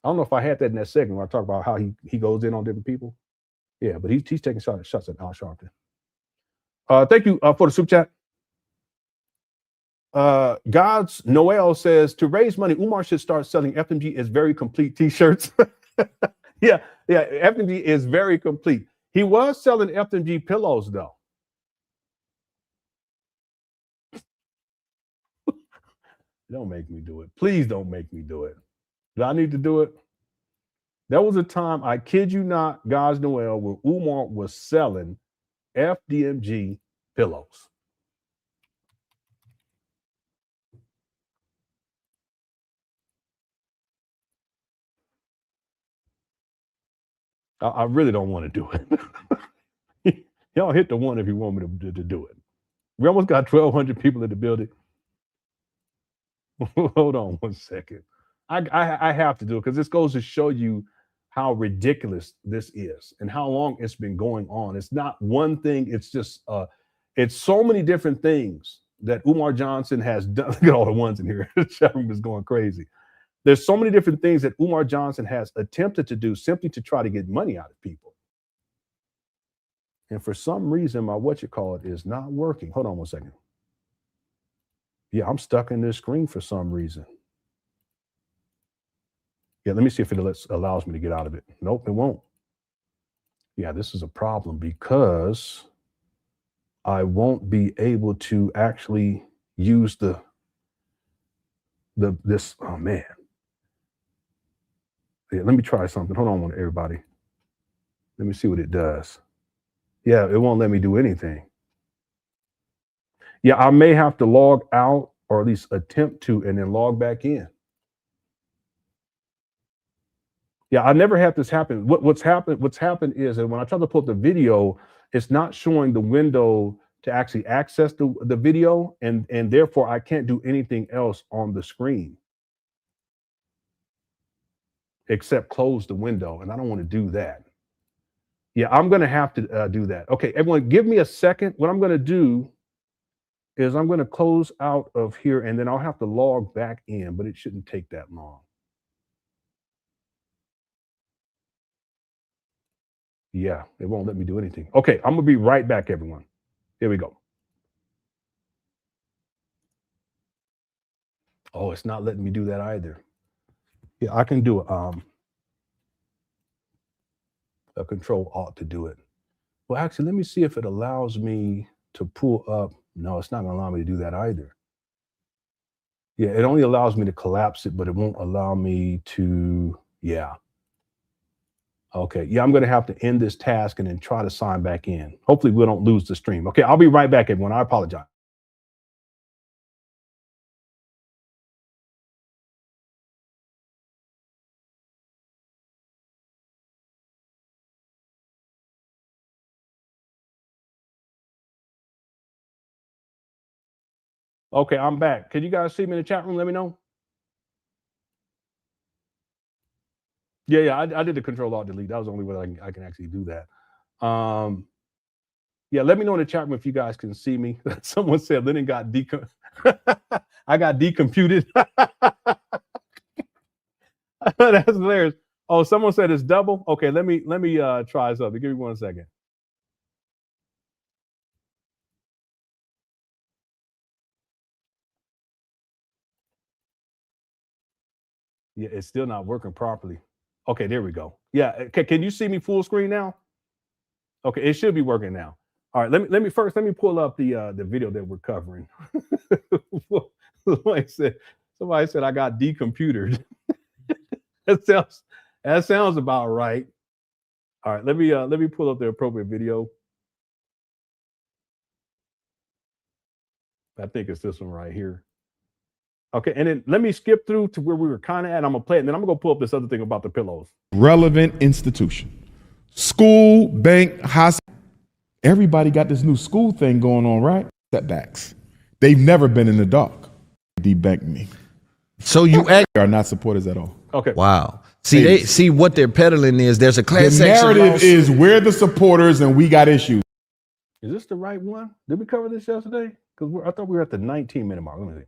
I don't know if I had that in that segment where I talk about how he goes in on different people. Yeah, but he's taking shots at Al Sharpton. Thank you for the super chat. God's Noel says, to raise money, Umar should start selling FDMG as very complete t-shirts. yeah, FDMG is very complete. He was selling FDMG pillows though. Don't make me do it. Please don't make me do it. Do I need to do it? There was a time, I kid you not, God's Noel, where Umar was selling FDMG pillows. I really don't want to do it. Y'all hit the one if you want me to do it. We almost got 1,200 people in the building. Hold on one second. I have to do it because this goes to show you how ridiculous this is and how long it's been going on. It's not one thing. It's just it's so many different things that Umar Johnson has done. Look at all the ones in here. The chat room is going crazy. There's so many different things that Umar Johnson has attempted to do simply to try to get money out of people. And for some reason, my is not working. Hold on one second. Yeah, I'm stuck in this screen for some reason. Yeah, let me see if it allows me to get out of it. Nope, it won't. Yeah, this is a problem because I won't be able to actually use this. Oh man. Yeah, let me try something. Hold on, everybody. Let me see what it does. Yeah, it won't let me do anything. Yeah, I may have to log out or at least attempt to and then log back in. Yeah, I never had this happen. What's happened is that when I try to pull up the video, it's not showing the window to actually access the video, and therefore I can't do anything else on the screen except close the window, and I don't want to do that. Yeah, I'm going to have to do that. Okay, everyone, give me a second. What I'm going to do is I'm going to close out of here, and then I'll have to log back in, but it shouldn't take that long. Yeah, it won't let me do anything. Okay, I'm going to be right back, everyone. Here we go. Oh, it's not letting me do that either. Yeah, I can do a Control-Alt to do it. Well, actually, let me see if it allows me to pull up. No, it's not going to allow me to do that either. Yeah, it only allows me to collapse it, but it won't allow me to, yeah. Okay, yeah, I'm going to have to end this task and then try to sign back in. Hopefully we don't lose the stream. Okay, I'll be right back, everyone. I apologize. Okay, I'm back. Can you guys see me in the chat room? Let me know. Yeah, I did the Control-Alt-Delete. That was the only way I can actually do that. Yeah, let me know in the chat room if you guys can see me. Someone said Lenon got I got decomputed. That's hilarious. Oh, someone said it's double. Okay, let me try something. Give me 1 second. Yeah, it's still not working properly. Okay, there we go. Yeah, can you see me full screen now? Okay, it should be working now. All right, let me pull up the video that we're covering. somebody said I got decomputered. that sounds about right. All right, let me pull up the appropriate video. I think it's this one right here. Okay, and then let me skip through to where we were kind of at. I'm gonna play it, and then I'm gonna pull up this other thing about the pillows. Relevant institution. School, bank, hospital. Everybody got this new school thing going on, right? Setbacks. They've never been in the dark. Debank me. So you are not supporters at all. Okay. Wow. See what they're peddling is there's a class The action narrative lawsuit. is we're the supporters and we got issues. Is this the right one? Did we cover this yesterday? Because I thought we were at the 19-minute mark. Let me see.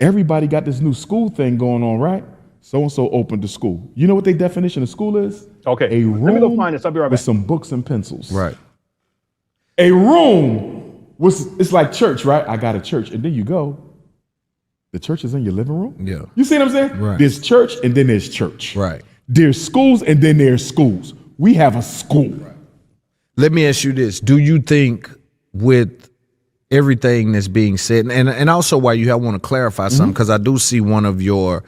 Everybody got this new school thing going on, right? So-and-so opened the school. You know what their definition of school is? Okay, A room let me go find this. I'll be right back. with some books and pencils. Right. A room it's like church, right? I got a church. And then you go, the church is in your living room? Yeah. You see what I'm saying? Right. There's church and then there's church. Right. There's schools and then there's schools. We have a school. Right. Let me ask you this. Do you think with everything that's being said, and also why I want to clarify something, because I do see one of your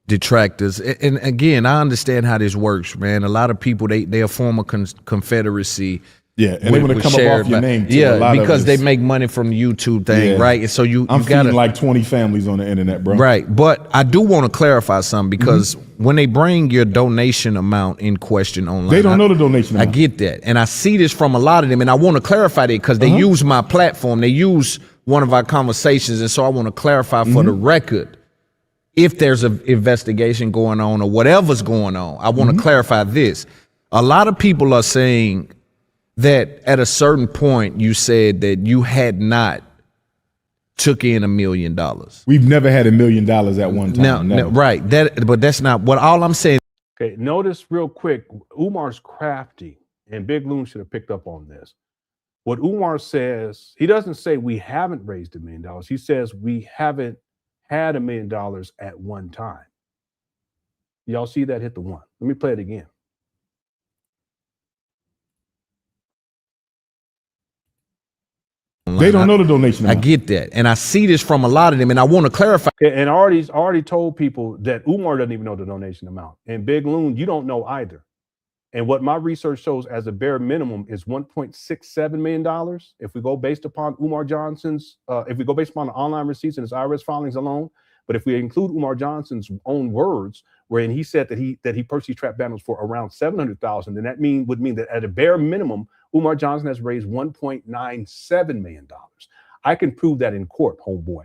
detractors, and again, I understand how this works, man. A lot of people, they form a confederacy Yeah, and they want to come up off your name too. Yeah, because they make money from the YouTube thing, right? And so I'm gotta, feeding like 20 families on the internet, bro. Right, but I do want to clarify something because when they bring your donation amount in question online, they don't know the donation amount. I get that, and I see this from a lot of them, and I want to clarify that because they use my platform, they use one of our conversations, and so I want to clarify for the record, if there's an investigation going on or whatever's going on, I want to clarify this. A lot of people are saying that at a certain point you said that you had not took in $1 million. We've never had $1 million at one time. No, right. But that's not what all I'm saying. Okay, notice real quick, Umar's crafty, and Big Loon should have picked up on this. What Umar says, he doesn't say we haven't raised $1 million. He says we haven't had $1 million at one time. Y'all see that? Hit the one. Let me play it again. They don't know the donation amount. I get that, and I see this from a lot of them, and I want to clarify. And I already told people that Umar doesn't even know the donation amount, and Big Loon, you don't know either. And what my research shows as a bare minimum is $1.67 million. If we go based upon Umar Johnson's, if we go based upon the online receipts and his IRS filings alone, but if we include Umar Johnson's own words, wherein he said that he purchased trap banners for around $700,000, then that would mean that at a bare minimum, Umar Johnson has raised $1.97 million. I can prove that in court, homeboy.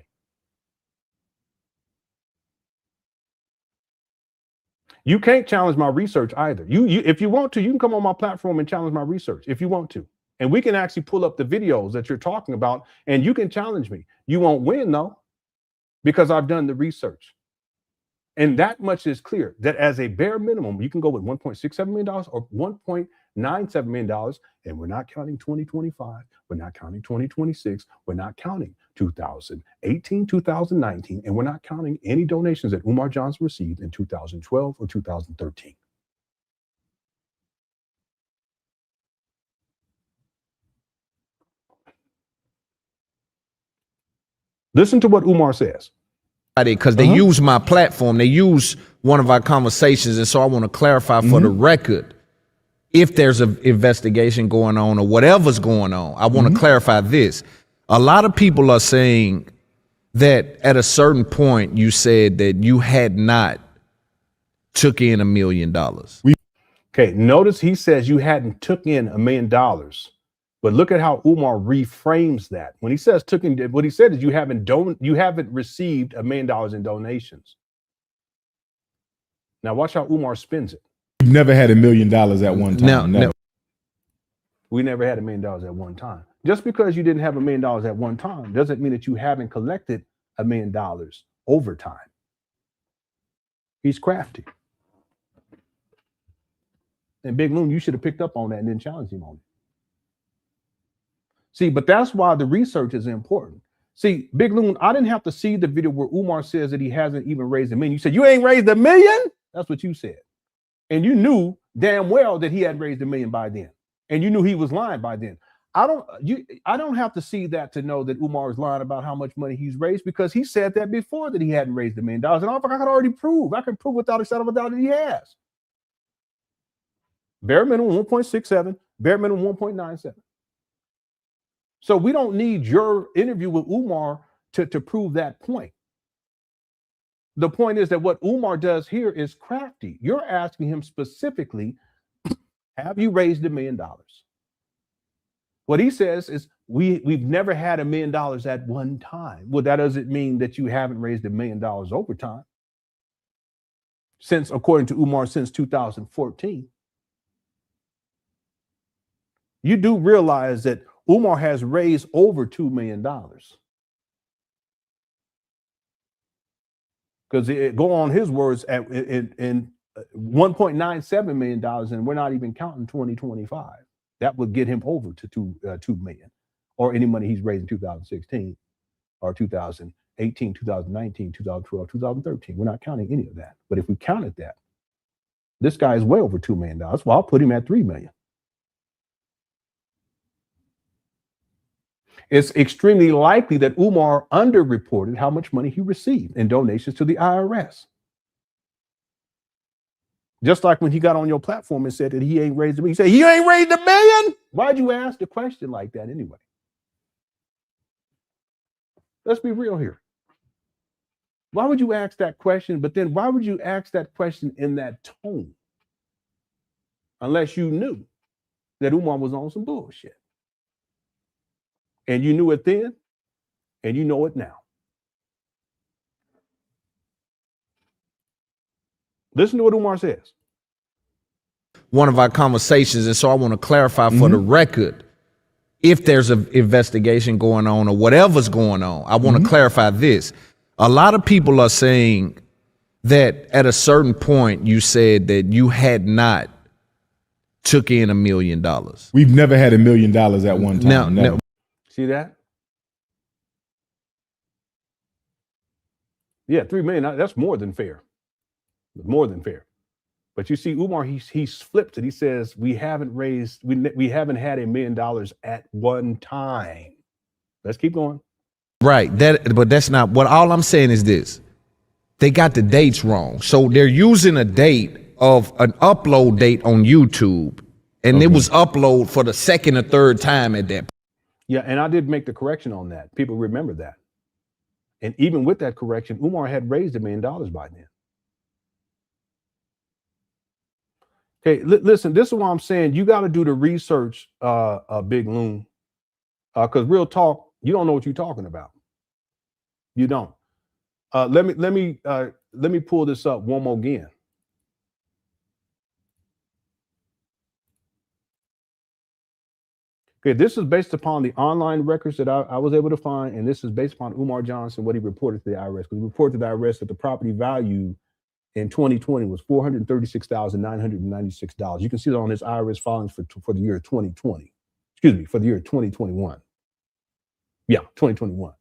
You can't challenge my research either. You if you want to, you can come on my platform and challenge my research if you want to. And we can actually pull up the videos that you're talking about and you can challenge me. You won't win though, because I've done the research. And that much is clear that as a bare minimum, you can go with $1.67 million or $1.97 million. And we're not counting 2025. We're not counting 2026. We're not counting 2018, 2019. And we're not counting any donations that Umar Johnson received in 2012 or 2013. Listen to what Umar says. Because they use my platform, they use one of our conversations, and so I want to clarify for the record, if there's an investigation going on or whatever's going on, I want to clarify this. A lot of people are saying that at a certain point you said that you had not took in $1 million. Okay, notice he says you hadn't took in $1 million. But look at how Umar reframes that. When he says took in, what he said is you haven't received $1 million in donations. Now watch how Umar spins it. We've never had $1 million at one time. No. We never had $1 million at one time. Just because you didn't have $1 million at one time doesn't mean that you haven't collected $1 million over time. He's crafty. And Big Loon, you should have picked up on that and then challenged him on it. See, but that's why the research is important. See, Big Loon, I didn't have to see the video where Umar says that he hasn't even raised $1 million. You said, you ain't raised $1 million? That's what you said. And you knew damn well that he had raised $1 million by then. And you knew he was lying by then. I don't have to see that to know that Umar is lying about how much money he's raised, because he said that before that he hadn't raised $1 million. And I could already prove. I can prove without a shadow of a doubt that he has. Bare minimum 1.67, bare minimum 1.97. So we don't need your interview with Umar to prove that point. The point is that what Umar does here is crafty. You're asking him specifically, have you raised $1 million? What he says is we've never had $1 million at one time. Well, that doesn't mean that you haven't raised $1 million over time. Since, according to Umar, since 2014. You do realize that Umar has raised over $2 million. Because it go on his words at in $1.97 million, and we're not even counting 2025. That would get him over to $2 million, or any money he's raised in 2016, or 2018, 2019, 2012, 2013. We're not counting any of that. But if we counted that, this guy is way over $2 million. Well, I'll put him at $3 million. It's extremely likely that Umar underreported how much money he received in donations to the IRS. Just like when he got on your platform and said that he ain't raised $1 million. He said, he ain't raised $1 million? Why'd you ask the question like that anyway? Let's be real here. Why would you ask that question? But then why would you ask that question in that tone? Unless you knew that Umar was on some bullshit. And you knew it then, and you know it now. Listen to what Umar says. One of our conversations, and so I want to clarify for the record, if there's an investigation going on or whatever's going on, I want to clarify this. A lot of people are saying that at a certain point you said that you had not took in $1 million. We've never had $1 million at one time. Now, See that? Yeah, $3 million, that's more than fair. More than fair. But you see, Umar, he's flipped it. He says, we haven't had $1 million at one time. Let's keep going. right. But that's not what all I'm saying is this. They got the dates wrong. So they're using a date of an upload date on YouTube. And it was upload for the second or third time at that point. Yeah, and I did make the correction on that. People remember that. And even with that correction, Umar had raised $1 million by then. Okay, listen, this is why I'm saying you got to do the research, Big Loon, because real talk, you don't know what you're talking about. You don't. Let me pull this up one more again. Okay, this is based upon the online records that I was able to find, and this is based upon Umar Johnson, what he reported to the IRS. Because he reported to the IRS that the property value in 2020 was $436,996. You can see that on his IRS filings for the year 2020. Excuse me, for the year 2021. Yeah, 2021.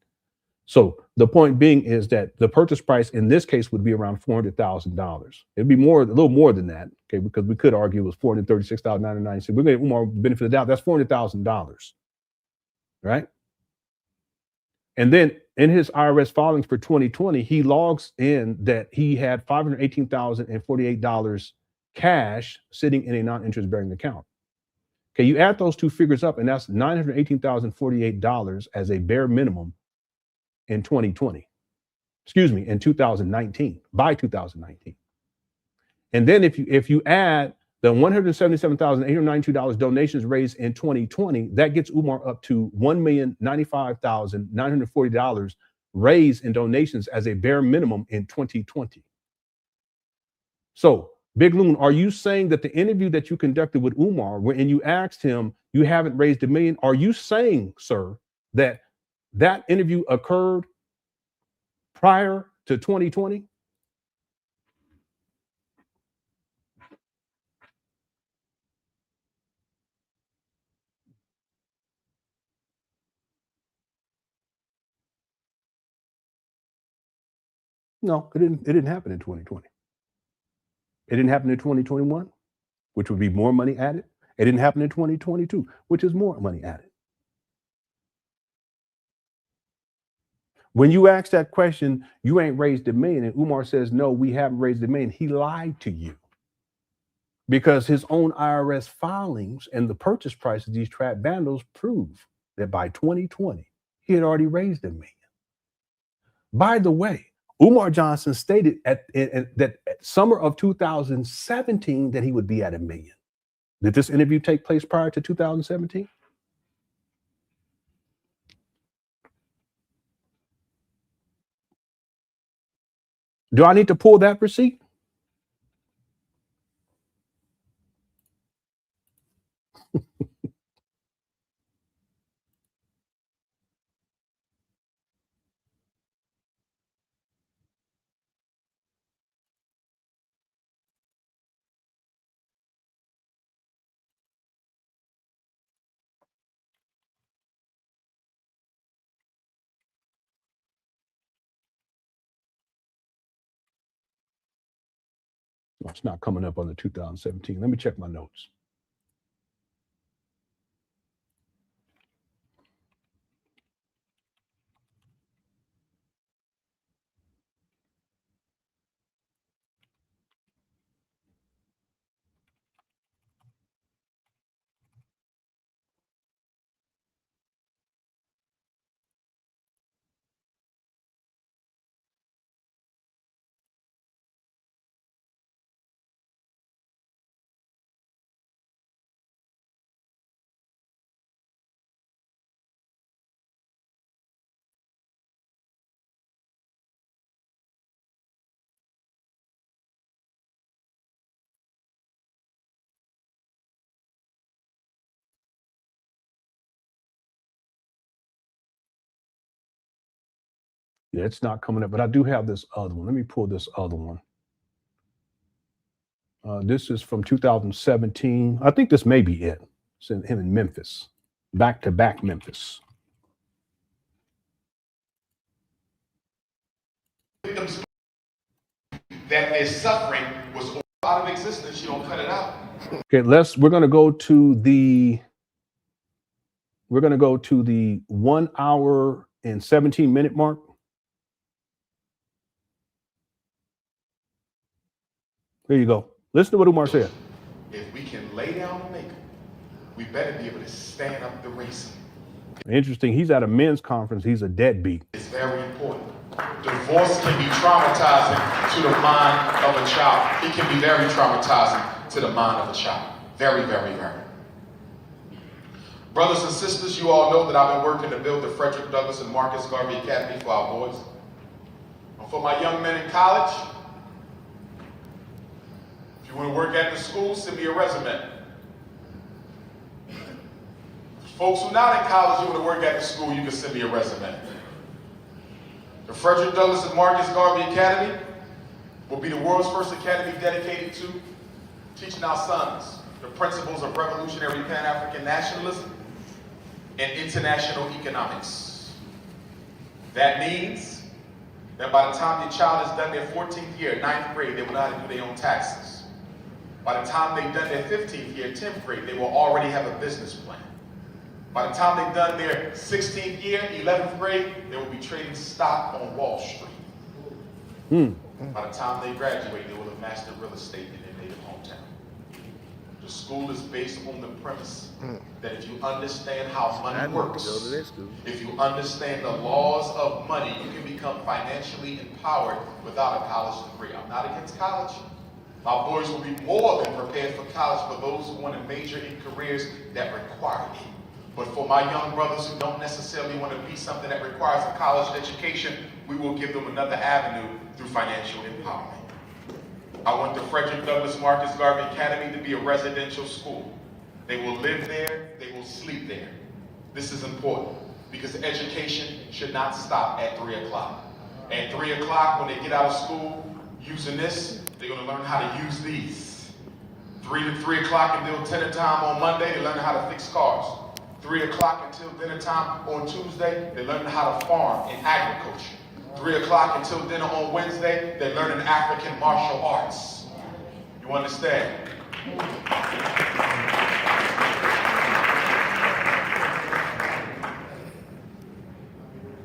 So the point being is that the purchase price in this case would be around $400,000. It'd be a little more than that, okay, because we could argue it was $436,996. We're going to Umar benefit of the doubt. That's $400,000, right? And then in his IRS filings for 2020, he logs in that he had $518,048 cash sitting in a non-interest bearing account. Okay, you add those two figures up, and that's $918,048 as a bare minimum in 2020. Excuse me, in 2019, by 2019. And then if you add the $177,892 donations raised in 2020, that gets Umar up to $1,095,940 raised in donations as a bare minimum in 2020. So, Big Loon, are you saying that the interview that you conducted with Umar, when you asked him, you haven't raised $1 million, are you saying, sir, that interview occurred prior to 2020? No, it didn't happen in 2020. It didn't happen in 2021, which would be more money added. It didn't happen in 2022, which is more money added. When you ask that question, you ain't raised $1 million, and Umar says, no, we haven't raised $1 million. He lied to you because his own IRS filings and the purchase price of these trap bundles prove that by 2020, he had already raised $1 million. By the way, Umar Johnson stated that summer of 2017 that he would be at $1 million. Did this interview take place prior to 2017? Do I need to pull that receipt? No, it's not coming up on the 2017. Let me check my notes. Yeah, it's not coming up, but I do have this other one. Let me pull this other one. This is from 2017. I think this may be it. It's him in Memphis, back-to-back Memphis. Victims that their suffering was out of existence. You don't cut it out. Okay, we're gonna go to the 1 hour and 17-minute mark. There you go. Listen to what Umar said. If we can lay down the maker, we better be able to stand up the racer. Interesting. He's at a men's conference. He's a deadbeat. It's very important. Divorce can be traumatizing to the mind of a child. It can be very traumatizing to the mind of a child. Very, very, very. Brothers and sisters, you all know that I've been working to build the Frederick Douglass and Marcus Garvey Academy for our boys. And for my young men in college, if you want to work at the school, send me a resume. Folks who are not in college, you want to work at the school, you can send me a resume. The Frederick Douglass and Marcus Garvey Academy will be the world's first academy dedicated to teaching our sons the principles of revolutionary Pan African nationalism and international economics. That means that by the time your child has done their 14th year, 9th grade, they will know how to do their own taxes. By the time they've done their 15th year, 10th grade, they will already have a business plan. By the time they've done their 16th year, 11th grade, they will be trading stock on Wall Street. By the time they graduate, they will have mastered real estate in their native hometown. The school is based on the premise that if you understand how money works, if you understand the laws of money, you can become financially empowered without a college degree. I'm not against college. My boys will be more than prepared for college for those who want to major in careers that require it. But for my young brothers who don't necessarily want to be something that requires a college education, we will give them another avenue through financial empowerment. I want the Frederick Douglass Marcus Garvey Academy to be a residential school. They will live there, they will sleep there. This is important because education should not stop at 3 o'clock. At 3 o'clock, when they get out of school, using this, they're going to learn how to use these. 3 o'clock until dinner time on Monday, they learn how to fix cars. 3 o'clock until dinner time on Tuesday, they learn how to farm in agriculture. 3 o'clock until dinner on Wednesday, they're learning African martial arts. You understand?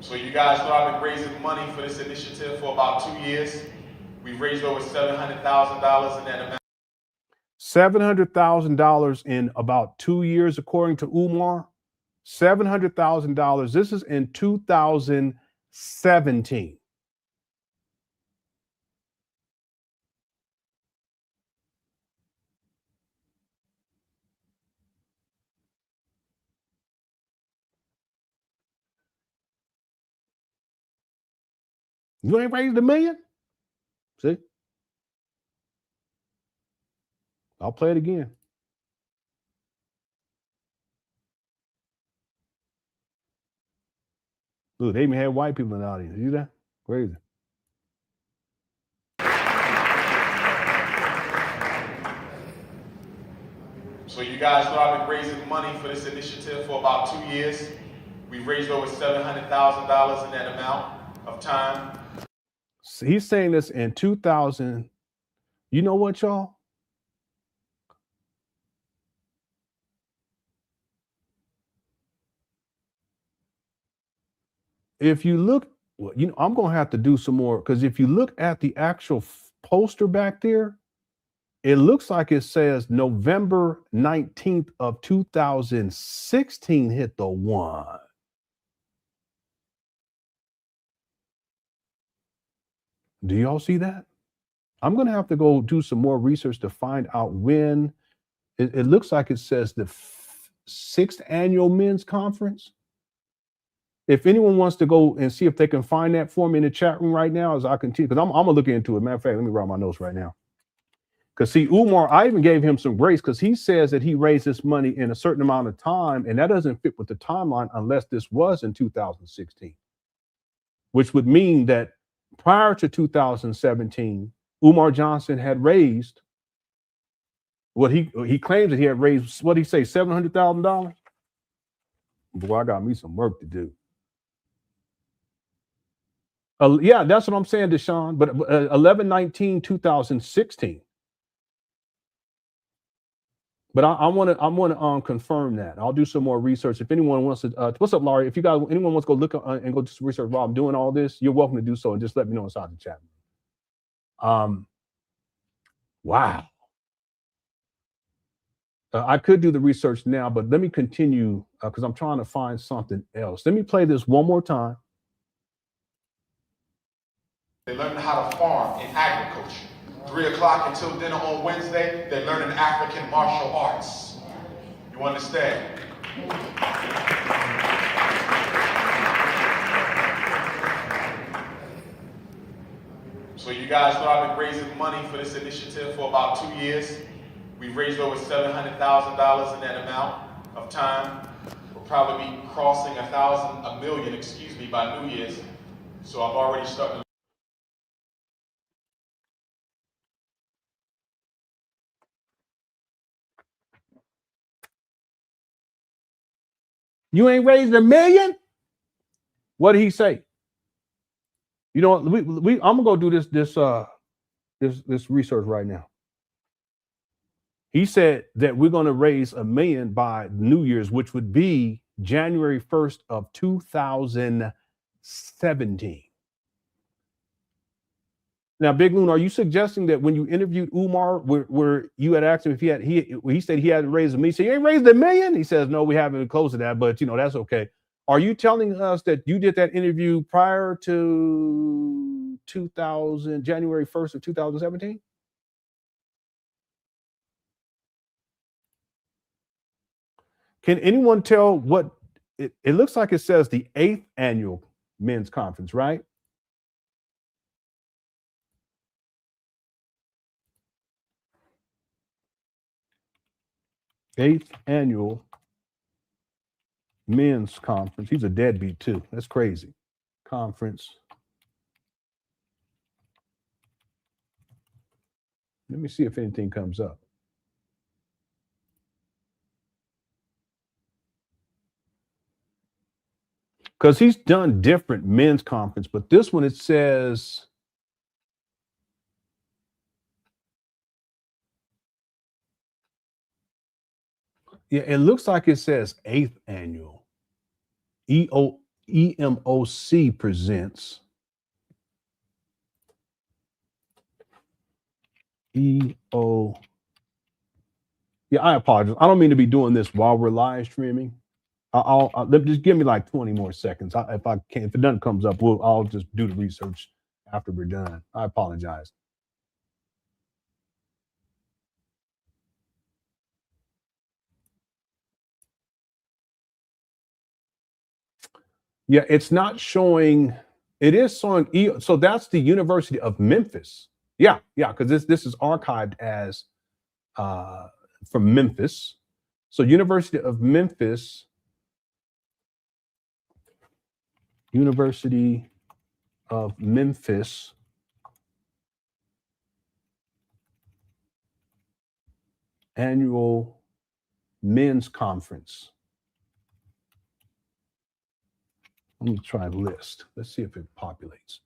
So you guys know I've been raising money for this initiative for about 2 years. We've raised over $700,000 in that amount. $700,000 in about 2 years, according to Umar. $700,000. This is in 2017. You ain't raised $1 million? See? I'll play it again. Look, they even had white people in the audience. You see that? Crazy. So you guys know I've been raising money for this initiative for about 2 years. We've raised over $700,000 in that amount of time. So he's saying this in 2000. You know what, y'all? If you look, well, you know, I'm going to have to do some more because if you look at the actual poster back there, it looks like it says November 19th of 2016 hit the one. Do y'all see that? I'm going to have to go do some more research to find out when. It looks like it says the 6th annual men's conference. If anyone wants to go and see if they can find that for me in the chat room right now, as I continue, because I'm gonna look into it. Matter of fact, let me write my notes right now. Because see, Umar, I even gave him some grace because he says that he raised this money in a certain amount of time, and that doesn't fit with the timeline unless this was in 2016. which would mean that prior to 2017, Umar Johnson had raised what he claims that he had raised, what did he say, $700,000? Boy, I got me some work to do. Yeah, that's what I'm saying, Deshaun. But 11/19/2016. But I want to confirm that. I'll do some more research. If anyone wants to, what's up, Laurie? If anyone wants to go look and go do some research while I'm doing all this, you're welcome to do so, and just let me know inside the chat. Wow. I could do the research now, but let me continue because I'm trying to find something else. Let me play this one more time. They learn how to farm in agriculture. 3 o'clock until dinner on Wednesday, they're learning African martial arts. You understand? So you guys know I've been raising money for this initiative for about 2 years. We've raised over $700,000 in that amount of time. We'll probably be crossing a million, by New Year's. So I've already started. You ain't raised $1 million? What did he say? You know, I'm gonna go do this research right now. He said that we're gonna raise $1 million by New Year's, which would be January 1st of 2017. Now, Big Loon, are you suggesting that when you interviewed Umar, where you had asked him if he said he hadn't raised $1 million? So you ain't raised $1 million? He says, no, we haven't close to that, but that's okay. Are you telling us that you did that interview prior to January 1st of 2017? Can anyone tell what it looks like? It says the 8th annual men's conference, right? 8th annual men's conference. He's a deadbeat too. That's crazy. Conference. Let me see if anything comes up. Because he's done different men's conference, but this one it says yeah, it looks like it says 8th annual. EMOC presents. Yeah, I apologize. I don't mean to be doing this while we're live streaming. I'll just give me like 20 more seconds. If it doesn't comes up, I'll just do the research after we're done. I apologize. Yeah, it's not showing. It is showing. So that's the University of Memphis. Yeah, because this is archived as from Memphis. So University of Memphis. University of Memphis annual men's conference. Let me try list. Let's see if it populates.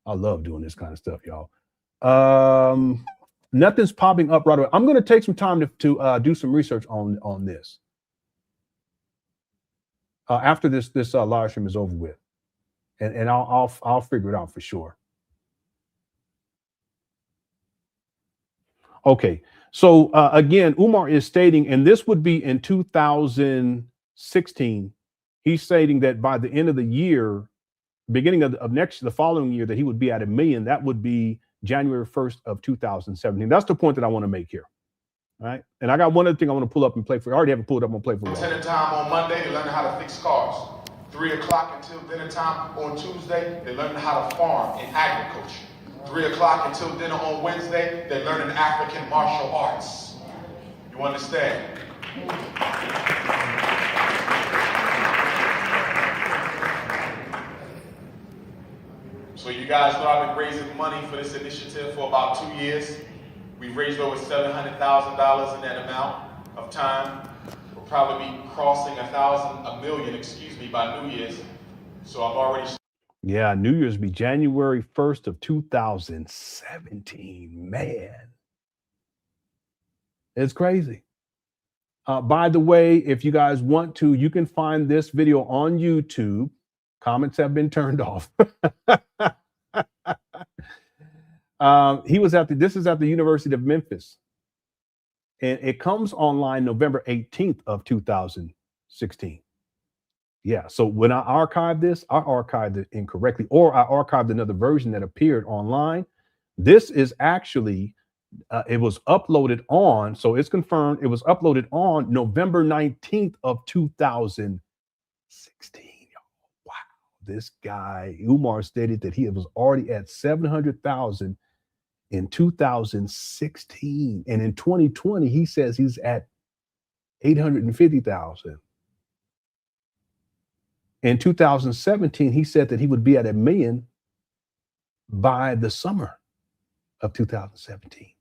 I love doing this kind of stuff, y'all. Nothing's popping up right away. I'm going to take some time to do some research on this after this live stream is over with, and I'll figure it out for sure. Okay, so again, Umar is stating, and this would be in 2016. He's stating that by the end of the year, beginning of the following year, that he would be at $1 million. That would be January 1st of 2017. That's the point that I want to make here. All right. And I got one other thing I want to pull up and play for you. I already have it pulled up and play for you. Dinner time on Monday, they learn how to fix cars. 3 o'clock until dinner time on Tuesday, they learn how to farm in agriculture. 3 o'clock until dinner on Wednesday, they learn African martial arts. You understand? So you guys know I've been raising money for this initiative for about 2 years. We've raised over $700,000 in that amount of time. We'll probably be crossing a million, by New Year's. So I've already. Yeah, New Year's be January 1st of 2017. Man, it's crazy. By the way, if you guys want to, you can find this video on YouTube. Comments have been turned off. This is at the University of Memphis. And it comes online November 18th of 2016. Yeah, so when I archived this, I archived it incorrectly, or I archived another version that appeared online. This is actually, it was uploaded on, so it's confirmed, it was uploaded on November 19th of 2016. Wow, this guy, Umar, stated that he was already at 700,000 in 2016. And in 2020, he says he's at 850,000. In 2017, he said that he would be at 1 million by the summer of 2017.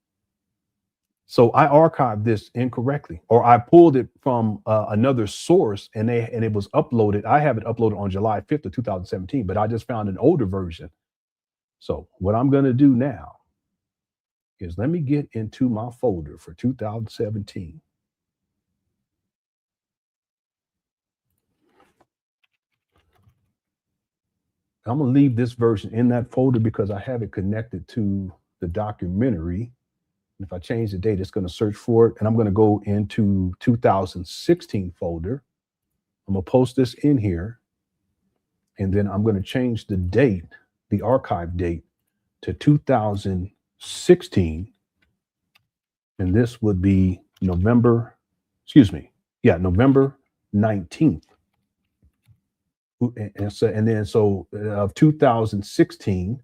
So I archived this incorrectly, or I pulled it from another source, and it was uploaded. I have it uploaded on July 5th of 2017, but I just found an older version. So what I'm going to do now is let me get into my folder for 2017. I'm going to leave this version in that folder because I have it connected to the documentary. And if I change the date, it's going to search for it. And I'm going to go into 2016 folder. I'm going to post this in here. And then I'm going to change the date, the archive date, to 2016. And this would be November 19th. And so of 2016,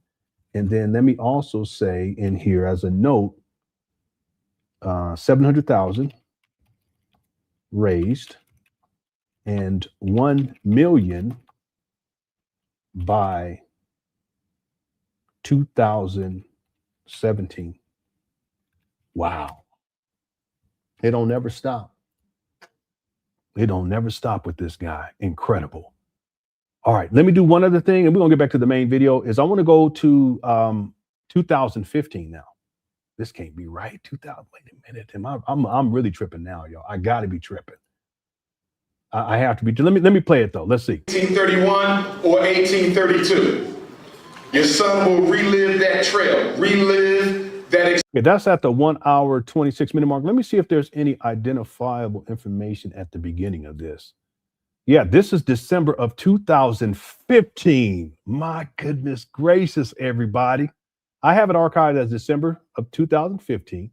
and then let me also say in here as a note, 700,000 raised and 1 million by 2017. Wow. It don't never stop. It don't never stop with this guy. Incredible. All right, let me do one other thing, and we're gonna get back to the main video. Is I want to go to 2015 now. This can't be right. 2000. Wait a minute. I'm really tripping now, y'all. I gotta be tripping. I have to be. Let me play it though. Let's see. 1831 or 1832. Your son will relive that trail. Relive that. Okay, that's at the 1 hour 26 minute mark. Let me see if there's any identifiable information at the beginning of this. Yeah, this is December of 2015. My goodness gracious, everybody. I have it archived as December of 2015.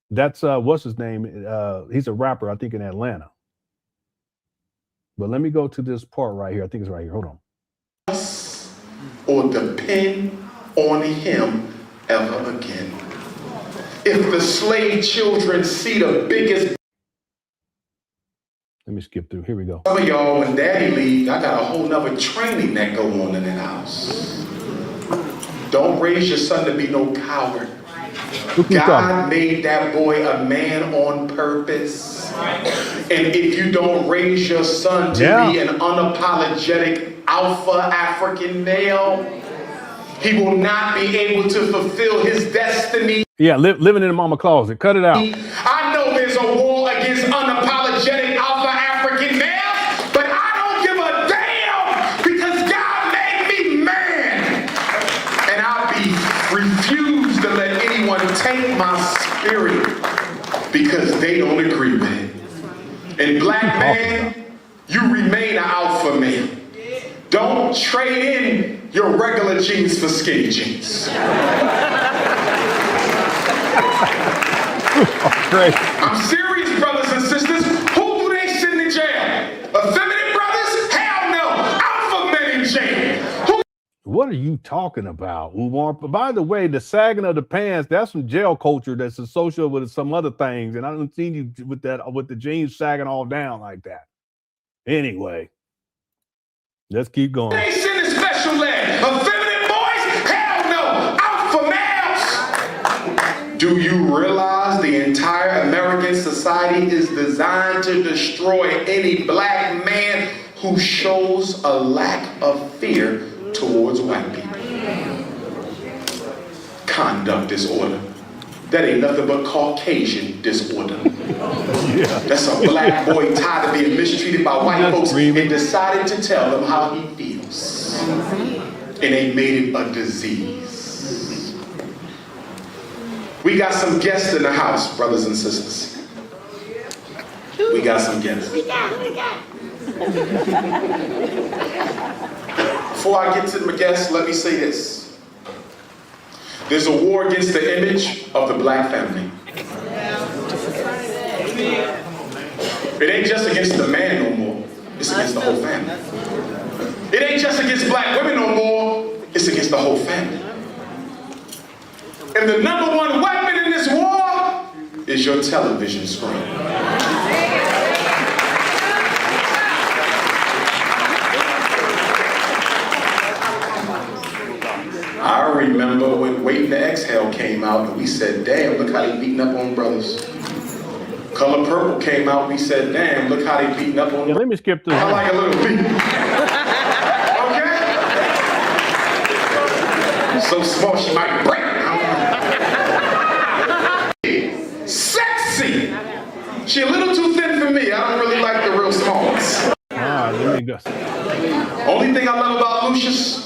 That's, what's his name? He's a rapper, I think, in Atlanta. But let me go to this part right here. I think it's right here. Hold on. Or depend on him ever again. If the slave children see the biggest. Let me skip through. Here we go. Some of y'all, when daddy leave, I got a whole nother training that go on in that house. Don't raise your son to be no coward. God made that boy a man on purpose. And if you don't raise your son to be an unapologetic alpha African male, he will not be able to fulfill his destiny. Yeah, living in a mama closet. Cut it out. I know there's a war against unapologetic alpha African males, but I don't give a damn because God made me man. And I'll be refused to let anyone take my spirit because they don't agree with it. And black man, you remain an alpha man. Don't trade in your regular jeans for skinny jeans. I'm serious, brothers and sisters. Who do they send in jail? Effeminate brothers? Hell no. Alpha men in jail. What are you talking about, Umar? By the way, the sagging of the pants, that's some jail culture that's associated with some other things. And I don't see you with the jeans sagging all down like that. Anyway, let's keep going. They send a special society is designed to destroy any black man who shows a lack of fear towards white people. Conduct disorder. That ain't nothing but Caucasian disorder. That's a black boy tired of being mistreated by white folks and decided to tell them how he feels. And they made it a disease. We got some guests in the house, brothers and sisters. We got some guests. Before I get to my guests, let me say this. There's a war against the image of the black family. It ain't just against the man no more, it's against the whole family. It ain't just against black women no more, it's against the whole family. And the number one weapon in this war is your television screen. I remember when Waiting to Exhale came out and we said, damn, look how they beating up on brothers. Color Purple came out, we said, damn, look how they beating up on brothers. Let me skip this. I like a little beat. Okay? So small she might break. Sexy! She a little too thin for me. I don't really like the real smalls. Ah, let me go. Only thing I love about Lucius,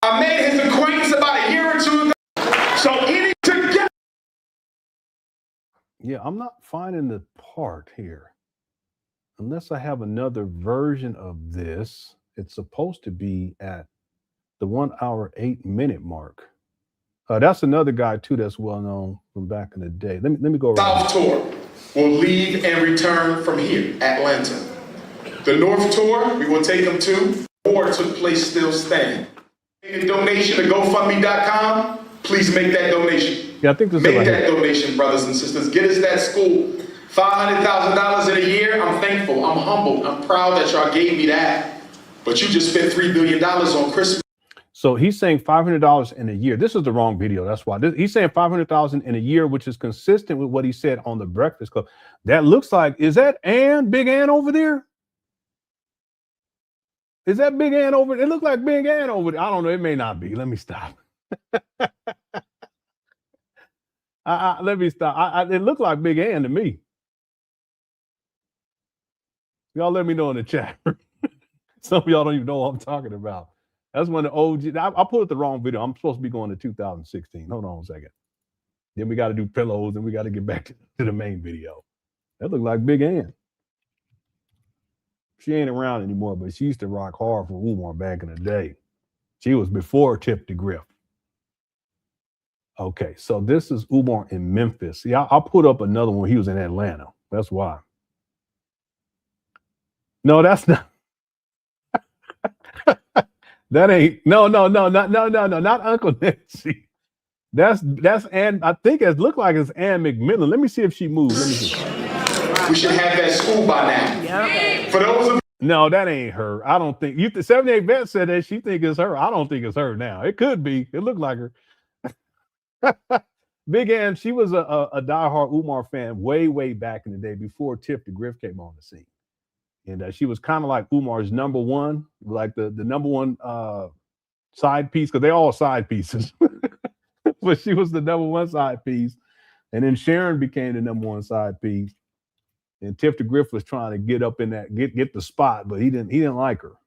I made his acquaintance about a year or two ago. So any together. Yeah, I'm not finding the part here. Unless I have another version of this, it's supposed to be at the 1 hour, 8 minute mark. That's another guy too that's well known from back in the day. Let me go around. South tour will leave and return from here, Atlanta. The North tour, we will take them to. War took place, still stand. A donation to GoFundMe.com. Please make that donation. Yeah, I think this make is that donation, brothers and sisters. Get us that school. $500,000 in a year. I'm thankful. I'm humbled. I'm proud that y'all gave me that. But you just spent $3 billion on Christmas. So he's saying $500 in a year. This is the wrong video. That's why he's saying $500,000 in a year, which is consistent with what he said on the Breakfast Club. That looks like, is that Big Ann over there? Is that Big Ann over there? It looks like Big Ann over there. I don't know. It may not be. Let me stop. Let me stop. It looked like Big Ann to me. Y'all let me know in the chat. Some of y'all don't even know what I'm talking about. That's when the OG, I put up the wrong video. I'm supposed to be going to 2016. Hold on a second. Then we got to do pillows and we got to get back to the main video. That looked like Big Ann. She ain't around anymore, but she used to rock hard for Umar back in the day. She was before Tip the Griff. Okay, so this is Umar in Memphis. See, I'll put up another one. He was in Atlanta. That's why. No, that's not. That ain't not Uncle Nancy. That's Ann. I think it looked like it's Ann McMillan. Let me see if she moves. Let me see. We should have that school by now. Yep. For those of no, that ain't her. I don't think you. 78 Vet said that she think it's her. I don't think it's her now. It could be. It looked like her. Big Ann. She was a diehard Umar fan way back in the day before Tip the Griff came on the scene. And she was kind of like Umar's number one, like the number one side piece, because they're all side pieces. But she was the number one side piece. And then Sharon became the number one side piece. And Tip the Griff was trying to get up in that, get the spot, but he didn't like her.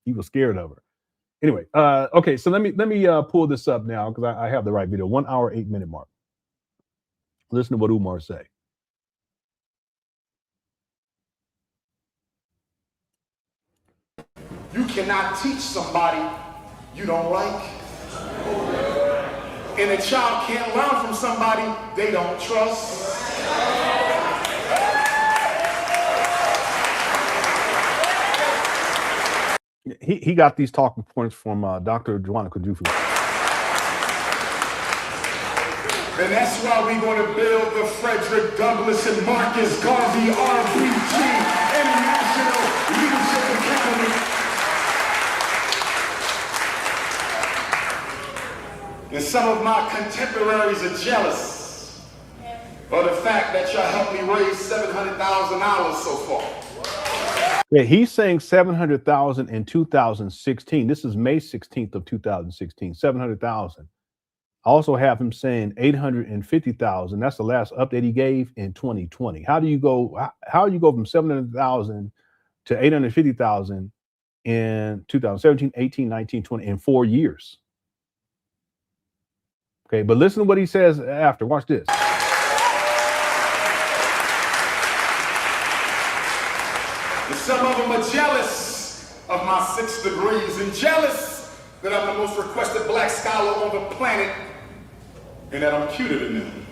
He was scared of her. Anyway, okay, so let me pull this up now because I have the right video. 1 hour, 8 minute mark. Listen to what Umar say. You cannot teach somebody you don't like. And a child can't learn from somebody they don't trust. He got these talking points from Dr. Joanna Kujufu. And that's why we're going to build the Frederick Douglass and Marcus Garvey RPG International Leadership Academy. And some of my contemporaries are jealous or the fact that y'all helped me raise $700,000 so far. Yeah, he's saying 700,000 in 2016. This is May 16th of 2016, 700,000. I also have him saying 850,000. That's the last update he gave in 2020. How do you go from 700,000 to 850,000 in 2017, 18, 19, 20 in 4 years? Okay, but listen to what he says after. Watch this. And some of them are jealous of my 6 degrees and jealous that I'm the most requested black scholar on the planet and that I'm cuter than them.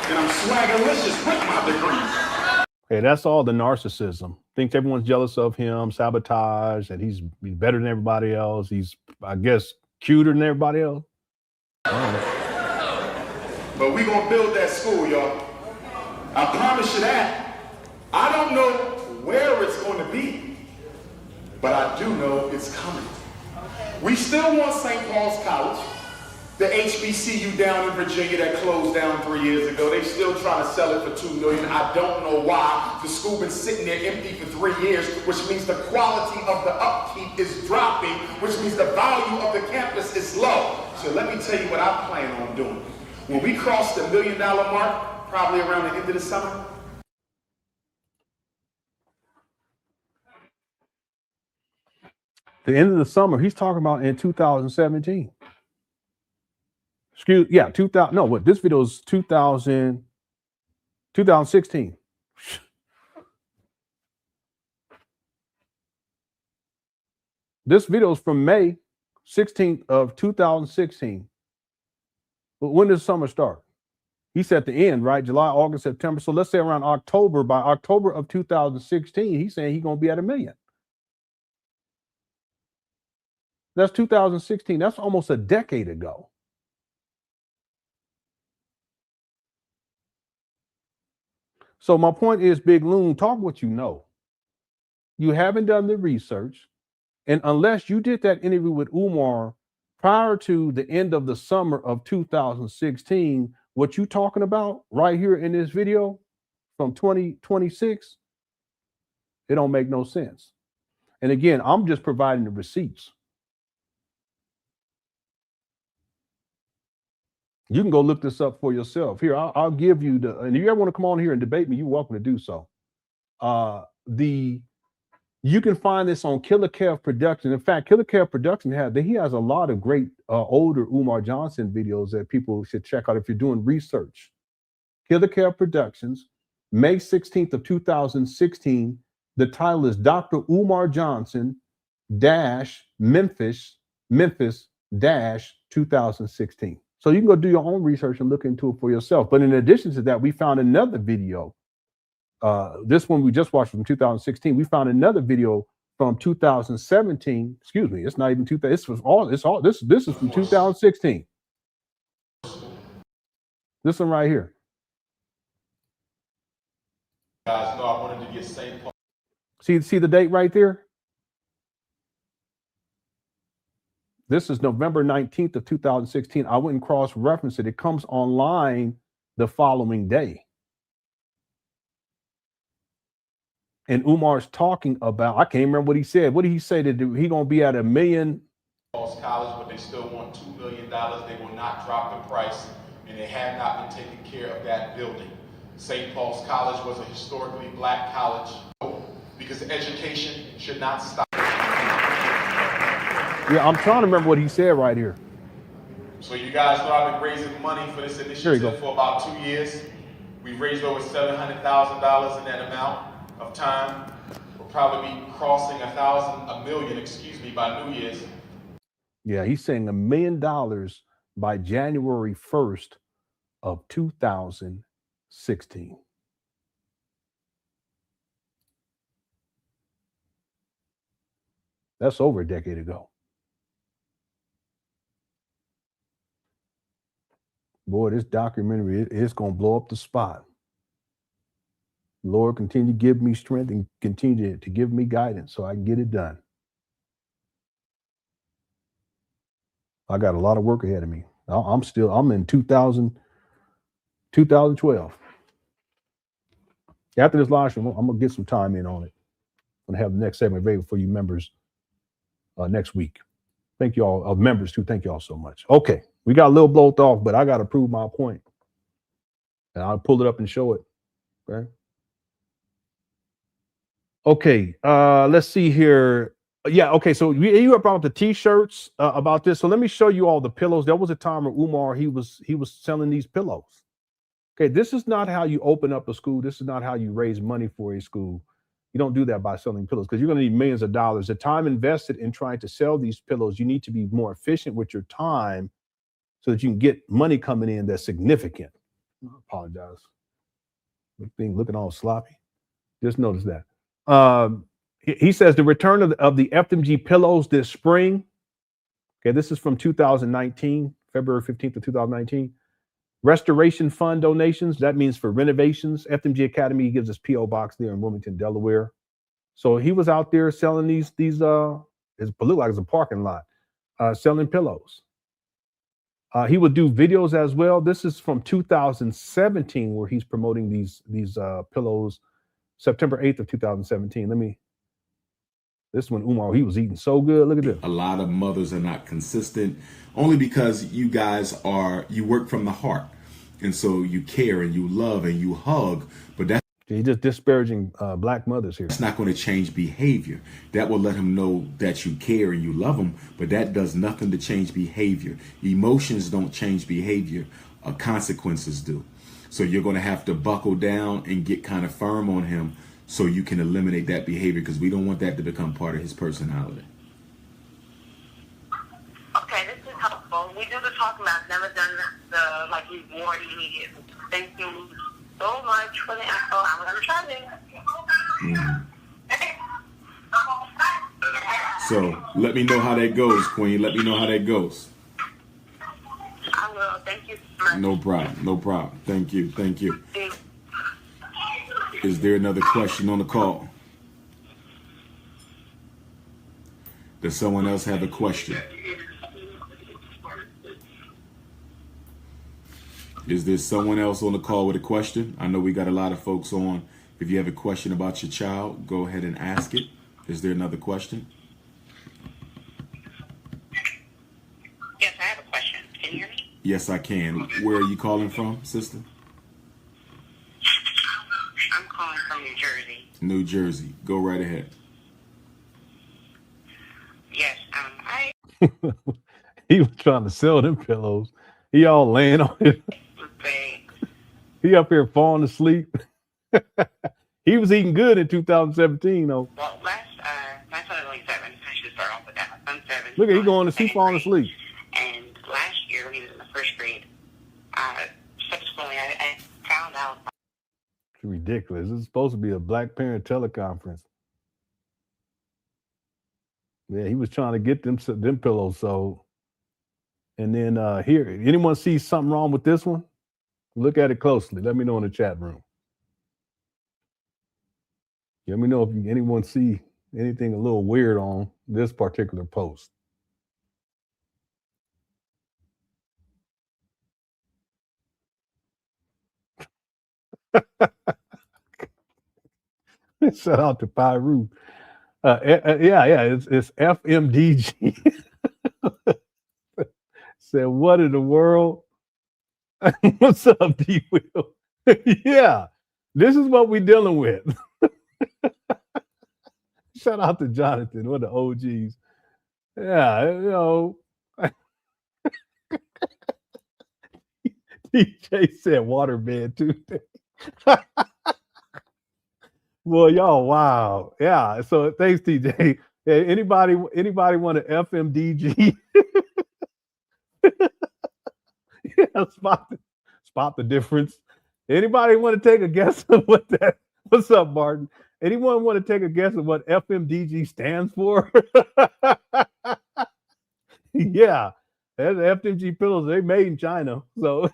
And I'm swaggerlicious with my degrees. Okay, that's all the narcissism. Thinks everyone's jealous of him, sabotage, that he's better than everybody else. He's, I guess, cuter than everybody else. But we gonna build that school, y'all. I promise you that. I don't know where it's gonna be, but I do know it's coming. We still want St. Paul's College, the HBCU down in Virginia that closed down 3 years ago. They still trying to sell it for $2 million. I don't know why. The school been sitting there empty for 3 years, which means the quality of the upkeep is dropping, which means the value of the campus is low. So let me tell you what I plan on doing. When we cross the $1 million mark, probably around the end of the summer, The end of the summer, he's talking about in 2017. This video is 2016. This video is from May 16th of 2016. But when does summer start? He said the end, right? July, August, September. So let's say around October. By October of 2016, he's saying he's going to be at $1 million. That's 2016. That's almost a decade ago. So my point is, Big Loon, talk what you know. You haven't done the research. And unless you did that interview with Umar prior to the end of the summer of 2016, what you talking about right here in this video from 2026, it don't make no sense. And again, I'm just providing the receipts. You can go look this up for yourself. Here, I'll give you the, and if you ever want to come on here and debate me, you're welcome to do so. You can find this on Killer Kev Production. In fact, Killer Kev Production he has a lot of great older Umar Johnson videos that people should check out if you're doing research. Killer Kev Productions, May 16th of 2016. The title is Dr. Umar Johnson Memphis 2016. So you can go do your own research and look into it for yourself. But in addition to that, we found another video. This one we just watched from 2016. We found another video from 2017. Excuse me, it's not even 2000. This is from 2016. This one right here. guys know I wanted to get St. Paul. See the date right there? This is November 19th of 2016. I went and cross-referenced it. It comes online the following day. And Umar's talking about, I can't remember what he said. What did he say? That he gonna be at $1 million? College, but they still want $2 million. They will not drop the price, and they have not been taking care of that building. St. Paul's College was a historically black college because education should not stop. Yeah, I'm trying to remember what he said right here. So you guys know I've been raising money for this initiative for about 2 years. We've raised over $700,000 in that amount of time. We'll probably be crossing $1 million by New Year's. Yeah, he's saying $1 million by January 1st of 2016. That's over a decade ago. Boy, this documentary, it's going to blow up the spot. Lord, continue to give me strength and continue to give me guidance so I can get it done. I got a lot of work ahead of me. I'm in 2000. 2012. After this live stream, I'm gonna get some time in on it. I'm gonna have the next segment available for you members next week. Thank you all, members too. Thank you all so much. Okay, we got a little blowed off, but I got to prove my point. And I'll pull it up and show it. Okay, let's see here. Yeah, okay, so you were about the t-shirts about this. So let me show you all the pillows. There was a time where Umar, he was selling these pillows. Okay, this is not how you open up a school. This is not how you raise money for a school. You don't do that by selling pillows because you're going to need millions of dollars. The time invested in trying to sell these pillows, you need to be more efficient with your time so that you can get money coming in that's significant. I apologize. Looking all sloppy. Just notice that. He says the return of the FDMG pillows this spring. Okay, this is from 2019, February 15th of 2019. Restoration fund donations, that means for renovations. FDMG Academy gives us P.O. Box there in Wilmington, Delaware. So he was out there selling these it looked like it's a parking lot, selling pillows. He would do videos as well. This is from 2017 where he's promoting these pillows, September 8th of 2017. This one, Umar, he was eating so good. Look at this. A lot of mothers are not consistent only because you guys you work from the heart. And so you care and you love and you hug, but that's He's just disparaging black mothers here. It's not going to change behavior. That will let him know that you care and you love him, but that does nothing to change behavior. Emotions don't change behavior. Consequences do. So you're going to have to buckle down and get kind of firm on him so you can eliminate that behavior because we don't want that to become part of his personality. Okay, this is helpful. We do the talking about. I've never done the reward immediate. Thank you so much for the info. I'm going to try this. So let me know how that goes, Queen. Let me know how that goes. I will. Thank you so much. No problem. No problem. Thank you. Thank you. Is there another question on the call? Does someone else have a question? Is there someone else on the call with a question? I know we got a lot of folks on. If you have a question about your child, go ahead and ask it. Is there another question? Yes, I have a question. Can you hear me? Yes, I can. Where are you calling from, sister? I'm calling from New Jersey. New Jersey. Go right ahead. Yes, He was trying to sell them pillows. He all laying on it. He up here falling asleep. He was eating good in 2017, though. Well, my son is only 7. I should start off with that. My son's 7. Look at he going to sleep, falling asleep. And last year, when he was in the first grade, subsequently, I found out. It's ridiculous. This is supposed to be a black parent teleconference. Yeah, he was trying to get them pillows sold. And then here, anyone see something wrong with this one? Look at it closely. Let me know in the chat room. Let me know if anyone see anything a little weird on this particular post. Shout out to Pyru. It's FMDG. Said, what in the world? What's up, D-Will? Yeah, this is what we're dealing with. Shout out to Jonathan, one of the OGs. Yeah, you know. DJ said waterbed Tuesday. Well, y'all, wow. Yeah, so thanks, TJ. Yeah, anybody want an FMDG? Yeah, spot the difference. Anybody want to take a guess of what that? What's up, Martin? Anyone want to take a guess of what FMDG stands for? Yeah, that's FMG pillows. They made in China, so.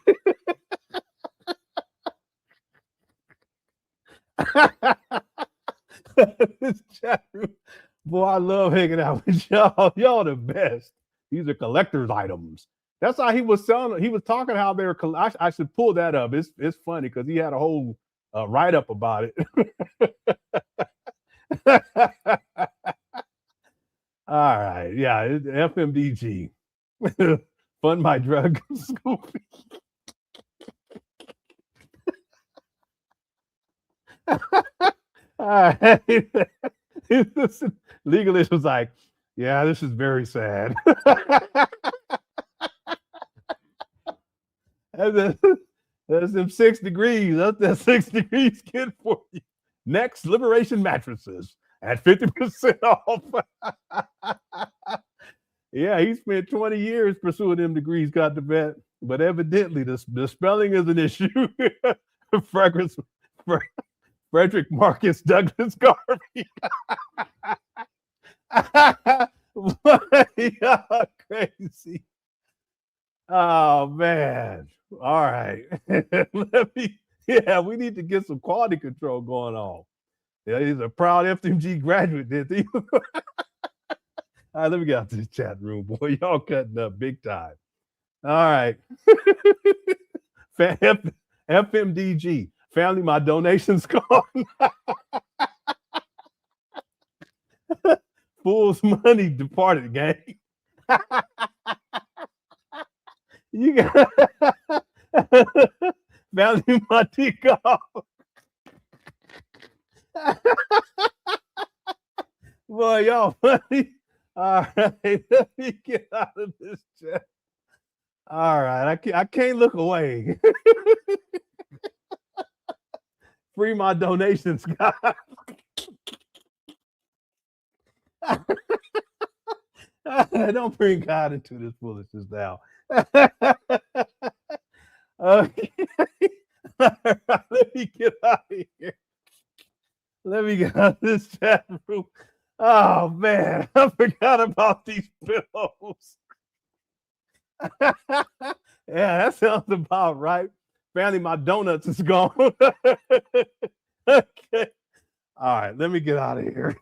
This chat room. Boy, I love hanging out with y'all. Y'all the best. These are collector's items. That's how he was selling. He was talking how they were. I should pull that up. It's funny because he had a whole write up about it. All right, yeah, FMDG, fund my drug school. All right, Legalist was like, yeah, this is very sad. That's them 6 degrees. That's that 6 degrees kid for you. Next, Liberation mattresses at 50% off. Yeah, he spent 20 years pursuing them degrees, got the bet. But evidently, the spelling is an issue. Frederick Marcus Douglas Garvey. Y'all crazy. Oh, man. All right. We need to get some quality control going on. Yeah, he's a proud FDMG graduate, did he? All right, let me get out to the chat room, boy. Y'all cutting up big time. All right. FMDG. Family, my donations gone. Fool's money departed, gang. You got family, my dick off. Boy, y'all funny. All right, let me get out of this chat. All right, I can't look away. Free my donations, guys. Don't bring God into this foolishness now. Okay. Let me get out of here. Let me get out of this chat room. Oh man, I forgot about these pillows. Yeah, that sounds about right. Family, my donuts is gone. Okay. All right, let me get out of here.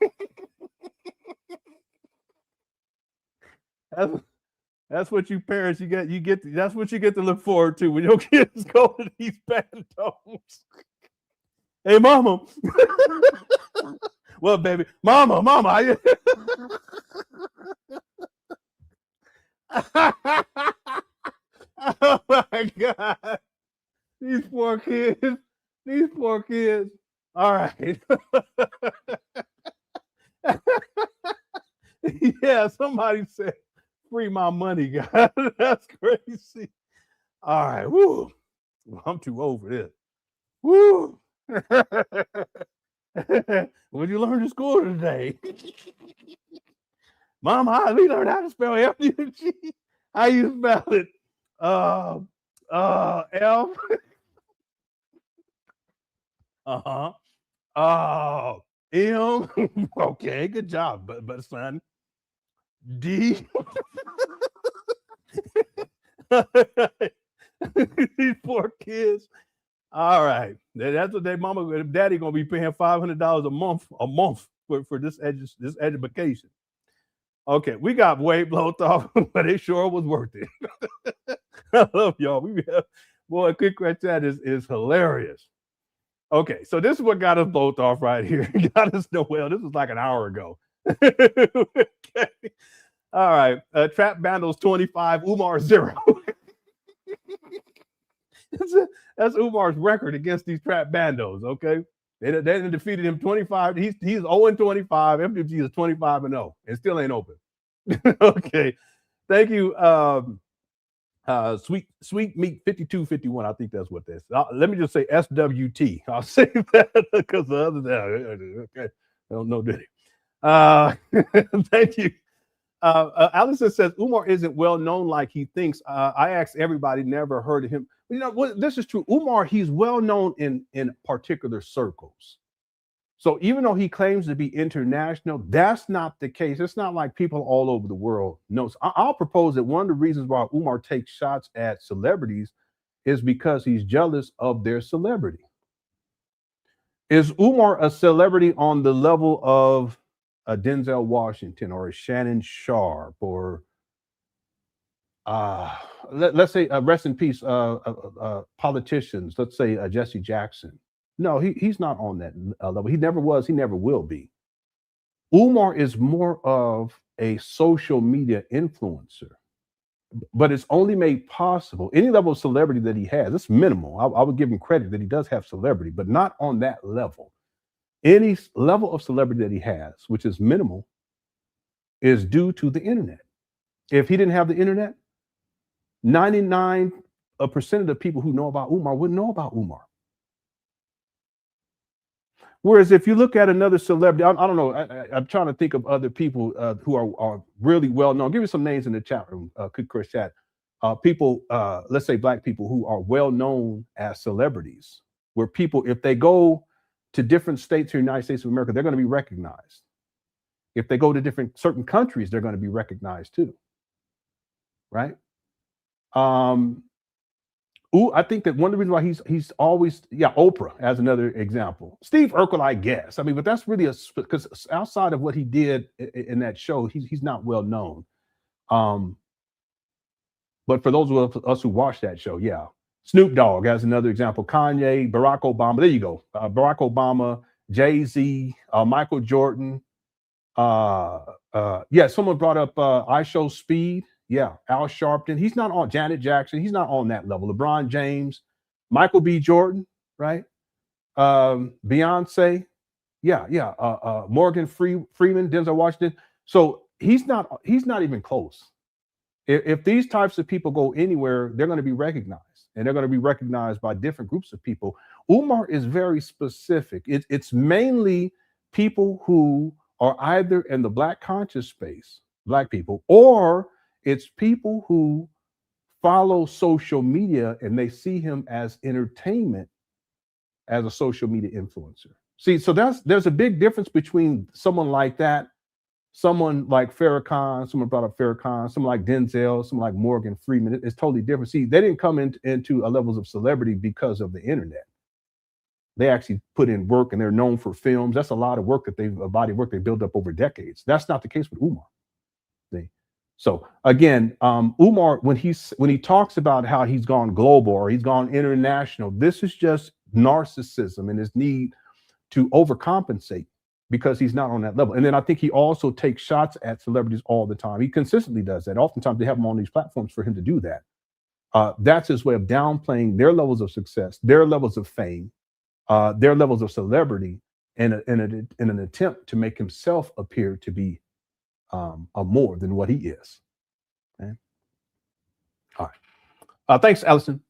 That's what you parents that's what you get to look forward to when your kids go to these bandos. Hey, mama. Well, baby, mama. Oh my God. These poor kids. All right. Yeah, somebody said, free my money, guys. That's crazy. All right. Woo. Well, I'm too old for this. Woo. What'd you learn in school today? Mama, we learned how to spell FDMG. How you spell it? F. M. Okay, good job, but son. D. These poor kids. All right, that's what their mama and daddy gonna be paying $500 a month for this education. Okay, we got way blown off, but it sure was worth it. I love y'all. Boy, quick chat is hilarious. Okay, so this is what got us both off right here. Got us well. This was like an hour ago. Okay. All right, Trap Bandles 25, Umar 0. That's Umar's record against these Trap Bandos. Okay, they defeated him 25. He's 0-25. FDMG is 25-0, and still ain't open. Okay, thank you. Sweet Meat 5251. I think that's what that's. Let me just say SWT. I'll say that because the other day, okay, I don't know, did he? Thank you. Allison says Umar isn't well known like he thinks. I asked everybody, never heard of him. You know what? This is true. Umar, he's well known in particular circles. So even though he claims to be international, that's not the case. It's not like people all over the world know. So I'll propose that one of the reasons why Umar takes shots at celebrities is because he's jealous of their celebrity. Is Umar a celebrity on the level of a Denzel Washington or a Shannon Sharp or let's say rest in peace, politicians. Let's say Jesse Jackson. No, he's not on that level. He never was. He never will be. Umar is more of a social media influencer, but it's only made possible. Any level of celebrity that he has, it's minimal. I would give him credit that he does have celebrity, but not on that level. Any level of celebrity that he has, which is minimal, is due to the internet. If he didn't have the internet, 99% of the people who know about Umar wouldn't know about Umar. Whereas if you look at another celebrity, I don't know, I'm trying to think of other people who are really well known. Give me some names in the chat room, could Chris chat. People, let's say black people who are well known as celebrities, where people, if they go to different states in the United States of America, they're going to be recognized. If they go to certain countries, they're going to be recognized too, right? I think that one of the reasons why he's always, Oprah as another example. Steve Urkel, I guess. I mean, but that's really because outside of what he did in that show, he's not well known. But for those of us who watch that show, Snoop Dogg as another example. Kanye, Barack Obama. There you go. Barack Obama, Jay-Z, Michael Jordan. Someone brought up I Show Speed. Al Sharpton. He's not on Janet Jackson. He's not on that level. LeBron James, Michael B. Jordan, right? Beyonce. Morgan Freeman, Denzel Washington. So he's not even close. If these types of people go anywhere, they're going to be recognized, and they're going to be recognized by different groups of people. Umar is very specific. It's mainly people who are either in the black conscious space, black people, or it's people who follow social media and they see him as entertainment as a social media influencer. See, so there's a big difference between someone like that, someone like Farrakhan, someone brought up Farrakhan, someone like Denzel, someone like Morgan Freeman. It's totally different. See, they didn't come into levels of celebrity because of the internet. They actually put in work, and they're known for films. That's a lot of work that a body of work they built up over decades. That's not the case with Umar. See? So again, Umar, when he talks about how he's gone global or he's gone international, this is just narcissism and his need to overcompensate because he's not on that level. And then I think he also takes shots at celebrities all the time. He consistently does that. Oftentimes they have him on these platforms for him to do that. That's his way of downplaying their levels of success, their levels of fame, their levels of celebrity in an attempt to make himself appear to be more than what he is. Okay. All right. Thanks, Allison.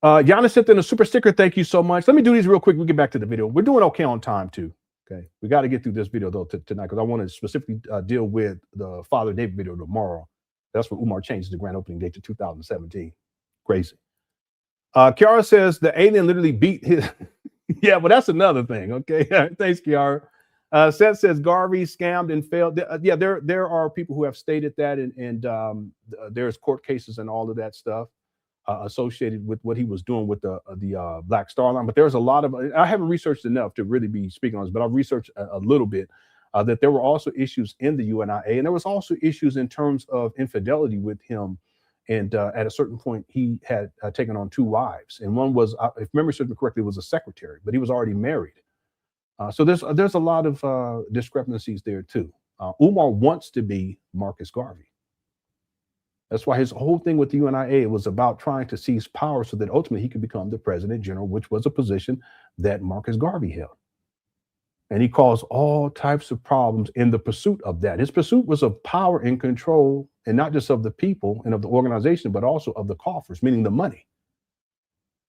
Giannis sent in a super sticker. Thank you so much. Let me do these real quick. We'll get back to the video. We're doing okay on time too. Okay. We got to get through this video though tonight because I want to specifically deal with the Father David video tomorrow. That's where Umar changes the grand opening date to 2017. Crazy. Kiara says the alien literally beat his. Yeah, but that's another thing. Okay. Thanks, Kiara. Seth says Garvey scammed and failed. There are people who have stated that, and there's court cases and all of that stuff associated with what he was doing with the Black Star Line. But there's a lot of, I haven't researched enough to really be speaking on this, but I've researched a little bit that there were also issues in the UNIA, and there was also issues in terms of infidelity with him. And at a certain point, he had taken on 2 wives, and one was, if memory serves me correctly, was a secretary, but he was already married. So there's a lot of discrepancies there too. Umar wants to be Marcus Garvey. That's why his whole thing with the UNIA was about trying to seize power so that ultimately he could become the president general, which was a position that Marcus Garvey held. And he caused all types of problems in the pursuit of that. His pursuit was of power and control, and not just of the people and of the organization, but also of the coffers, meaning the money.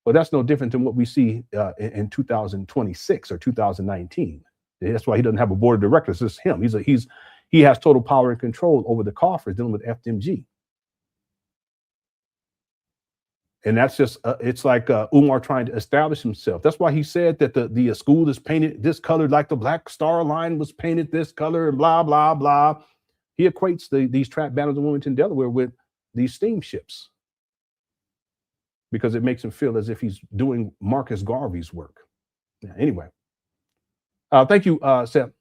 But that's no different than what we see in 2026 or 2019. That's why he doesn't have a board of directors. It's him. He has total power and control over the coffers dealing with FDMG. And that's just, it's like Umar trying to establish himself. That's why he said that the school is painted this color, like the Black Star Line was painted this color, and blah, blah, blah. He equates these trap banners in Wilmington, Delaware with these steamships because it makes him feel as if he's doing Marcus Garvey's work. Yeah, anyway, thank you, Seth.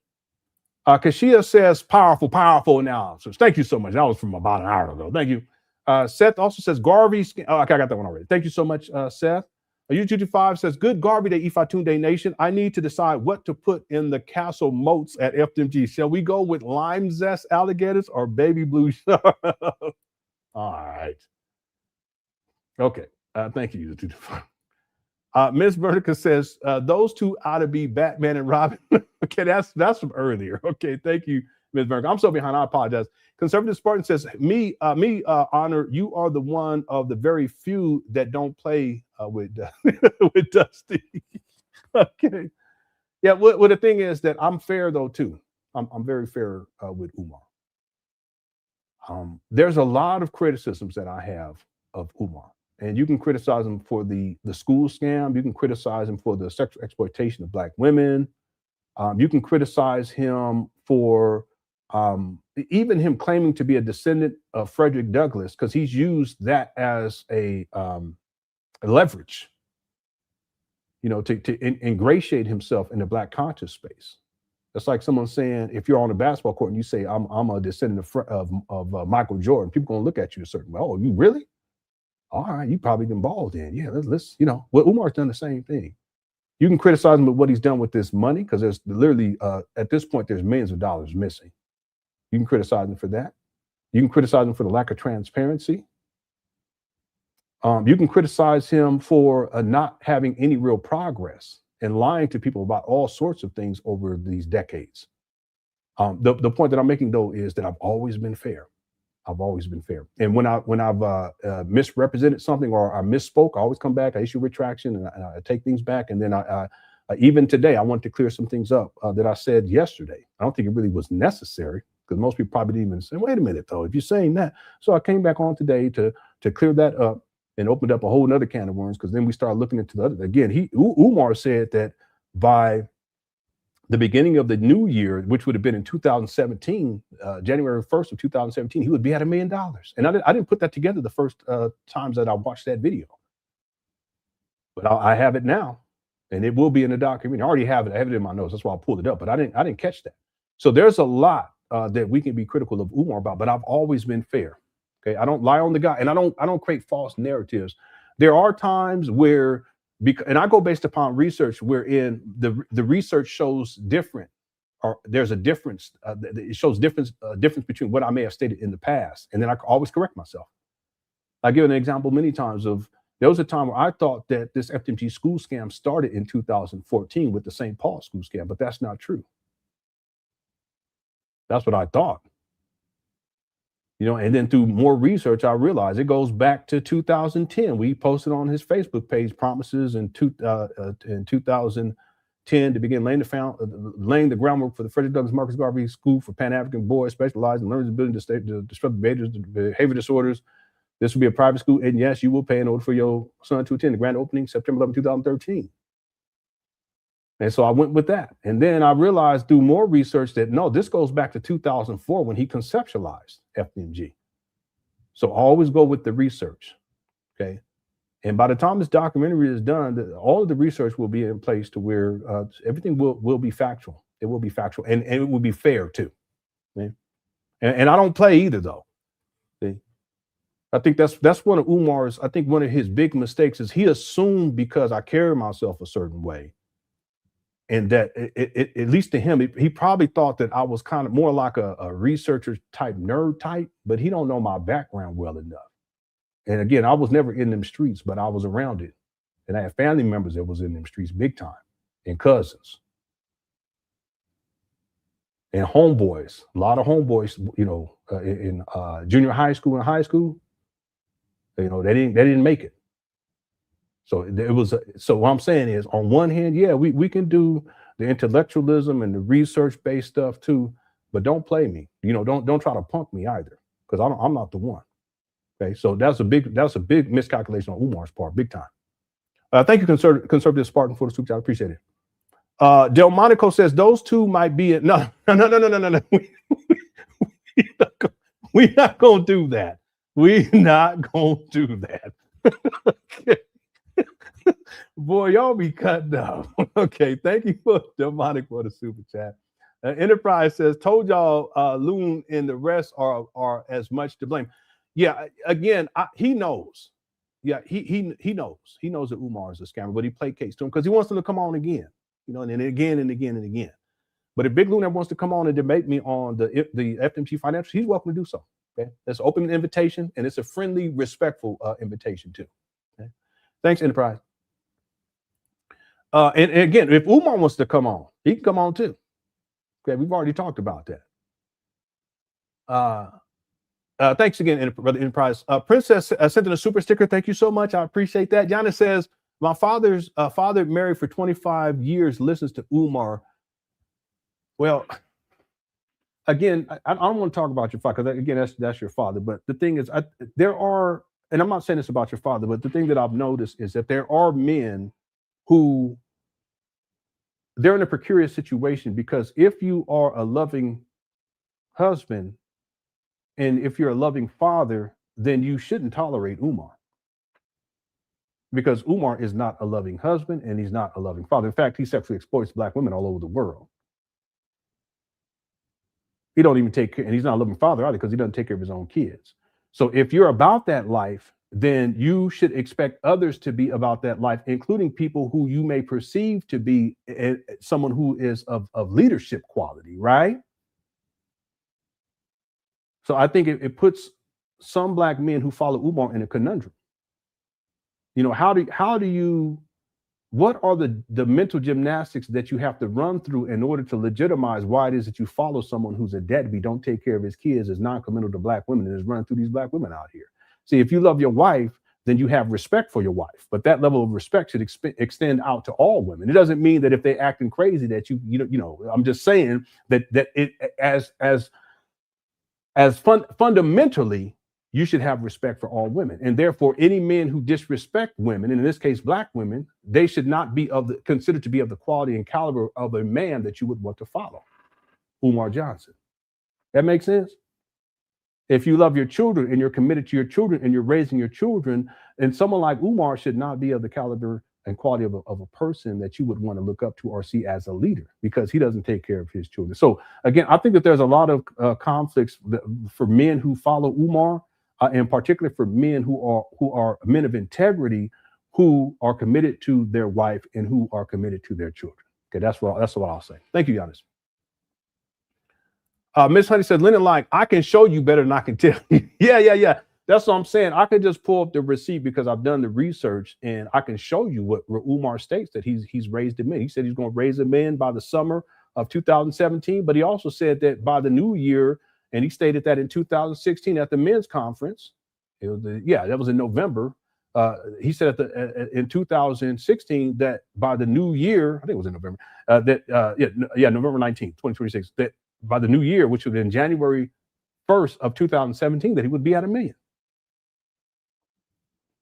Kashia says, powerful analysis. Thank you so much. That was from about an hour ago. Thank you. Seth also says Garvey. Oh, okay, I got that one already. Thank you so much, Seth. U225 says, good Garvey Day, Ifatunde Nation. I need to decide what to put in the castle moats at FDMG. Shall we go with lime zest alligators or baby blue shark? All right. Okay. Thank you, U225. Ms. Vertica says, those two ought to be Batman and Robin. Okay, that's from earlier. Okay, thank you, Ms. Vertica. I'm so behind, I apologize. Conservative Spartan says, Honor, you are the one of the very few that don't play with with Dusty. Okay. Yeah, well, the thing is that I'm fair though too. I'm very fair with Umar. There's a lot of criticisms that I have of Umar. And you can criticize him for the school scam. You can criticize him for the sexual exploitation of Black women. You can criticize him for even him claiming to be a descendant of Frederick Douglass, because he's used that as a leverage, you know, to ingratiate himself in the Black conscious space. That's like someone saying, if you're on a basketball court and you say, I'm a descendant of Michael Jordan, people gonna look at you a certain way. Oh, you really? All right, you probably been balled in. Yeah, let's you know. Well, Umar's done the same thing. You can criticize him with what he's done with this money, because there's literally, at this point, there's millions of dollars missing. You can criticize him for that. You can criticize him for the lack of transparency. You can criticize him for not having any real progress and lying to people about all sorts of things over these decades. The point that I'm making, though, is that I've always been fair. I've always been fair. And when I've misrepresented something or I misspoke, I always come back, I issue retraction, and I take things back. And then I even today, I want to clear some things up that I said yesterday. I don't think it really was necessary, because most people probably didn't even say, wait a minute, though, if you're saying that. So I came back on today to clear that up and opened up a whole nother can of worms, because then we started looking into the other. Again, Umar said that by the beginning of the new year, which would have been in 2017, January 1st of 2017, he would be at $1 million. And I didn't put that together the first times that I watched that video. But I have it now, and it will be in the document. I already have it. I have it in my notes. That's why I pulled it up. But I didn't catch that. So there's a lot that we can be critical of Umar about. But I've always been fair. Okay, I don't lie on the guy, and I don't create false narratives. There are times where, and I go based upon research wherein the research shows different, or there's a difference. It shows difference between what I may have stated in the past, and then I always correct myself. I give an example many times of, there was a time where I thought that this FDMG school scam started in 2014 with the St. Paul school scam, but that's not true. That's what I thought. You know, and then through more research, I realized it goes back to 2010. We posted on his Facebook page promises in 2010 to begin laying the groundwork for the Frederick Douglass Marcus Garvey School for Pan African Boys, specialized in learning ability to disrupt behavior disorders. This will be a private school, and yes, you will pay in order for your son to attend. The grand opening, September 11, 2013. And so I went with that. And then I realized through more research that, no, this goes back to 2004 when he conceptualized FDMG. So always go with the research, okay? And by the time this documentary is done, all of the research will be in place to where everything will be factual. It will be factual, and it will be fair too. Okay? And I don't play either, though. See? I think that's one of Umar's, I think one of his big mistakes is he assumed because I carry myself a certain way, and that at least to him, he probably thought that I was kind of more like a researcher type nerd type, but he don't know my background well enough. And again, I was never in them streets, but I was around it. And I had family members that was in them streets big time, and cousins. And homeboys, a lot of homeboys, you know, in junior high school and high school, you know, they didn't make it. So it was. So what I'm saying is, on one hand, yeah, we can do the intellectualism and the research-based stuff too, but don't play me. You know, don't try to punk me either, because I'm not the one. Okay, so that's a big miscalculation on Umar's part, big time. Thank you, conservative Spartan, for the super chat. I appreciate it. Delmonico says those two might be no. We're not gonna do that. We're not gonna do that. Okay. Boy, y'all be cutting up. Okay, thank you for Demonic for the super chat. Enterprise says, told y'all Loon and the rest are as much to blame. Yeah, again, he knows. Yeah, he knows. He knows that Umar is a scammer, but he placates to him because he wants him to come on again, and then again and again and again. But if Big Loon ever wants to come on and debate me on the FDMG financials, he's welcome to do so. Okay, that's an open invitation, and it's a friendly, respectful invitation too. Okay, thanks, Enterprise. And again, if Umar wants to come on, he can come on too. Okay, we've already talked about that. Thanks again, Brother Enterprise. Princess sent in a super sticker. Thank you so much. I appreciate that. Gianna says, my father's father married for 25 years, listens to Umar. Well, again, I don't want to talk about your father because, again, that's your father. But the thing is, there are, and I'm not saying this about your father, but the thing that I've noticed is that there are men who they're in a precarious situation because if you are a loving husband and if you're a loving father, then you shouldn't tolerate Umar. Because Umar is not a loving husband and he's not a loving father. In fact, he sexually exploits Black women all over the world. He don't even take care, and he's not a loving father either because he doesn't take care of his own kids. So if you're about that life, then you should expect others to be about that life, including people who you may perceive to be someone who is of leadership quality, right? So I think it puts some Black men who follow Umar in a conundrum. What are the mental gymnastics that you have to run through in order to legitimize why it is that you follow someone who's a deadbeat, don't take care of his kids, is non-committal to Black women, and is running through these Black women out here? See, if you love your wife, then you have respect for your wife, but that level of respect should extend out to all women. It doesn't mean that if they're acting crazy that I'm just saying that it fundamentally, you should have respect for all women. And therefore, any men who disrespect women, and in this case, Black women, they should not be considered to be of the quality and caliber of a man that you would want to follow. Umar Johnson. That makes sense? If you love your children and you're committed to your children and you're raising your children, and someone like Umar should not be of the caliber and quality of a person that you would want to look up to or see as a leader, because he doesn't take care of his children. So again, I think that there's a lot of conflicts for men who follow Umar, and particularly for men who are men of integrity, who are committed to their wife and who are committed to their children. Okay, that's what I'll say. Thank you, Giannis. Miss Honey said, Lenon, I can show you better than I can tell you. Yeah. That's what I'm saying. I could just pull up the receipt because I've done the research and I can show you what Umar states that he's raised him in. He said he's going to raise him in by the summer of 2017, but he also said that by the new year, and he stated that in 2016 at the men's conference, that was in November. He said in 2016 that by the new year, I think it was in November, November 19th, 2026, that by the new year, which was in January 1st of 2017, that he would be at $1 million.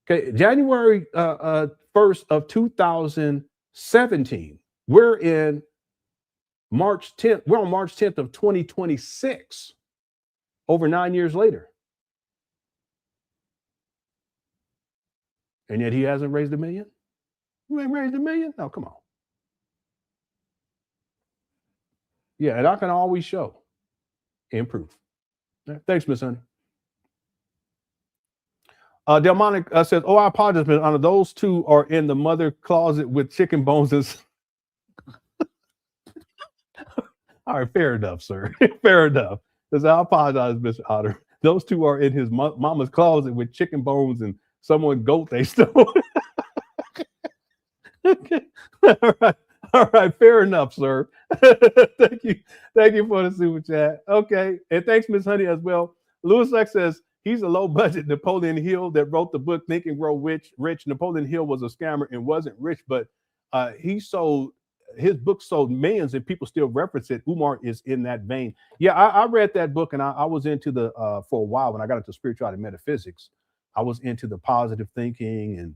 Okay, January 1st of 2017, we're in March 10th. We're on March 10th of 2026, over 9 years later. And yet he hasn't raised $1 million? You ain't raised $1 million? No, come on. Yeah, and I can always show improve. Thanks, Miss Honey. Delmonic says, oh, I apologize, Miss Honor. Those two are in the mother closet with chicken bones. All right, fair enough, sir. Fair enough. Says, I apologize, Mr. Otter. Those two are in his mama's closet with chicken bones and someone goat they stole. Okay. All right, fair enough, sir. Thank you for the super chat. Okay, and thanks, Miss Honey, as well. Lewis Lex says he's a low-budget Napoleon Hill that wrote the book Think and Grow Rich. Napoleon Hill was a scammer and wasn't rich, but his book sold millions, and people still reference it. Umar is in that vein. Yeah, I read that book, and I was into for a while when I got into spirituality and metaphysics. I was into the positive thinking and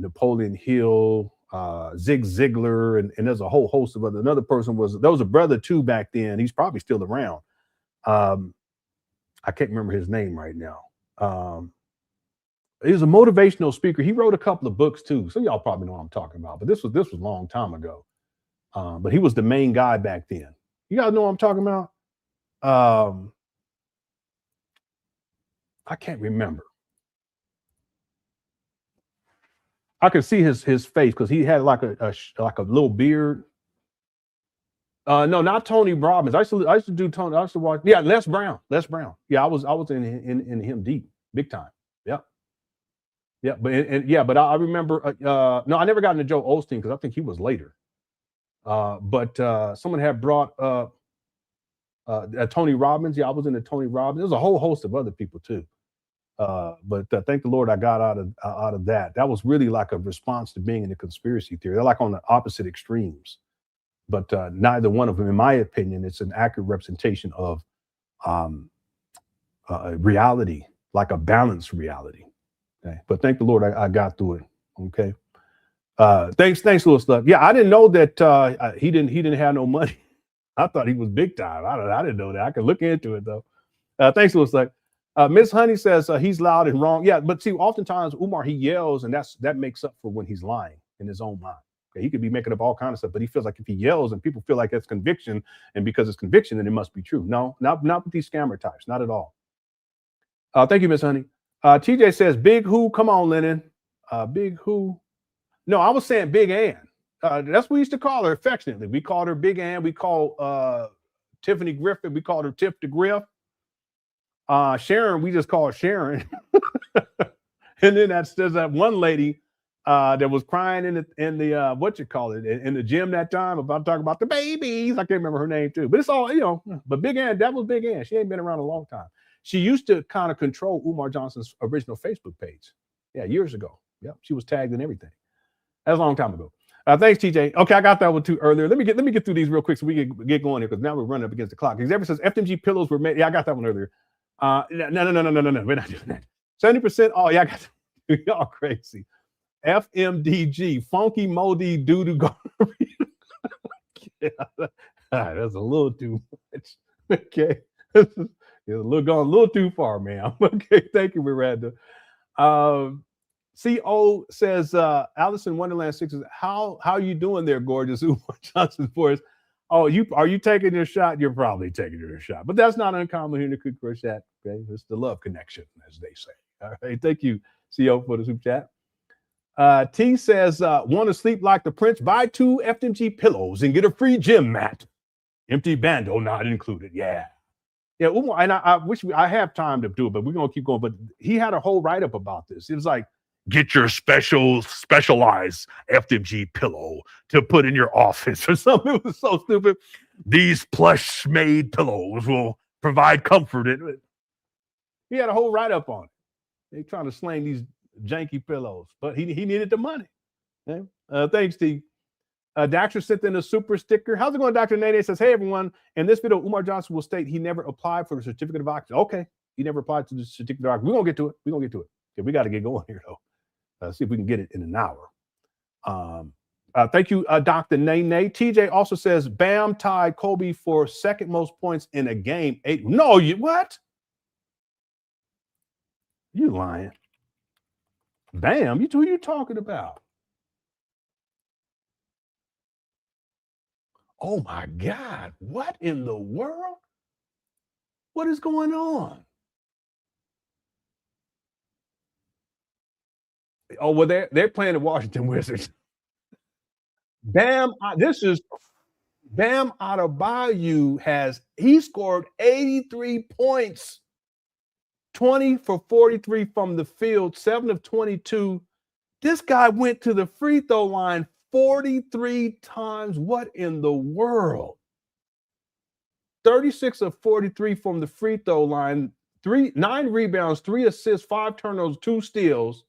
Napoleon Hill, Zig Ziglar, and there's a whole host of other. Another person there was a brother too back then. He's probably still around. I can't remember his name right now. He was a motivational speaker. He wrote a couple of books too. So y'all probably know what I'm talking about. But this was a long time ago. But he was the main guy back then. You guys know what I'm talking about? I can't remember. I could see his face because he had like a little beard. No, not Tony Robbins. I used to do Tony. I used to watch. Yeah, Les Brown. Yeah, I was in him deep, big time. Yeah, yeah. But I remember. No, I never got into Joe Osteen because I think he was later. But someone had brought Tony Robbins. Yeah, I was into Tony Robbins. There's a whole host of other people too. But thank the Lord I got out of that. That was really like a response to being in a conspiracy theory. They're like on the opposite extremes. But neither one of them, in my opinion, it's an accurate representation of reality, like a balanced reality. Okay, but thank the Lord I got through it. Okay, thanks, little stuff. Yeah, I didn't know that he didn't have no money. I thought he was big time. I didn't know that. I could look into it though. Thanks, little stuff. Miss Honey says he's loud and wrong. Yeah, but see, oftentimes Umar he yells, and that makes up for when he's lying in his own mind. Okay, he could be making up all kinds of stuff, but he feels like if he yells and people feel like that's conviction, and because it's conviction, then it must be true. No, not with these scammer types, not at all. Thank you, Miss Honey. TJ says, Big Who? Come on, Lenon. Big Who? No, I was saying Big Ann. That's what we used to call her affectionately. We called her Big Ann. We called Tiffany Griffin. We called her Tiff the Griff. Sharon, we just call her Sharon. And then there's that one lady that was crying in the what you call it in the gym that time about talking about the babies. I can't remember her name too, but it's all, you know. But Big Ann, that was Big Ann. She ain't been around a long time. She used to kind of control Umar Johnson's original Facebook page. Yeah, years ago. Yeah, she was tagged and everything. That was a long time ago. Thanks, TJ. Okay, I got that one too earlier. Let me get through these real quick so we can get going here because now we're running up against the clock. Xavier says FDMG pillows were made. Yeah, I got that one earlier. No. We're not doing that. 70%. Oh, yeah, I got y'all crazy. FMDG, funky moldy doo-doo garbage. Yeah, that's a little too much. Okay. It's gone a little too far, man. Okay, thank you, Miranda. CO says, Alice in Wonderland 6 is how you doing there, gorgeous Umar Johnson for us? Oh, are you taking your shot? You're probably taking your shot, but that's not uncommon here in the Creek Crush chat. Okay, it's the love connection, as they say. All right, thank you, CO, for the super chat. T says, want to sleep like the Prince? Buy 2 FDMG pillows and get a free gym mat. Empty bando not included. Yeah, Umar, and I wish I have time to do it, but we're gonna keep going. But he had a whole write up about this. It was like, get your specialized FDMG pillow to put in your office or something. It was so stupid. These plush-made pillows will provide comfort. He had a whole write-up on it. They trying to slang these janky pillows, but he needed the money. Okay? Thanks, Steve. Daxter sent in a super sticker. How's it going, Dr. Nene? Says, hey, everyone. In this video, Umar Johnson will state he never applied for the certificate of occupancy. Okay, he never applied to the certificate of occupancy. We're going to get to it. Okay, we got to get going here, though. See if we can get it in an hour. Thank you, Dr. Nene. TJ also says, Bam tied Kobe for second most points in a game. 8. No, what? You lying. Bam, who you talking about? Oh my God, what in the world? What is going on? Oh, well, they're playing the Washington Wizards. Bam Adebayo he scored 83 points, 20 for 43 from the field, 7 of 22. This guy went to the free throw line 43 times. What in the world? 36 of 43 from the free throw line, 9 rebounds, 3 assists, 5 turnovers, 2 steals.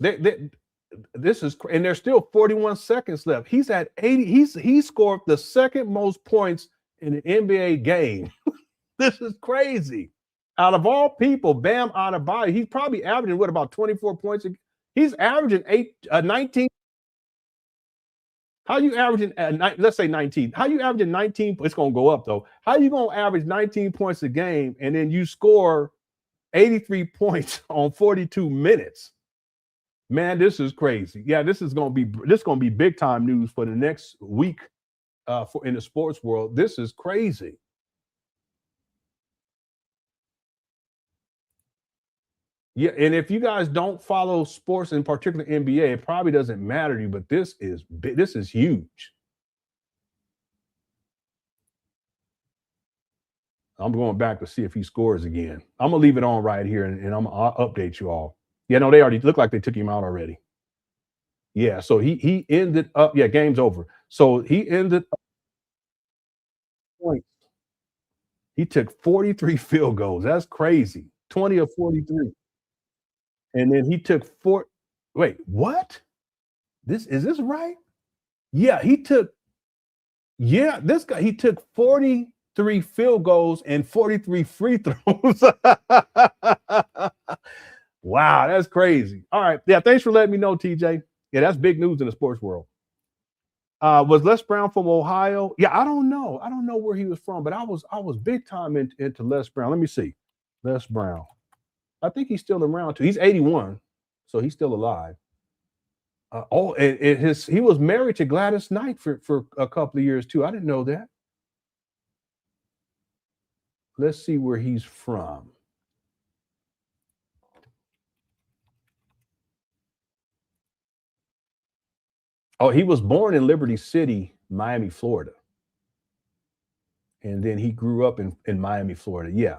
This is, and there's still 41 seconds left. He's at 80. He scored the second most points in an NBA game. This is crazy. Out of all people, Bam Adebayo, he's probably averaging about 24 points. He's averaging 19. How you averaging let's say 19? How you averaging 19? It's gonna go up though. How you gonna average 19 points a game and then you score 83 points on 42 minutes? Man, this is crazy. Yeah, this is gonna be big time news for the next week in the sports world. This is crazy. Yeah, and if you guys don't follow sports, in particular NBA, it probably doesn't matter to you, but this is big. This is huge. I'm going back to see if he scores again. I'm gonna leave it on right here, and I'll update you all. Yeah, no, they already look like they took him out already. Yeah, so he ended up. Yeah, game's over. So he ended up points. He took 43 field goals. That's crazy. 20 of 43. And then he took four. Wait, what? Is this right? Yeah, this guy, he took 43 field goals and 43 free throws. Wow, that's crazy. All right. Yeah, thanks for letting me know, TJ. Yeah, that's big news in the sports world. Was Les Brown from Ohio? Yeah, I don't know. I don't know where he was from, but I was big time into Les Brown. Let me see. Les Brown. I think he's still around too. He's 81, so he's still alive. He was married to Gladys Knight for a couple of years too. I didn't know that. Let's see where he's from. Oh, he was born in Liberty City, Miami, Florida. And then he grew up in Miami, Florida. Yeah.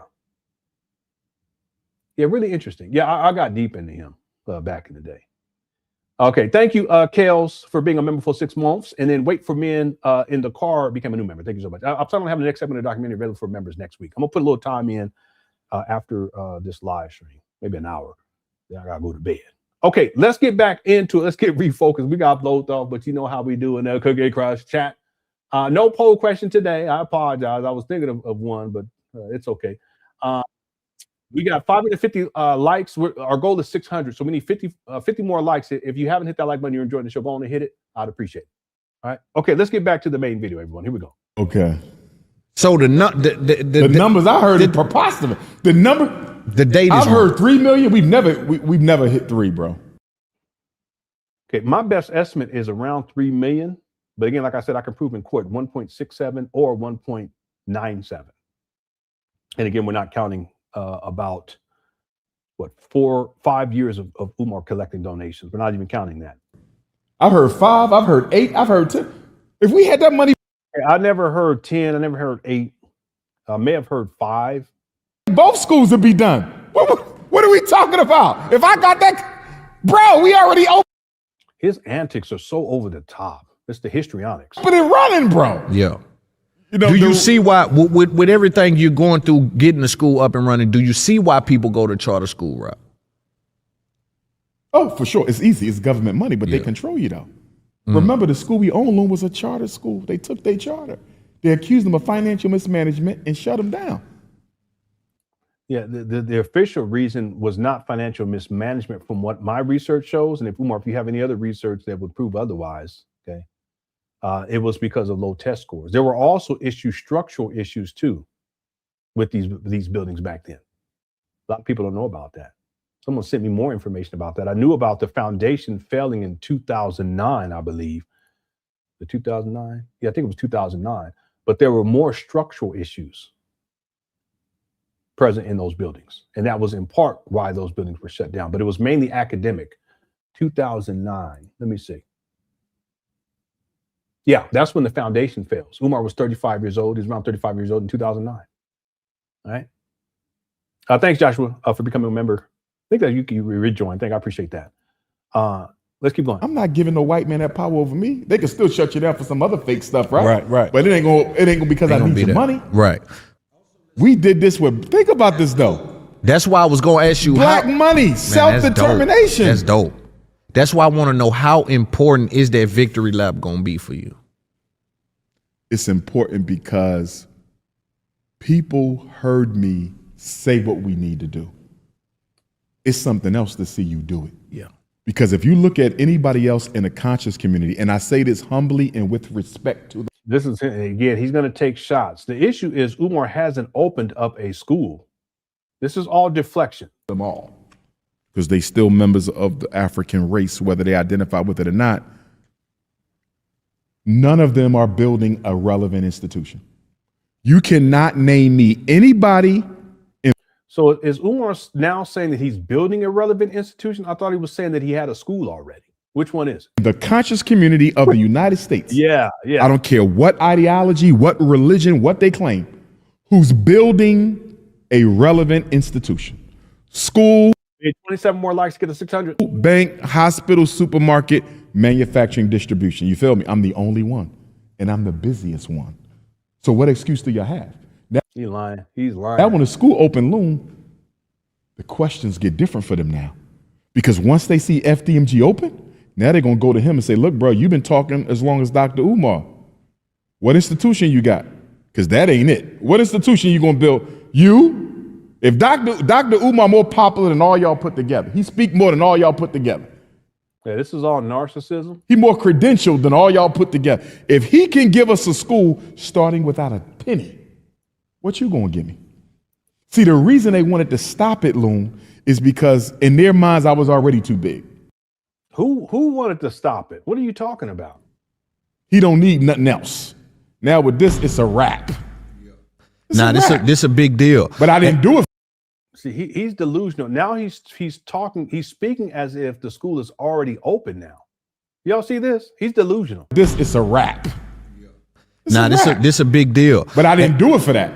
Yeah, really interesting. Yeah, I got deep into him back in the day. Okay, thank you, Kales, for being a member for 6 months. And then Wait for Men in the Car became a new member. Thank you so much. I'm planning on having the next segment of the documentary available for members next week. I'm going to put a little time in after this live stream, maybe an hour. Then I got to go to bed. Okay, let's get back into it. Let's get refocused. We got blowed off, but you know how we do in the Cookie Crush chat. No poll question today. I apologize. I was thinking of one, but it's okay. We got 550 likes. Our goal is 600, so we need 50 more likes. If you haven't hit that like button, you're enjoying the show, go on and hit it. I'd appreciate it. All right. Okay, let's get back to the main video, everyone. Here we go. Okay. So the numbers I heard are preposterous. The date is I've heard 3 million. We've never hit 3, bro. Okay, my best estimate is around 3 million. But again, like I said, I can prove in court 1.67 or 1.97. And again, we're not counting about 5 years of Umar collecting donations. We're not even counting that. I've heard 5, I've heard 8, I've heard 10. If we had that money, I never heard 10, I never heard 8. I may have heard 5. Both schools would be done. What are we talking about? If I got that, bro, we already open. His antics are so over the top. It's the histrionics. But it's running, bro. Yeah. Do you see why, with everything you're going through, getting the school up and running, do you see why people go to charter school, Rob? Oh, for sure. It's easy. It's government money, but they control you, though. Remember, the school we own was a charter school. They took their charter. They accused them of financial mismanagement and shut them down. Yeah, the official reason was not financial mismanagement from what my research shows. And if Umar, if you have any other research that would prove otherwise, okay, it was because of low test scores. There were also structural issues too, with these buildings back then. A lot of people don't know about that. Someone sent me more information about that. I knew about the foundation failing in 2009, I believe. The 2009? Yeah, I think it was 2009. But there were more structural issues present in those buildings. And that was in part why those buildings were shut down. But it was mainly academic. 2009. Let me see. Yeah, that's when the foundation fails. Umar was 35 years old. He was around 35 years old in 2009. All right. Thanks, Joshua, for becoming a member. I think that you rejoin. I appreciate that. Let's keep going. I'm not giving no white man that power over me. They can still shut you down for some other fake stuff, right? Right. But it ain't gonna because I need your money. Right. We did this with. Think about this though. That's why I was gonna ask you. Black money, self-determination. That's dope. That's why I want to know, how important is that victory lap gonna be for you? It's important because people heard me say what we need to do. It's something else to see you do it. Yeah. Because if you look at anybody else in the conscious community, and I say this humbly and with respect to them. This is, again, he's going to take shots. The issue is Umar hasn't opened up a school. This is all deflection. Them all. Because they still members of the African race, whether they identify with it or not. None of them are building a relevant institution. You cannot name me anybody. So is Umar now saying that he's building a relevant institution? I thought he was saying that he had a school already. Which one is it? The conscious community of the United States. Yeah. I don't care what ideology, what religion, what they claim, who's building a relevant institution. School, 27 more likes to get to 600. bank, hospital, supermarket, manufacturing, distribution. You feel me? I'm the only one, and I'm the busiest one. So what excuse do you have? He's lying. He's lying. Now when the school open, Loon, the questions get different for them now. Because once they see FDMG open, now they're going to go to him and say, look, bro, you've been talking as long as Dr. Umar. What institution you got? Because that ain't it. What institution you going to build? You? If Dr. Umar more popular than all y'all put together, he speak more than all y'all put together. Yeah, this is all narcissism. He more credentialed than all y'all put together. If he can give us a school starting without a penny, what you going to give me? See, the reason they wanted to stop it, Loon, is because in their minds, I was already too big. Who wanted to stop it? What are you talking about? He don't need nothing else. Now with this, it's a wrap. Nah, this a big deal. But I didn't do it. See, he's delusional. Now he's speaking as if the school is already open now. Y'all see this? He's delusional. This is a wrap. Nah, this a big deal. But I didn't do it for that.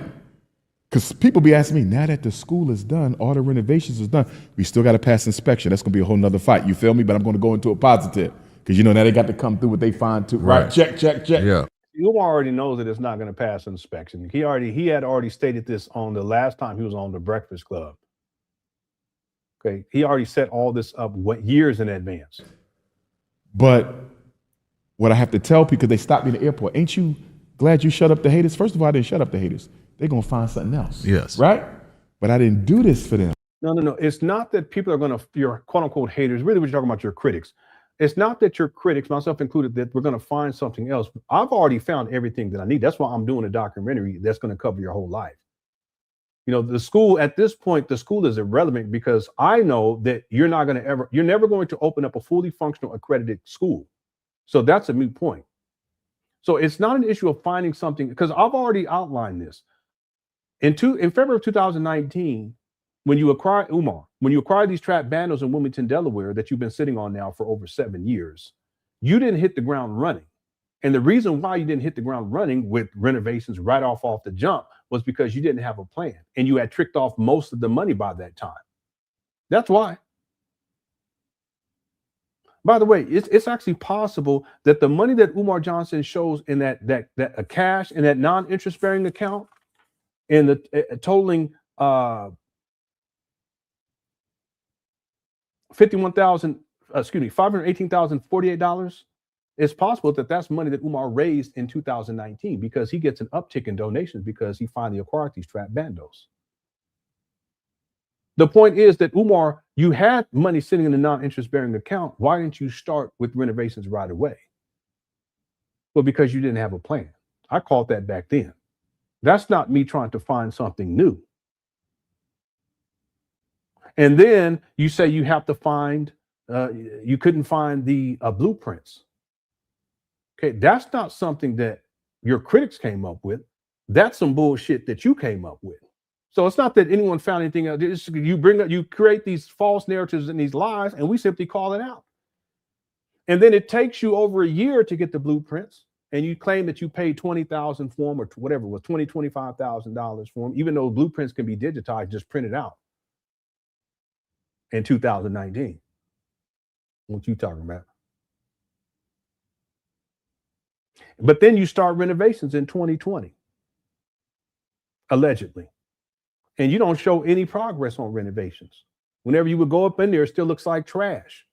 Because people be asking me, now that the school is done, all the renovations is done, we still got to pass inspection. That's going to be a whole nother fight. You feel me? But I'm going to go into a positive. Because, now they got to come through what they find too. Right. Check. Yeah. Umar already knows that it's not going to pass inspection. He had already stated this on the last time he was on the Breakfast Club. Okay. He already set all this up years in advance. But what I have to tell people, because they stopped me in the airport, ain't you glad you shut up the haters? First of all, I didn't shut up the haters. They're going to find something else. Yes. Right? But I didn't do this for them. No. It's not that people are going to, your quote unquote haters, really what you're talking about, your critics. It's not that your critics, myself included, that we're going to find something else. I've already found everything that I need. That's why I'm doing a documentary that's going to cover your whole life. The school, at this point, the school is irrelevant because I know that you're never going to open up a fully functional accredited school. So that's a moot point. So it's not an issue of finding something, because I've already outlined this. In February of 2019, when you acquire these trap bandos in Wilmington, Delaware, that you've been sitting on now for over 7 years, you didn't hit the ground running. And the reason why you didn't hit the ground running with renovations right off the jump was because you didn't have a plan and you had tricked off most of the money by that time. That's why. By the way, it's actually possible that the money that Umar Johnson shows in that a cash in that non-interest bearing account, in the totaling $518,048, it's possible that that's money that Umar raised in 2019 because he gets an uptick in donations because he finally acquired these trap bandos. The point is that Umar, you had money sitting in a non-interest bearing account. Why didn't you start with renovations right away? Well, because you didn't have a plan. I called that back then. That's not me trying to find something new. And then you say you have to find, you couldn't find the blueprints. Okay, that's not something that your critics came up with. That's some bullshit that you came up with. So it's not that anyone found anything else. You create these false narratives and these lies, and we simply call it out. And then it takes you over a year to get the blueprints, and you claim that you paid $20,000 for them, or whatever it was, $25,000 for them, even though blueprints can be digitized, just printed out in 2019. What you talking about? But then you start renovations in 2020, allegedly. And you don't show any progress on renovations. Whenever you would go up in there, it still looks like trash.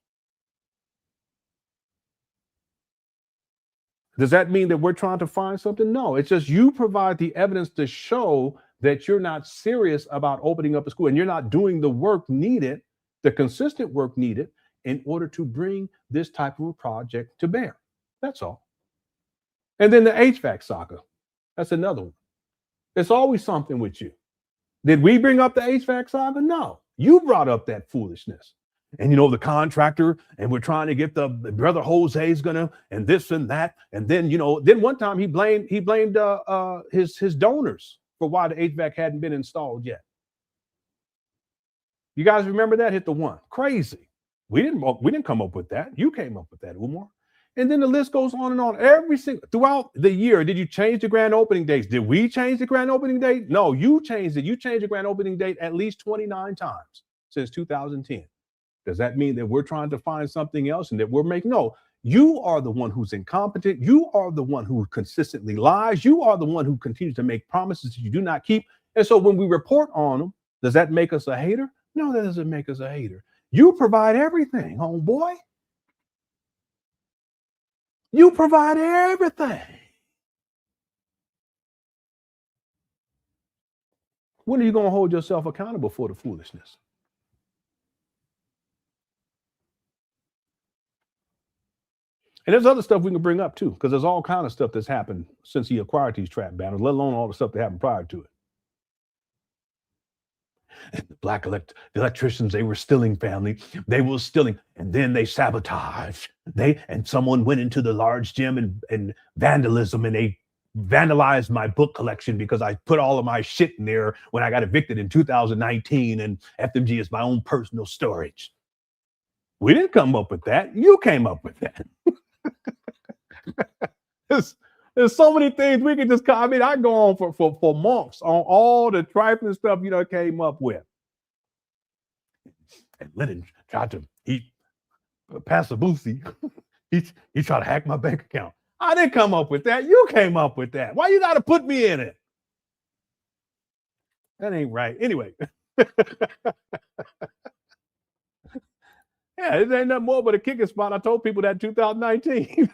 Does that mean that we're trying to find something? No, it's just you provide the evidence to show that you're not serious about opening up a school and you're not doing the work needed, the consistent work needed in order to bring this type of a project to bear. That's all. And then the HVAC saga, that's another one. There's always something with you. Did we bring up the HVAC saga? No, you brought up that foolishness. And the contractor, and we're trying to get the brother Jose's gonna, and this and that. And then, then one time he blamed his donors for why the HVAC hadn't been installed yet. You guys remember that? Hit the 1. Crazy. We didn't come up with that. You came up with that, Umar. And then the list goes on and on. Throughout the year, did you change the grand opening dates? Did we change the grand opening date? No, you changed it. You changed the grand opening date at least 29 times since 2010. Does that mean that we're trying to find something else and that we're making? No, you are the one who's incompetent. You are the one who consistently lies. You are the one who continues to make promises that you do not keep. And so when we report on them, does that make us a hater? No, that doesn't make us a hater. You provide everything, homeboy. You provide everything. When are you going to hold yourself accountable for the foolishness? And there's other stuff we can bring up too, because there's all kind of stuff that's happened since he acquired these trap banners, let alone all the stuff that happened prior to it. The black electricians, they were stealing, family. They were stealing, and then they sabotaged. And someone went into the large gym and vandalism, and they vandalized my book collection because I put all of my shit in there when I got evicted in 2019, and FDMG is my own personal storage. We didn't come up with that. You came up with that. There's so many things we can just, I mean, I go on for months on all the trifling stuff you know came up with. And Lenon tried to pass a boosie. he tried to hack my bank account. I didn't come up with that. You came up with that. Why you gotta put me in it? That ain't right. Anyway. Yeah, it ain't nothing more but a kicking spot. I told people that in 2019.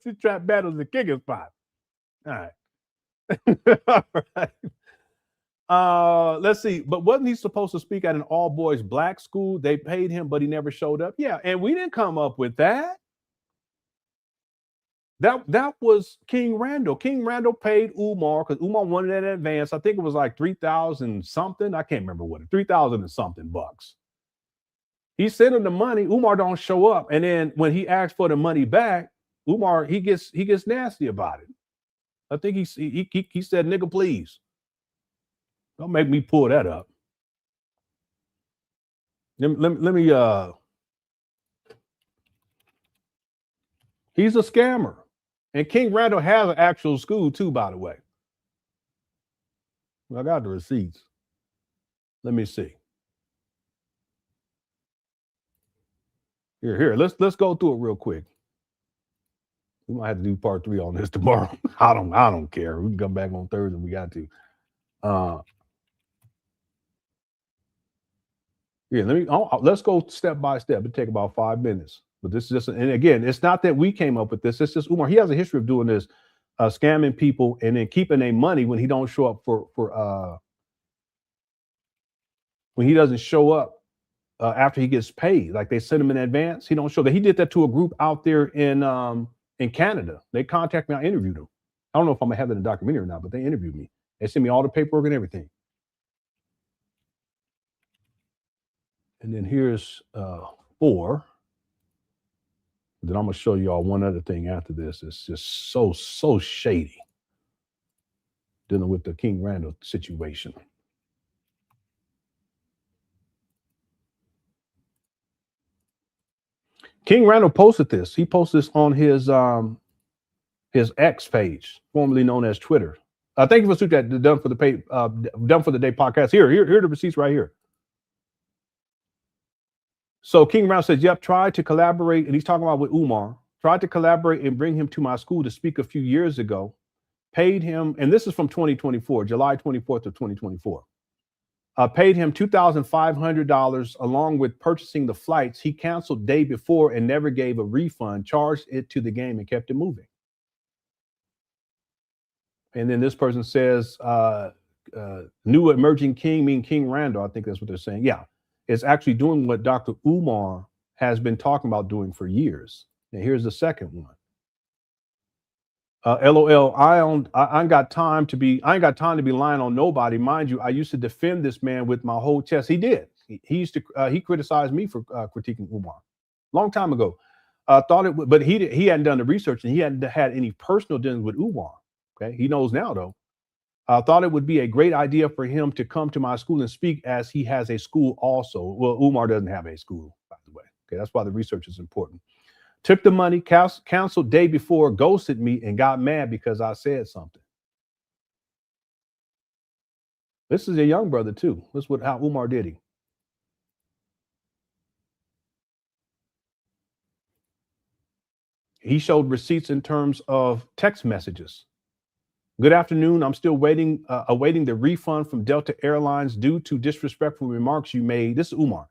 This trap battle is a kicking spot. All right. All right. Let's see. But wasn't he supposed to speak at an all-boys black school? They paid him, but he never showed up. Yeah, and we didn't come up with that. That was King Randall. King Randall paid Umar because Umar wanted it in advance. I think it was like 3,000 something. I can't remember what it, 3,000 and something bucks. He sent him the money. Umar don't show up, and then when he asks for the money back, Umar he gets nasty about it. I think he said, "Nigga, please, don't make me pull that up." Let me. He's a scammer, and King Randall has an actual school too, by the way. I got the receipts. Let me see. Here. Let's go through it real quick. We might have to do part 3 on this tomorrow. I don't care. We can come back on Thursday if we got to. Let's go step by step. It'll take about 5 minutes. But this is just, and again, it's not that we came up with this. It's just Umar. He has a history of doing this, scamming people and then keeping their money when he don't show up when he doesn't show up after he gets paid. Like they send him in advance. He don't show that. He did that to a group out there in Canada. They contacted me. I interviewed them. I don't know if I'm gonna have that in the documentary or not, but they interviewed me. They sent me all the paperwork and everything. And then here's 4. Then I'm gonna show y'all one other thing after this. It's just so shady. Dealing with the King Randall situation. King Randall posted this. He posted this on his X page, formerly known as Twitter. Thank you for Super Chat. Done for the Day podcast. Here are the receipts right here. So King Randall says, "Yep, tried to collaborate," and he's talking about with Umar. Tried to collaborate and bring him to my school to speak a few years ago. Paid him, and this is from 2024, July 24th of 2024. Paid him $2,500 along with purchasing the flights. He canceled day before and never gave a refund, charged it to the game and kept it moving. And then this person says, new emerging king, mean King Randall. I think that's what they're saying. Yeah, it's actually doing what Dr. Umar has been talking about doing for years. And here's the second one. LOL, I ain't got time to be lying on nobody. Mind you, I used to defend this man with my whole chest. He did. He criticized me for critiquing Umar long time ago. Thought it would, but he hadn't done the research and he hadn't had any personal dealings with Umar. Okay, he knows now though. Thought it would be a great idea for him to come to my school and speak, as he has a school also. Well, Umar doesn't have a school, by the way. Okay, that's why the research is important. Took the money, canceled day before, ghosted me, and got mad because I said something. This is a young brother too. This is how Umar did it. He showed receipts in terms of text messages. Good afternoon. I'm still awaiting the refund from Delta Airlines due to disrespectful remarks you made. This is Umar.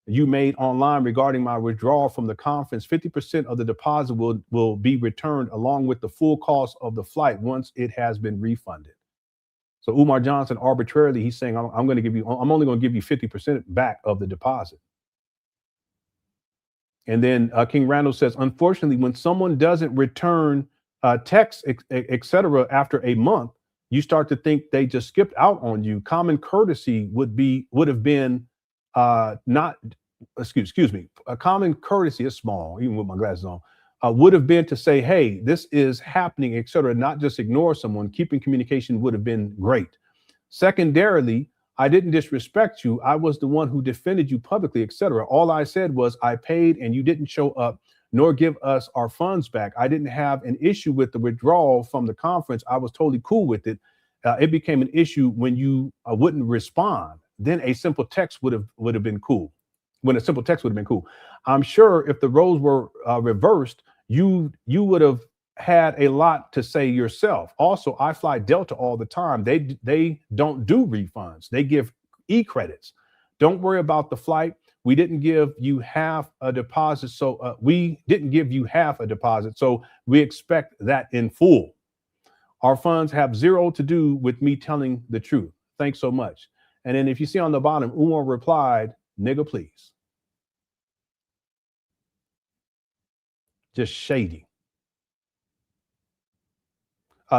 You made online regarding my withdrawal from the conference. 50% of the deposit will be returned along with the full cost of the flight once it has been refunded. So Umar Johnson, arbitrarily, he's saying, I'm only going to give you 50% back of the deposit. And then King Randall says, unfortunately, when someone doesn't return text, etc., after a month, you start to think they just skipped out on you. Common courtesy would have been excuse me. A common courtesy is small, even with my glasses on. Would have been to say, hey, this is happening, etc., not just ignore someone. Keeping communication would have been great. Secondarily, I didn't disrespect you. I was the one who defended you publicly, etc. All I said was I paid and you didn't show up nor give us our funds back. I didn't have an issue with the withdrawal from the conference. I was totally cool with it. It became an issue when you wouldn't respond. Then a simple text would have been cool. When a simple text would have been cool. I'm sure if the roles were reversed, you would have had a lot to say yourself. Also, I fly Delta all the time. They don't do refunds. They give e-credits. Don't worry about the flight. We didn't give you half a deposit. So we expect that in full. Our funds have zero to do with me telling the truth. Thanks so much. And then if you see on the bottom, Umar replied, nigga, please. Just shady.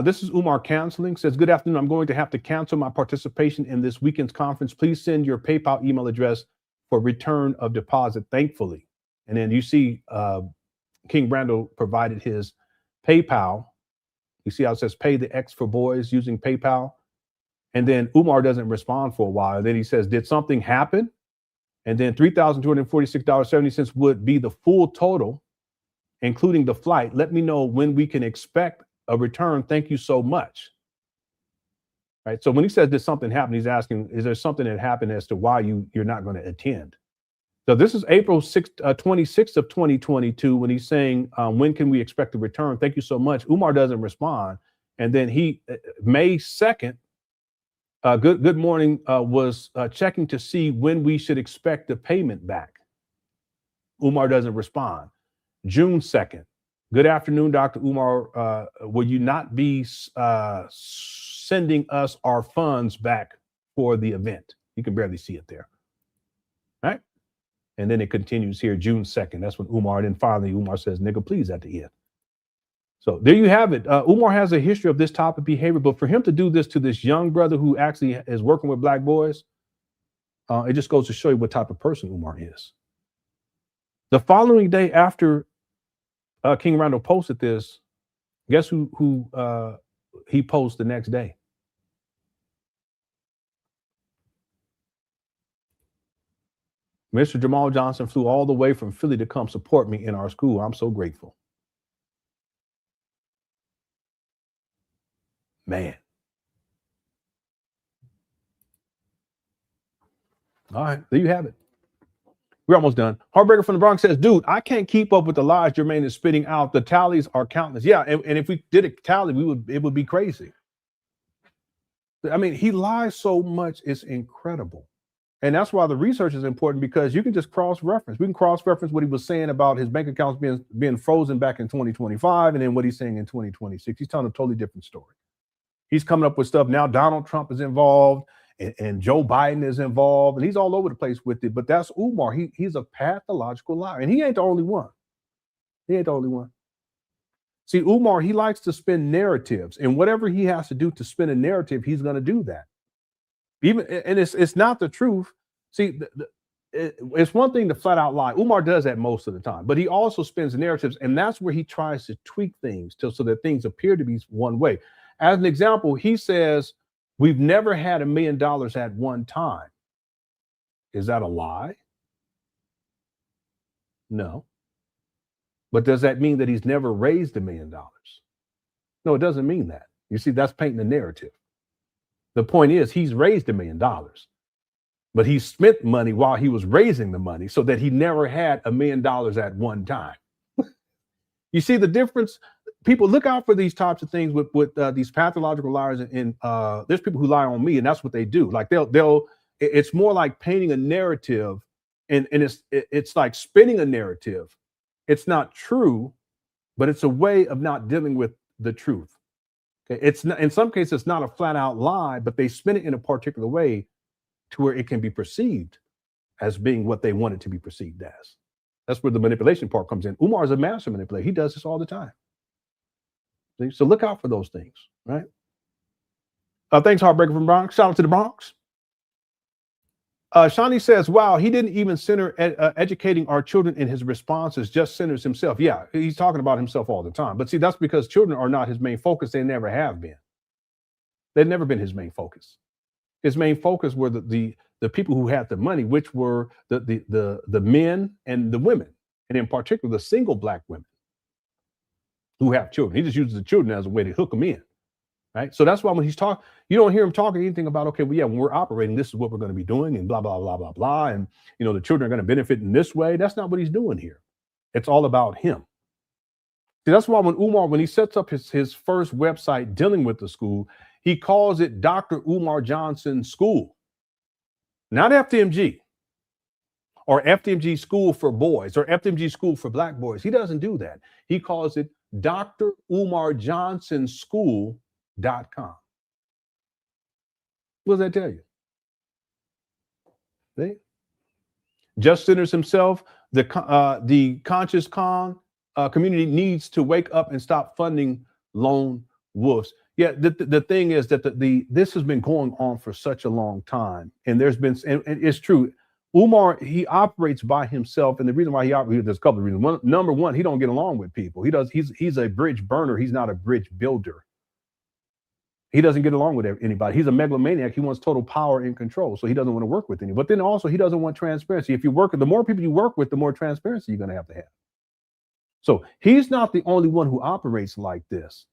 This is Umar canceling. Says, good afternoon. I'm going to have to cancel my participation in this weekend's conference. Please send your PayPal email address for return of deposit, thankfully. And then you see King Randall provided his PayPal. You see how it says pay the X for boys using PayPal. And then Umar doesn't respond for a while. And then he says, did something happen? And then $3,246.70 would be the full total, including the flight. Let me know when we can expect a return. Thank you so much. Right. So when he says did something happen, he's asking, is there something that happened as to why you're not going to attend? So this is April 26th of 2022 when he's saying, when can we expect a return? Thank you so much. Umar doesn't respond. And then May 2nd, good morning, was checking to see when we should expect the payment back. Umar doesn't respond. June 2nd, good afternoon, Dr. Umar. Will you not be sending us our funds back for the event? You can barely see it there. Right? And then it continues here, June 2nd. That's when then finally Umar says, nigga, please, at the end. So there you have it. Umar has a history of this type of behavior, but for him to do this to this young brother who actually is working with black boys, it just goes to show you what type of person Umar is. The following day after King Randall posted this, guess who he posted the next day? Mr. Jamal Johnson flew all the way from Philly to come support me in our school. I'm so grateful. Man. All right, there you have it. We're almost done. Heartbreaker from the Bronx says, dude, I can't keep up with the lies Jermaine is spitting out. The tallies are countless. Yeah, and if we did a tally, it would be crazy. I mean, he lies so much, it's incredible. And that's why the research is important, because you can just cross-reference. We can cross-reference what he was saying about his bank accounts being frozen back in 2025 and then what he's saying in 2026. He's telling a totally different story. He's coming up with stuff. Now Donald Trump is involved and Joe Biden is involved, and he's all over the place with it. But that's Umar. He's a pathological liar, and he ain't the only one. He ain't the only one. See, Umar, he likes to spin narratives, and whatever he has to do to spin a narrative, he's going to do that. And it's not the truth. See, it's one thing to flat out lie. Umar does that most of the time, but he also spins narratives, and that's where he tries to tweak things so that things appear to be one way. As an example, he says We've never had $1 million at one time. Is that a lie? No. But does that mean that he's never raised $1 million? No, it doesn't mean that. You see, that's painting the narrative. The point is he's raised $1 million, but he spent money while he was raising the money so that he never had $1 million at one time. You see the difference? People, look out for these types of things with these pathological liars, and there's people who lie on me, and that's what they do. Like it's more like painting a narrative, and it's like spinning a narrative. It's not true, but it's a way of not dealing with the truth. Okay? It's not, in some cases, it's not a flat out lie, but they spin it in a particular way to where it can be perceived as being what they want it to be perceived as. That's where the manipulation part comes in. Umar is a master manipulator. He does this all the time. See? So look out for those things, right? Thanks, Heartbreaker from Bronx. Shout out to the Bronx. Shani says, wow, he didn't even center educating our children in his responses, just centers himself. Yeah, he's talking about himself all the time. But see, that's because children are not his main focus. They never have been. They've never been his main focus. His main focus were the people who had the money, which were the men and the women, and in particular, the single Black women who have children. He just uses the children as a way to hook them in. Right. So that's why when he's talking, you don't hear him talking anything about, okay, well, yeah, when we're operating, this is what we're going to be doing, and blah, blah, blah, blah, blah. And, you know, the children are going to benefit in this way. That's not what he's doing here. It's all about him. See, that's why when he sets up his first website dealing with the school, he calls it Dr. Umar Johnson School, not FDMG or FDMG School for Boys or FDMG School for Black Boys. He doesn't do that. He calls it Dr. Umar Johnson School.com. What does that tell you? See? Just centers himself. The conscious con community needs to wake up and stop funding lone wolves. Yeah, the thing is that this has been going on for such a long time, and there's been, and it's true. Umar, he operates by himself, and the reason why he operates, there's a couple of reasons. Number one, he don't get along with people. He's a bridge burner. He's not a bridge builder. He doesn't get along with anybody. He's a megalomaniac. He wants total power and control. So he doesn't want to work with anyone. But then also he doesn't want transparency. If you work, the more people you work with, the more transparency you're going to have. So he's not the only one who operates like this.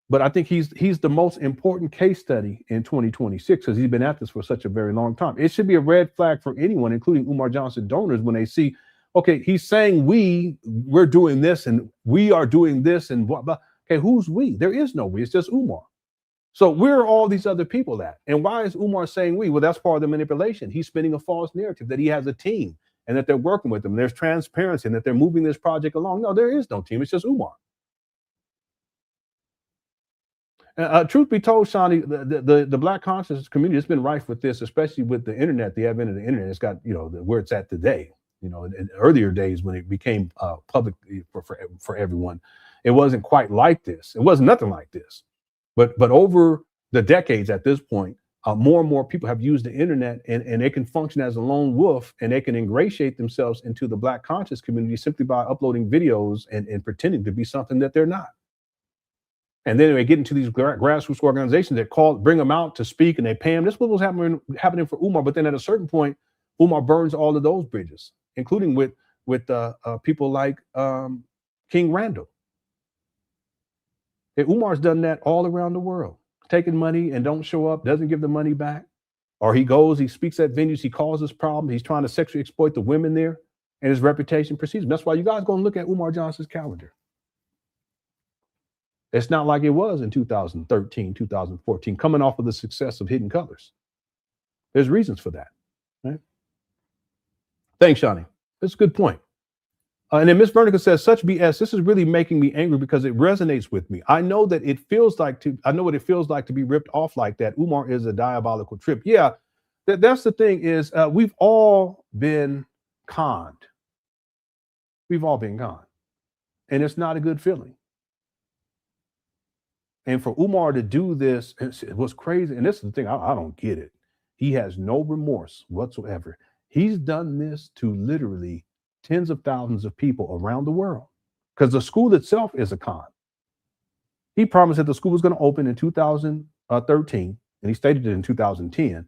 But I think he's the most important case study in 2026 because he's been at this for such a very long time. It should be a red flag for anyone, including Umar Johnson donors, when they see, okay, he's saying we're doing this and we are doing this and blah, blah. Okay, who's we? There is no we. It's just Umar. So where are all these other people at? And why is Umar saying we? Well, that's part of the manipulation. He's spinning a false narrative that he has a team and that they're working with them. There's transparency and that they're moving this project along. No, there is no team. It's just Umar. Truth be told, Shani, the Black consciousness community has been rife with this, especially with the internet, the advent of the internet. It's got, where it's at today. In earlier days when it became public for everyone, it wasn't quite like this. It wasn't nothing like this. But over the decades at this point, more and more people have used the internet and they can function as a lone wolf and they can ingratiate themselves into the Black conscious community simply by uploading videos and pretending to be something that they're not. And then they get into these grassroots organizations that bring them out to speak and they pay them. This is what was happening for Umar. But then at a certain point, Umar burns all of those bridges, including with people like King Randall. And Umar's done that all around the world, taking money and don't show up, doesn't give the money back. Or he goes, he speaks at venues, he causes problems, he's trying to sexually exploit the women there, and his reputation precedes him. That's why you guys go and look at Umar Johnson's calendar. It's not like it was in 2013, 2014, coming off of the success of Hidden Colors. There's reasons for that. Right? Thanks, Shani. That's a good point. And then Miss Vernica says, such BS, this is really making me angry because it resonates with me. I know what it feels like to be ripped off like that. Umar is a diabolical trip. Yeah, that's the thing is we've all been conned. We've all been conned. And it's not a good feeling. And for Umar to do this, it was crazy. And this is the thing, I don't get it. He has no remorse whatsoever. He's done this to literally tens of thousands of people around the world because the school itself is a con. He promised that the school was going to open in 2013 And he stated it in 2010.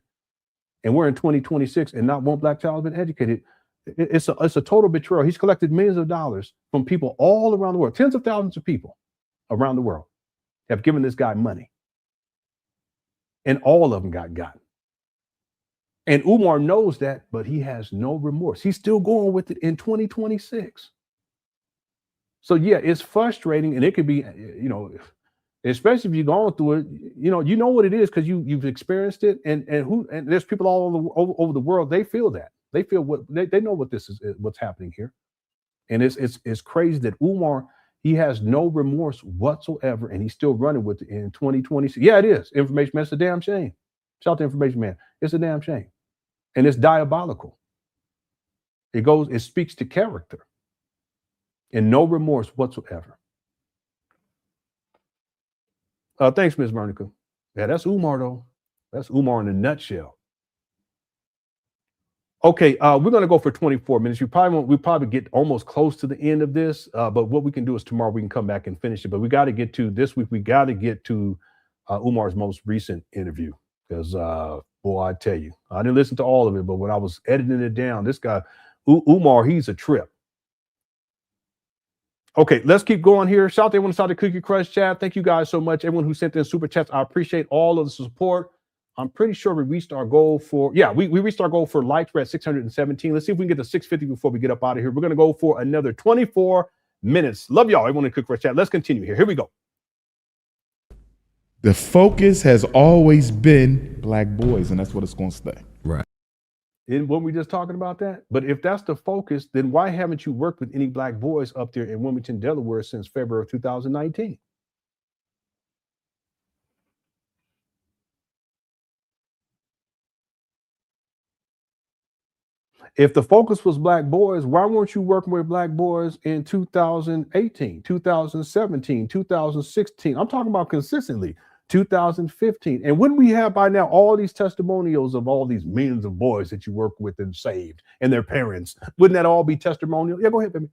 And we're in 2026 and not one black child has been educated. It's a total betrayal. He's collected millions of dollars from people all around the world. Tens of thousands of people around the world have given this guy money. And all of them got gotten. And Umar knows that, but he has no remorse. He's still going with it in 2026. So yeah, it's frustrating, and it could be, especially if you're going through it, you know what it is because you've experienced it, and there's people all over the world. They feel that. They feel what they know what this is, what's happening here, and it's crazy that Umar, he has no remorse whatsoever, and he's still running with it in 2026. Yeah, it is. Information man, it's a damn shame. Shout out to Information Man. It's a damn shame, and it's diabolical. It speaks to character, and no remorse whatsoever. Thanks, Ms. Vernica. Yeah, that's Umar though. That's Umar in a nutshell. Okay, we're gonna go for 24 minutes. We probably get almost close to the end of this, but what we can do is tomorrow we can come back and finish it. But we got to get to this week. We got to get to Umar's most recent interview because, boy, I tell you, I didn't listen to all of it, but when I was editing it down, this guy, Umar, he's a trip. Okay, let's keep going here. Shout out to everyone inside the Cookie Crush chat. Thank you guys so much. Everyone who sent in super chats, I appreciate all of the support. I'm pretty sure we reached our goal for, we reached our goal for likes. We're at 617. Let's see if we can get to 650 before we get up out of here. We're going to go for another 24 minutes. Love y'all. Everyone in Cookie Crush chat. Let's continue here. Here we go. The focus has always been black boys, and that's what it's going to stay. Right. And when we just talking about that, but if that's the focus, then why haven't you worked with any black boys up there in Wilmington, Delaware since February of 2019? If the focus was black boys, why weren't you working with black boys in 2018, 2017, 2016? I'm talking about consistently, 2015. And wouldn't we have by now all these testimonials of all these millions of boys that you work with and saved and their parents? Wouldn't that all be testimonial? Yeah, go ahead, baby.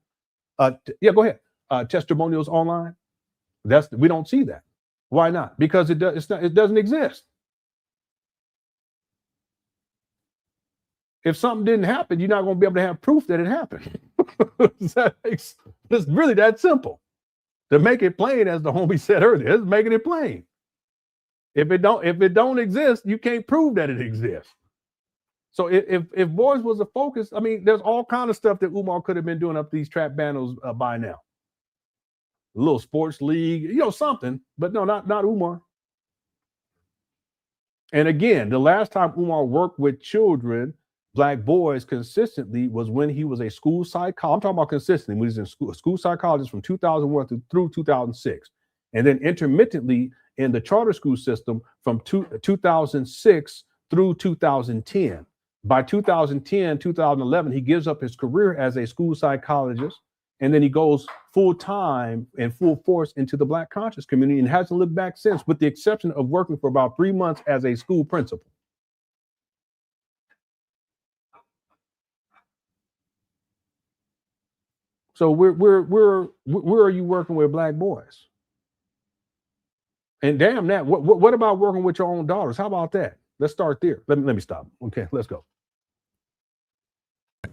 Go ahead. Testimonials online. We don't see that. Why not? Because it doesn't exist. If something didn't happen, you're not going to be able to have proof that it happened. It's really that simple. To make it plain, as the homie said earlier, it's making it plain. If it don't exist, you can't prove that it exists. So if boys was a focus, I mean, there's all kind of stuff that Umar could have been doing up these trap banners by now. A little sports league, something. But no, not Umar. And again, the last time Umar worked with children, black boys consistently, was when he was a school psychologist. I'm talking about consistently when he was in school psychologist from 2001 through 2006. And then intermittently in the charter school system from 2006 through 2010. By 2010, 2011, he gives up his career as a school psychologist, and then he goes full time and full force into the black conscious community and hasn't looked back since, with the exception of working for about 3 months as a school principal. So where are you working with black boys? And damn that, what about working with your own daughters? How about that? Let's start there. Let me stop. Okay, let's go.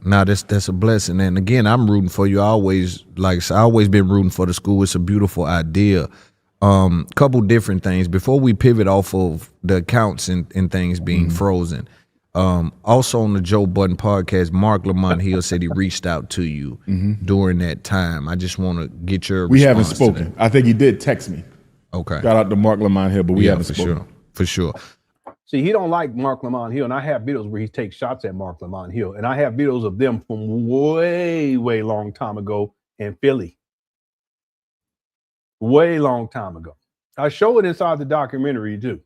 Now that's a blessing. And again, I'm rooting for you. I always been rooting for the school. It's a beautiful idea. Couple different things before we pivot off of the accounts and things being frozen. Also on the Joe Budden podcast, Mark Lamont Hill said he reached out to you during that time. I just want to get your We haven't spoken. I think he did text me. Okay. Shout out to Mark Lamont Hill, but we haven't spoken. For sure. See, he don't like Mark Lamont Hill, and I have videos where he takes shots at Mark Lamont Hill, and I have videos of them from way long time ago in Philly. Way long time ago. I show it inside the documentary too.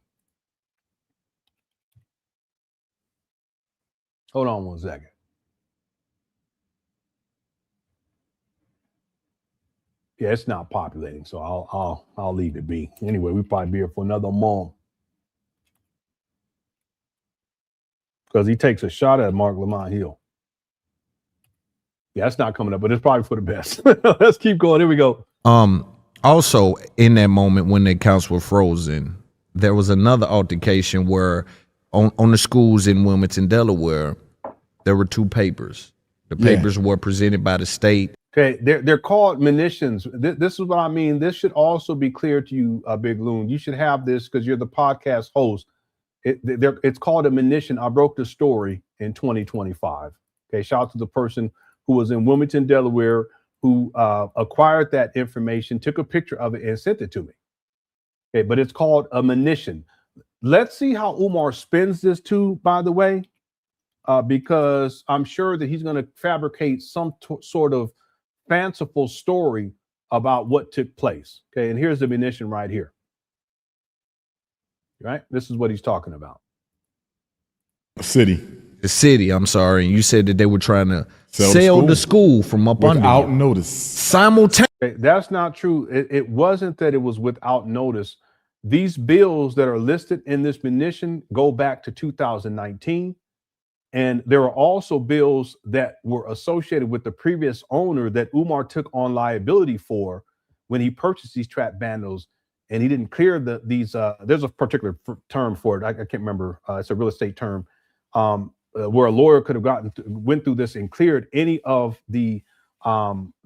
Hold on 1 second. Yeah, it's not populating, so I'll leave it be. Anyway, we'll probably be here for another month. Because he takes a shot at Mark Lamont Hill. Yeah, it's not coming up, but it's probably for the best. Let's keep going. Here we go. Also, in that moment when the accounts were frozen, there was another altercation where on the schools in Wilmington, Delaware, there were two papers. The papers were presented by the state. Okay, they're called munitions. This is what I mean. This should also be clear to you, Big Loon. You should have this because you're the podcast host. It's called a munition. I broke the story in 2025. Okay, shout out to the person who was in Wilmington, Delaware, who acquired that information, took a picture of it, and sent it to me. Okay, but it's called a munition. Let's see how Umar spins this too, by the way, because I'm sure that he's going to fabricate some sort of fanciful story about what took place. Okay, and here's the munition right here. Right, this is what he's talking about. The city. I'm sorry. And you said that they were trying to sell the school from up under without notice. Simultaneously. Okay, that's not true. It wasn't that it was without notice. These bills that are listed in this munition go back to 2019. And there are also bills that were associated with the previous owner that Umar took on liability for when he purchased these trap bundles, and he didn't clear these. There's a particular term for it. I can't remember. It's a real estate term where a lawyer could have went through this and cleared any of the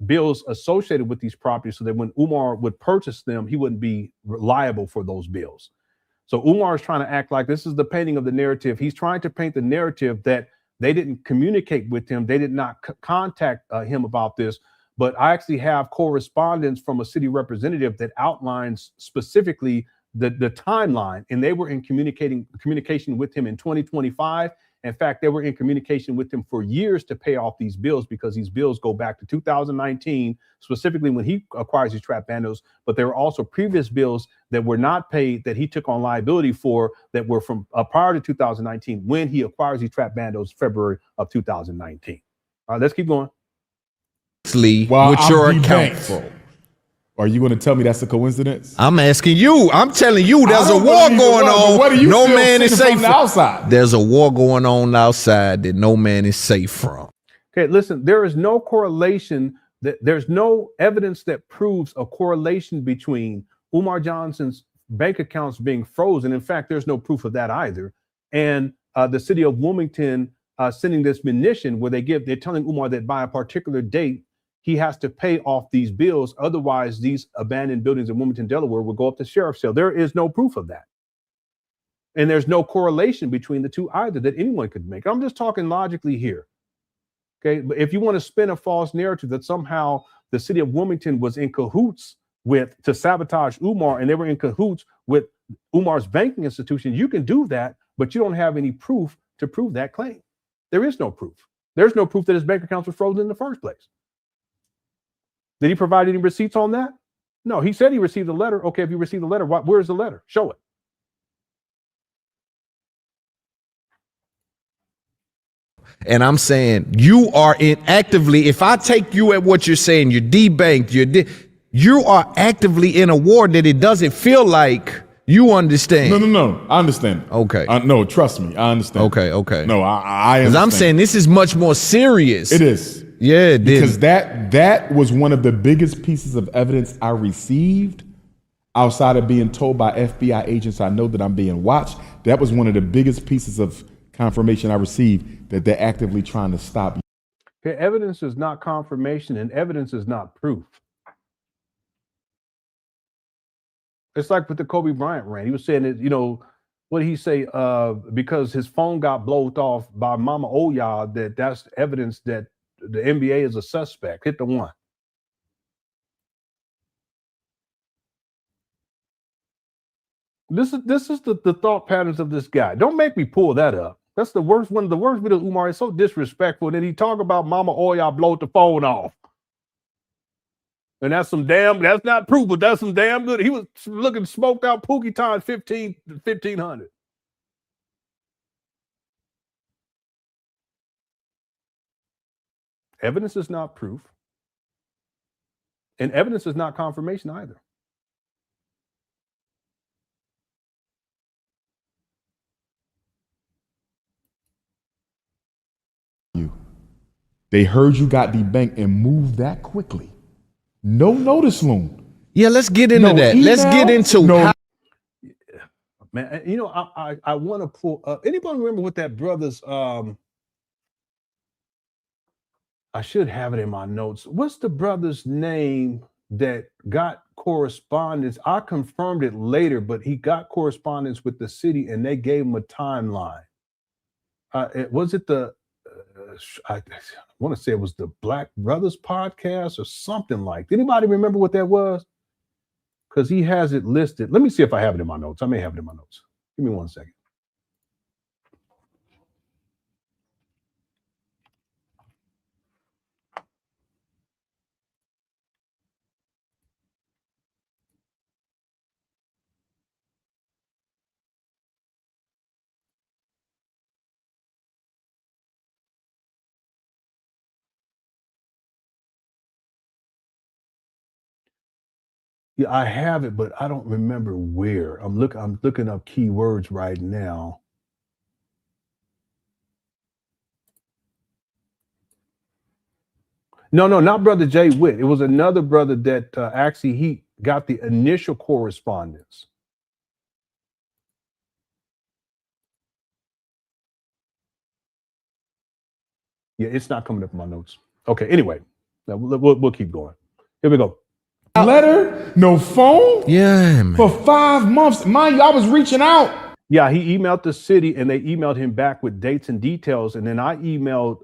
bills associated with these properties, so that when Umar would purchase them, he wouldn't be liable for those bills. So Umar is trying to act like this is the painting of the narrative. He's trying to paint the narrative that they didn't communicate with him. They did not contact him about this. But I actually have correspondence from a city representative that outlines specifically the timeline. And they were in communication with him in 2025. In fact, they were in communication with him for years to pay off these bills, because these bills go back to 2019, specifically when he acquires these trap bundles. But there were also previous bills that were not paid that he took on liability for, that were from prior to 2019 when he acquires these trap bundles, February of 2019. All right, let's keep going. Which you're accountable. Are you going to tell me that's a coincidence? I'm asking you. I'm telling you, there's a war going on. What are you no man is safe from outside? There's a war going on outside that no man is safe from. Okay, listen, there is no correlation. There's no evidence that proves a correlation between Umar Johnson's bank accounts being frozen. In fact, there's no proof of that either. And the city of Wilmington sending this munition where they're telling Umar that by a particular date, he has to pay off these bills. Otherwise, these abandoned buildings in Wilmington, Delaware will go up to sheriff's sale. There is no proof of that. And there's no correlation between the two either that anyone could make. I'm just talking logically here. Okay, but if you want to spin a false narrative that somehow the city of Wilmington was in cahoots to sabotage Umar, and they were in cahoots with Umar's banking institution, you can do that, but you don't have any proof to prove that claim. There is no proof. There's no proof that his bank accounts were frozen in the first place. Did he provide any receipts on that? No, he said he received a letter. Okay, if you received a letter, where's the letter? Show it. And I'm saying you are actively, if I take you at what you're saying, you're debanked, you are actively in a war that it doesn't feel like you understand. No. I understand. Okay. No, trust me. I understand. Okay. No, I understand. Because I'm saying this is much more serious. It is. Yeah, because that was one of the biggest pieces of evidence I received outside of being told by FBI agents I know that I'm being watched. That was one of the biggest pieces of confirmation I received that they're actively trying to stop you. Okay, evidence is not confirmation, and evidence is not proof. It's like with the Kobe Bryant rant. He was saying that, what did he say? Because his phone got blowed off by Mama Oya, that's evidence that the NBA is a suspect. Hit the one. This is the thought patterns of this guy. Don't make me pull that up. That's the worst, one of the worst videos. Umar is so disrespectful. And then he talk about Mama Oya blowed the phone off. And that's not proof, but that's some damn good. He was looking smoked out Pookie times 1500. Evidence is not proof. And evidence is not confirmation either. They heard you got debanked and moved that quickly. No notice, Loon. Yeah, let's get into that. Let's get into how. Man, you know, I want to pull up. Anybody remember what that brother's I should have it in my notes. What's the brother's name that got correspondence? I confirmed it later, but he got correspondence with the city and they gave him a timeline. Was it the I want to say it was the Black Brothers podcast or something like that. Anybody remember what that was? Because he has it listed. Let me see if I have it in my notes. I may have it in my notes. Give me 1 second. Yeah, I have it, but I don't remember where. I'm looking up keywords right now. No, not Brother Jay Witt. It was another brother that actually he got the initial correspondence. Yeah, it's not coming up in my notes. Okay, anyway, we'll keep going. Here we go. Letter, no phone. Yeah, man. For 5 months. Mind you, I was reaching out. Yeah, he emailed the city and they emailed him back with dates and details. And then I emailed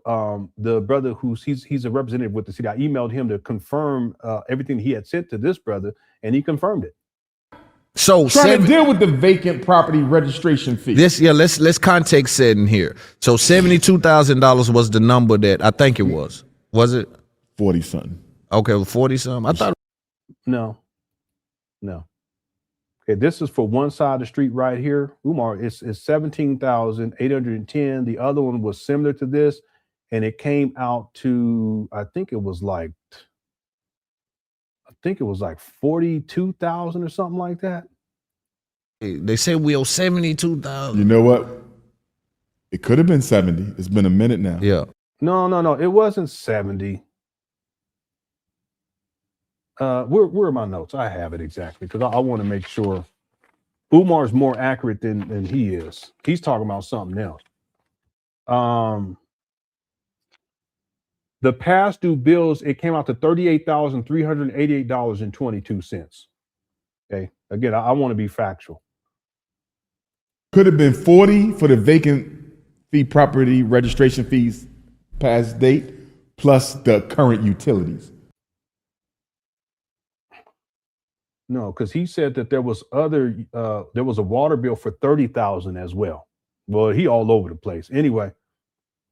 the brother he's a representative with the city. I emailed him to confirm everything he had sent to this brother, and he confirmed it. So trying to deal with the vacant property registration fee. Let's context set in here. So $72,000 was the number that I think it was. Was it 40 something? Okay, 40 something. I thought. No. Okay, this is for one side of the street right here. Umar, it's 17,810. The other one was similar to this, and it came out to I think it was like 42,000 or something like that. They say we owe 72,000. You know what? It could have been 70. It's been a minute now. Yeah. No. It wasn't 70. Where are my notes? I have it exactly because I want to make sure Umar's more accurate than he is. He's talking about something else. The past due bills, it came out to $38,388.22. Okay. Again, I want to be factual. Could have been 40 for the vacant fee property registration fees past date, plus the current utilities. No, because he said that there was a water bill for 30,000 as well. Well, he all over the place. Anyway,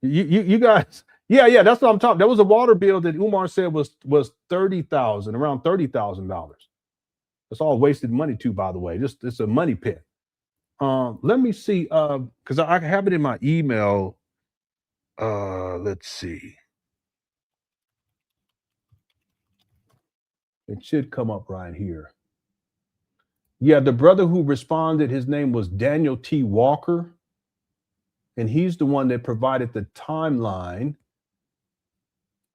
you guys, yeah, that's what I'm talking. There was a water bill that Umar said was 30,000, around $30,000. It's all wasted money too, by the way. It's a money pit. Let me see, because I have it in my email. Let's see. It should come up right here. Yeah, the brother who responded, his name was Daniel T. Walker, and he's the one that provided the timeline.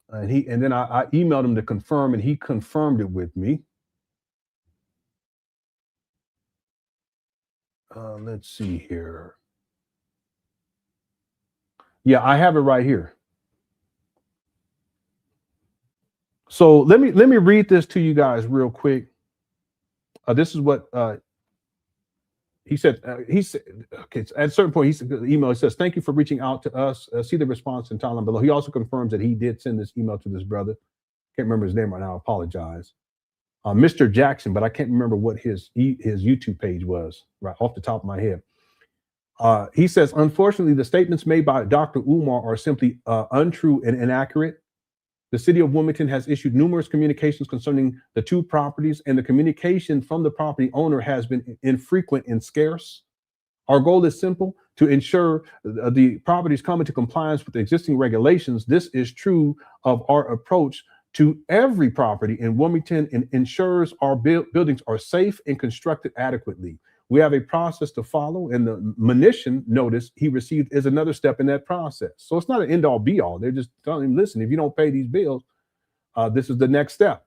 And then I emailed him to confirm, and he confirmed it with me. Let's see here. Yeah, I have it right here. So let me read this to you guys real quick. This is what he said. He said, okay, at a certain point, he said, the email, he says, "Thank you for reaching out to us. See the response in timeline below." He also confirms that he did send this email to this brother. Can't remember his name right now. I apologize. Mr. Jackson, but I can't remember what his YouTube page was right off the top of my head. He says, "Unfortunately, the statements made by Dr. Umar are simply untrue and inaccurate. The city of Wilmington has issued numerous communications concerning the two properties, and the communication from the property owner has been infrequent and scarce. Our goal is simple: to ensure the properties come into compliance with the existing regulations. This is true of our approach to every property in Wilmington and ensures our buildings are safe and constructed adequately. We have a process to follow, and the monition notice he received is another step in that process." So it's not an end all be all. They're just telling him, listen, if you don't pay these bills, this is the next step.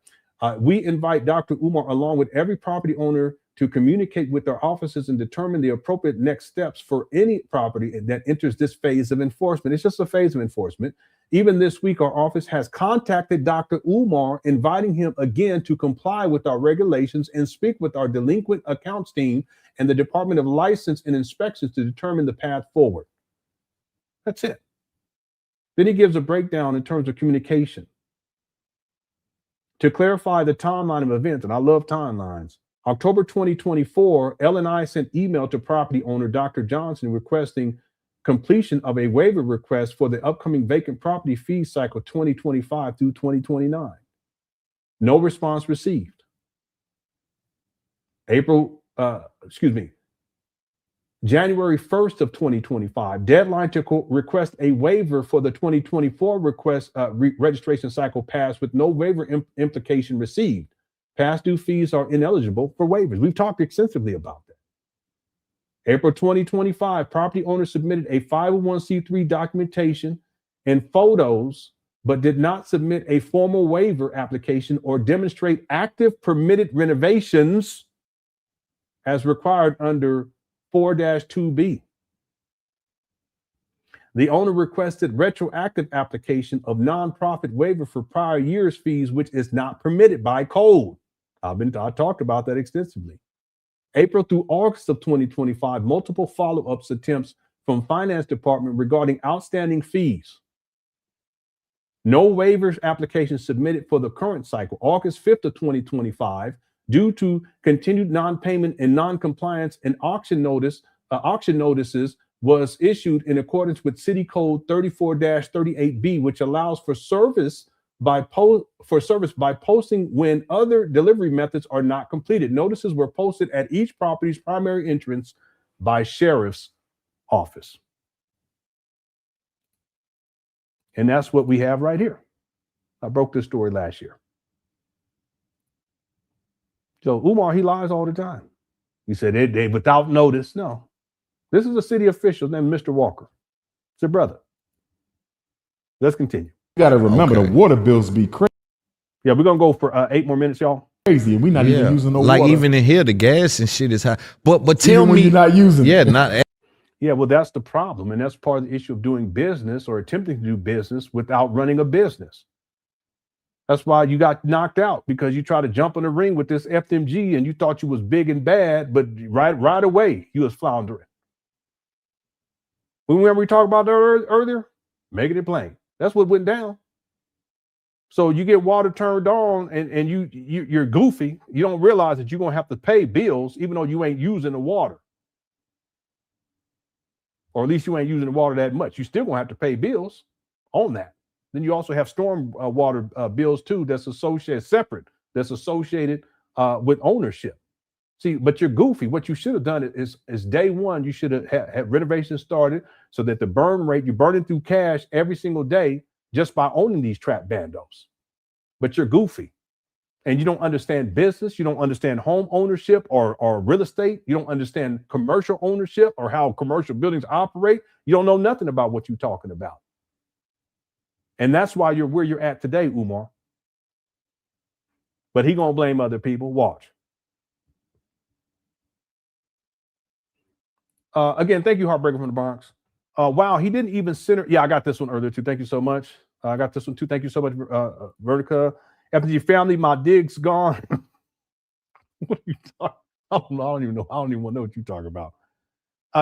We invite Dr. Umar, along with every property owner, to communicate with our officers and determine the appropriate next steps for any property that enters this phase of enforcement. It's just a phase of enforcement. Even this week, our office has contacted Dr. Umar, inviting him again to comply with our regulations and speak with our delinquent accounts team and the Department of License and Inspections to determine the path forward. That's it. Then he gives a breakdown in terms of communication. To clarify the timeline of events, and I love timelines, October 2024, LNI sent email to property owner Dr. Johnson requesting completion of a waiver request for the upcoming vacant property fee cycle 2025 through 2029. No response received. January 1st of 2025, deadline to request a waiver for the 2024 request registration cycle passed with no waiver implication received. Past due fees are ineligible for waivers. We've talked extensively about that. April 2025, property owner submitted a 501c3 documentation and photos, but did not submit a formal waiver application or demonstrate active permitted renovations as required under 4-2B. The owner requested retroactive application of nonprofit waiver for prior year's fees, which is not permitted by code. I talked about that extensively. April through August of 2025, multiple follow-ups attempts from finance department regarding outstanding fees. No waivers application submitted for the current cycle. August 5th of 2025, due to continued non-payment and non-compliance, an auction notices was issued in accordance with City Code 34-38B, which allows for service by posting when other delivery methods are not completed. Notices were posted at each property's primary entrance by sheriff's office. And that's what we have right here. I broke this story last year. So Umar, he lies all the time. He said they without notice. No, this is a city official named Mr. Walker. It's a brother. Let's continue. You got to remember the water bills be crazy. Yeah, we're gonna go for 8 more minutes, y'all. Crazy, and we're not even using no water. Like even in here, the gas and shit is high. But tell even when me, you're not using yeah, it. not. Yeah, well, that's the problem, and that's part of the issue of doing business or attempting to do business without running a business. That's why you got knocked out, because you tried to jump in the ring with this FDMG and you thought you was big and bad, but right away you was floundering. Remember we talked about that earlier? Making it plain. That's what went down. So you get water turned on and you're goofy. You don't realize that you're gonna have to pay bills even though you ain't using the water. Or at least you ain't using the water that much. You still gonna have to pay bills on that. Then you also have storm water bills too that's associated separate, that's associated with ownership. See, but you're goofy. What you should have done is day one, you should have had renovations started so that the burn rate, you're burning through cash every single day just by owning these trap bandos. But you're goofy and you don't understand business. You don't understand home ownership or real estate. You don't understand commercial ownership or how commercial buildings operate. You don't know nothing about what you're talking about. And that's why you're where you're at today, Umar. But he gonna blame other people. Watch. Again, thank you, Heartbreaker from the Bronx. Wow, he didn't even center. Yeah, I got this one earlier too. Thank you so much. I got this one too. Thank you so much, Vertica. FDG family, my dig's gone. What are you talking? I don't even know. I don't even want to know what you're talking about.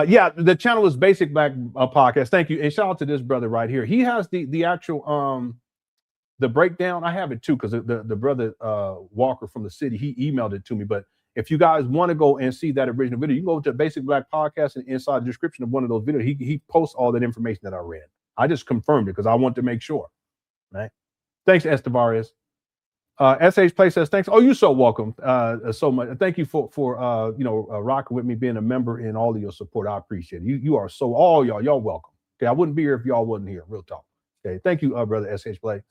Yeah, the channel is Basic Black Podcast. Thank you, and shout out to this brother right here. He has the actual the breakdown. I have it too because the brother Walker from the city, he emailed it to me. But if you guys want to go and see that original video, you can go to Basic Black Podcast, and inside the description of one of those videos, he posts all that information that I read. I just confirmed it because I want to make sure. Right? Thanks, Estevares. SH Play says thanks. Oh, you're so welcome. So much. Thank you for rocking with me, being a member, and all of your support. I appreciate it. You are so all y'all welcome. Okay, I wouldn't be here if y'all wasn't here. Real talk. Okay, thank you, brother SH Play.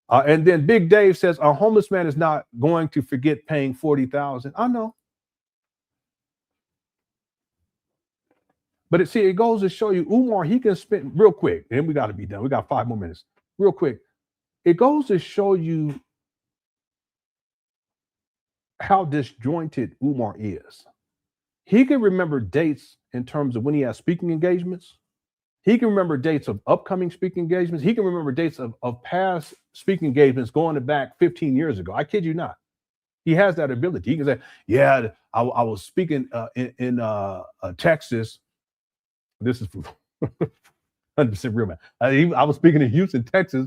And then Big Dave says a homeless man is not going to forget paying $40,000. I know, but it goes to show you, Umar, he can spend real quick, and we got to be done. We got 5 more minutes, real quick. It goes to show you how disjointed Umar is. He can remember dates in terms of when he has speaking engagements. He can remember dates of upcoming speaking engagements. He can remember dates of past speaking engagements going back 15 years ago. I kid you not. He has that ability. He can say, yeah, I was speaking in Texas. This is 100% real, man. I was speaking in Houston, Texas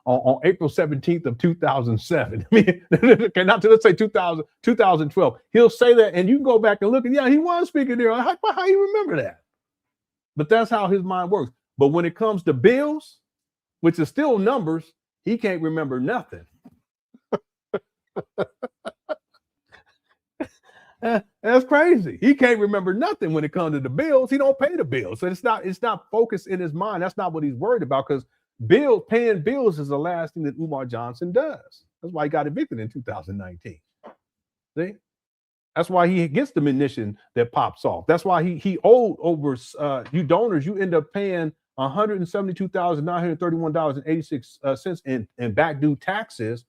on April 17th of 2007. I mean, okay, not to, let's say 2012. He'll say that, and you can go back and look, and yeah, he was speaking there. How you remember that? But that's how his mind works. But when it comes to bills, which is still numbers, he can't remember nothing. That's crazy. He can't remember nothing when it comes to the bills. He don't pay the bills. So it's not focused in his mind. That's not what he's worried about, because paying bills is the last thing that Umar Johnson does. That's why he got evicted in 2019. See? That's why he gets the munition that pops off. That's why he owed over you donors. You end up paying $172,931.86 in back due taxes,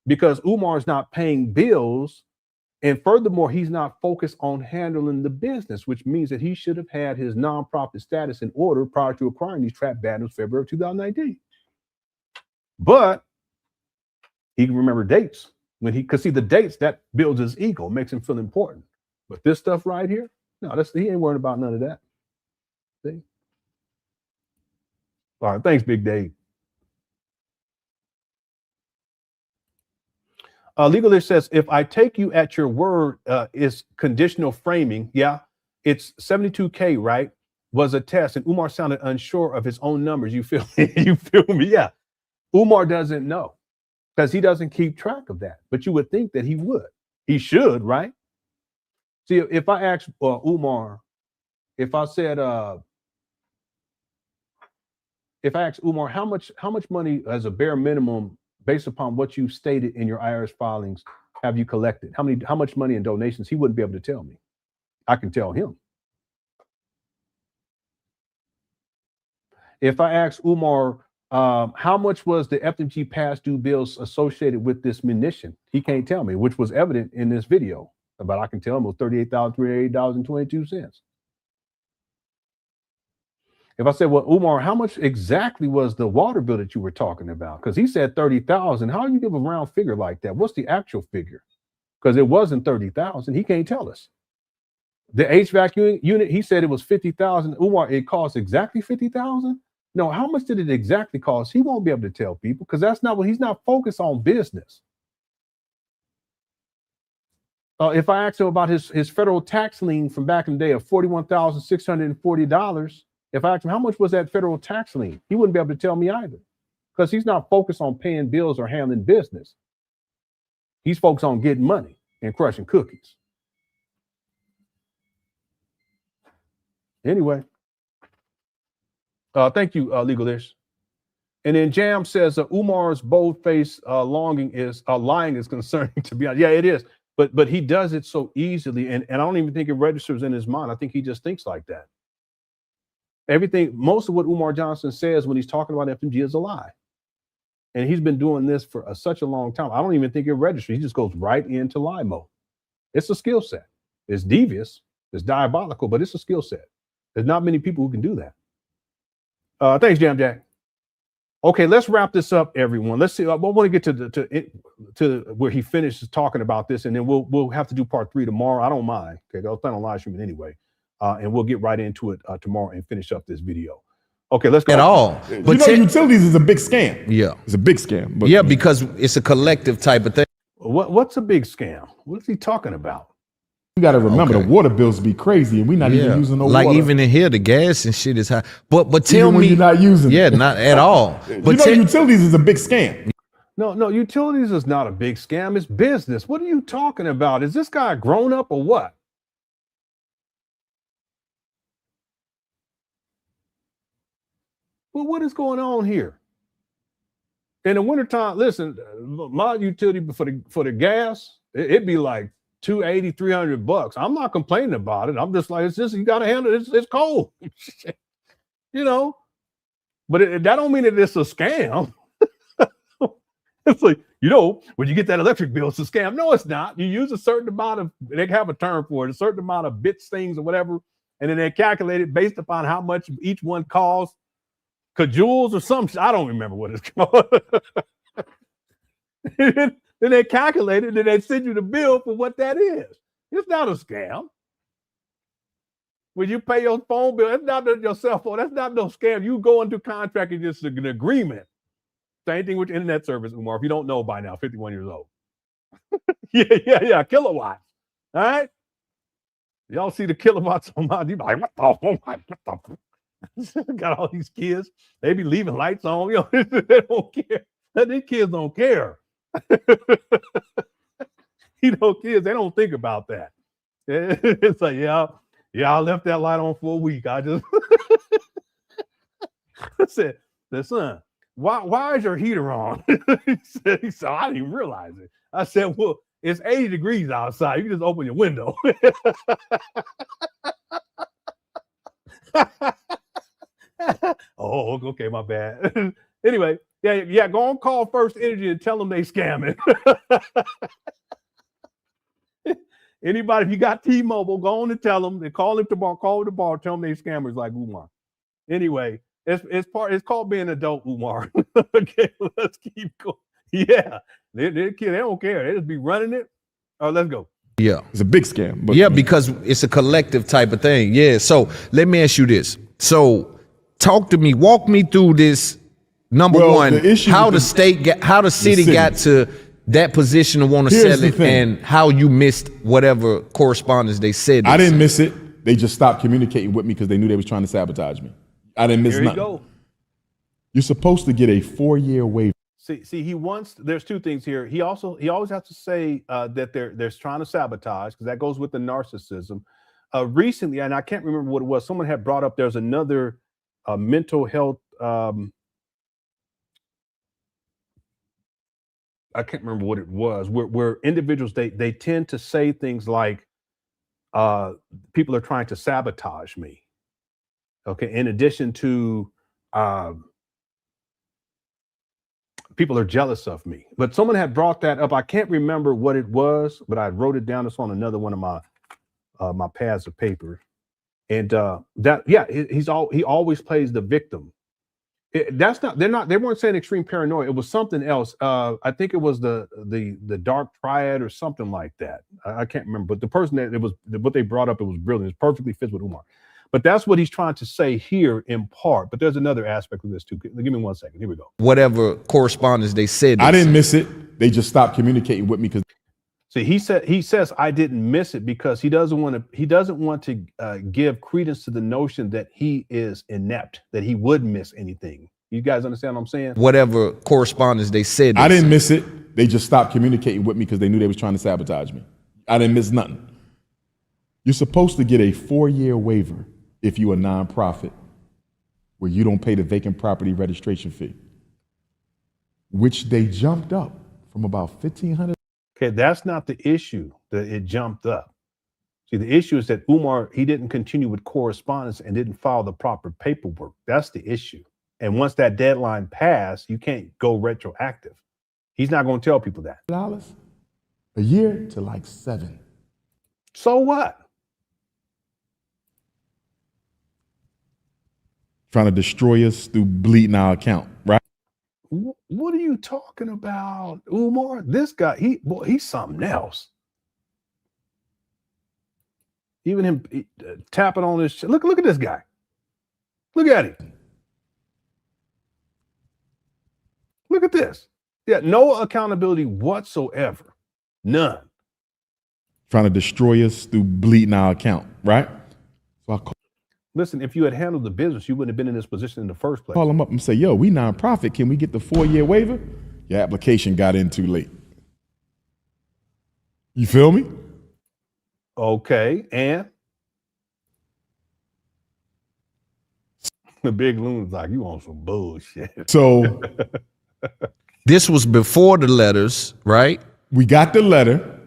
because Umar is not paying bills. And furthermore, he's not focused on handling the business, which means that he should have had his nonprofit status in order prior to acquiring these trap banners February of 2019. But he can remember dates. Because see, the dates, that builds his ego, makes him feel important. But this stuff right here, no, he ain't worried about none of that. See? All right, thanks, Big Dave. Legalist says, if I take you at your word, is conditional framing. Yeah, it's 72K, right? Was a test, and Umar sounded unsure of his own numbers. You feel me? You feel me? Yeah. Umar doesn't know, because he doesn't keep track of that. But you would think that he would. He should, right? See, if I asked Umar, if I asked Umar, how much money as a bare minimum, based upon what you stated in your IRS filings, have you collected? How much money in donations? He wouldn't be able to tell me. I can tell him. If I asked Umar, how much was the FDMG past due bills associated with this munition? He can't tell me, which was evident in this video. But I can tell him it was $38,388.22. If I said, well, Umar, how much exactly was the water bill that you were talking about? Because he said 30,000. How do you give a round figure like that? What's the actual figure? Because it wasn't 30,000. He can't tell us. The HVAC unit, he said it was 50,000. Umar, it cost exactly 50,000. No, how much did it exactly cost? He won't be able to tell people, because that's not what he's not focused on business. If I asked him about his federal tax lien from back in the day of $41,640, if I asked him how much was that federal tax lien, he wouldn't be able to tell me either, because he's not focused on paying bills or handling business. He's focused on getting money and crushing cookies. Anyway, thank you, Legalish. And then Jam says Umar's bold-faced lying is concerning, to be honest. Yeah, it is. But he does it so easily, and I don't even think it registers in his mind. I think he just thinks like that. Most of what Umar Johnson says when he's talking about FDMG is a lie. And he's been doing this for such a long time. I don't even think it registers. He just goes right into lie mode. It's a skill set. It's devious. It's diabolical, but it's a skill set. There's not many people who can do that. Thanks, Jam Jack. Okay, let's wrap this up, everyone. Let's see. I want to get to where he finishes talking about this, and then we'll have to do part 3 tomorrow. I don't mind. Okay, I'll plan on live streaming anyway. And we'll get right into it tomorrow and finish up this video. Okay, let's go. At all. But utilities is a big scam. Yeah. It's a big scam. But, yeah, because it's a collective type of thing. What's a big scam? What is he talking about? You got to remember the water bills be crazy, and we're not even using no water. Like even in here, the gas and shit is high. But tell even me, when you're not using it. Yeah, not at all. But utilities is a big scam. No, utilities is not a big scam. It's business. What are you talking about? Is this guy grown up or what? Well, what is going on here? In the wintertime, listen, my utility for the gas, it'd be like $280, $300. I'm not complaining about it. I'm just like, it's just, you got to handle it. It's cold, you know, but that don't mean that it's a scam. It's like, you know, when you get that electric bill, it's a scam. No, it's not. You use a certain amount of, they have a term for it, a certain amount of bits, things, or whatever, and then they calculate it based upon how much each one costs, cajoules or something. I don't remember what it's called. Then they calculate it, and then they send you the bill for what that is. It's not a scam. When you pay your phone bill, it's not your cell phone. That's not no scam. You go into contract and just an agreement. Same thing with internet service, Umar. If you don't know by now, 51 years old. yeah, kilowatts. All right? Y'all see the kilowatts on my, you like, what the got all these kids. They be leaving lights on. You know, they don't care. These kids don't care. You know, kids, they don't think about that. It's like, yeah, I left that light on for a week. I just said, son, why is your heater on? he said, I didn't even realize it. I said, well, it's 80 degrees outside. You can just open your window. Oh, okay, my bad. Anyway, yeah, go on, call First Energy and tell them they scamming. Anybody, if you got T-Mobile, go on and tell them. They call the bar, tell them they scammers like Umar. Anyway, it's called being an adult, Umar. Okay, let's keep going. Yeah, they're kids, they don't care. They just be running it. Oh, let's go. Yeah. It's a big scam. But yeah, because it's a collective type of thing. Yeah. So let me ask you this. So walk me through this. Number one, how the city got to that position to want to sell it, and how you missed whatever correspondence they said. I didn't miss it. They just stopped communicating with me because they knew they was trying to sabotage me. I didn't miss nothing. Go. You're supposed to get a 4-year waiver. See, there's two things here. He always has to say that they're trying to sabotage, because that goes with the narcissism. Recently, and I can't remember what it was, someone had brought up there's another mental health. I can't remember what it was, where individuals, they tend to say things like, people are trying to sabotage me. Okay, in addition to people are jealous of me. But someone had brought that up. I can't remember what it was, but I wrote it down. It's on another one of my pads of paper. And he always plays the victim. They weren't saying extreme paranoia. It was something else. I think it was the dark triad or something like that. I can't remember, but the person what they brought up, it was brilliant. It perfectly fits with Umar. But that's what he's trying to say here in part. But there's another aspect of this too. Give me 1 second. Here we go. Whatever correspondence they said. I didn't miss it. They just stopped communicating with me because. See, he says I didn't miss it because he doesn't want to give credence to the notion that he is inept, that he would miss anything. You guys understand what I'm saying? Whatever correspondence they said. I didn't miss it. They just stopped communicating with me because they knew they was trying to sabotage me. I didn't miss nothing. You're supposed to get a 4-year waiver if you're a nonprofit where you don't pay the vacant property registration fee, which they jumped up from about $1,500. Okay, that's not the issue that it jumped up. See, the issue is that Umar, he didn't continue with correspondence and didn't file the proper paperwork. That's the issue. And once that deadline passed, you can't go retroactive. He's not going to tell people that. A year to like 7. So what? Trying to destroy us through bleeding our account, right? What are you talking about, Umar? This guy, he's something else. Even him tapping on this. Look at this guy. Look at him. Look at this. Yeah, no accountability whatsoever. None. Trying to destroy us through bleeding our account, right? So listen, if you had handled the business, you wouldn't have been in this position in the first place. Call them up and say, yo, we nonprofit. Can we get the 4-year waiver? Your application got in too late. You feel me? Okay, and the big loon's like, you on some bullshit. So this was before the letters, right? We got the letter.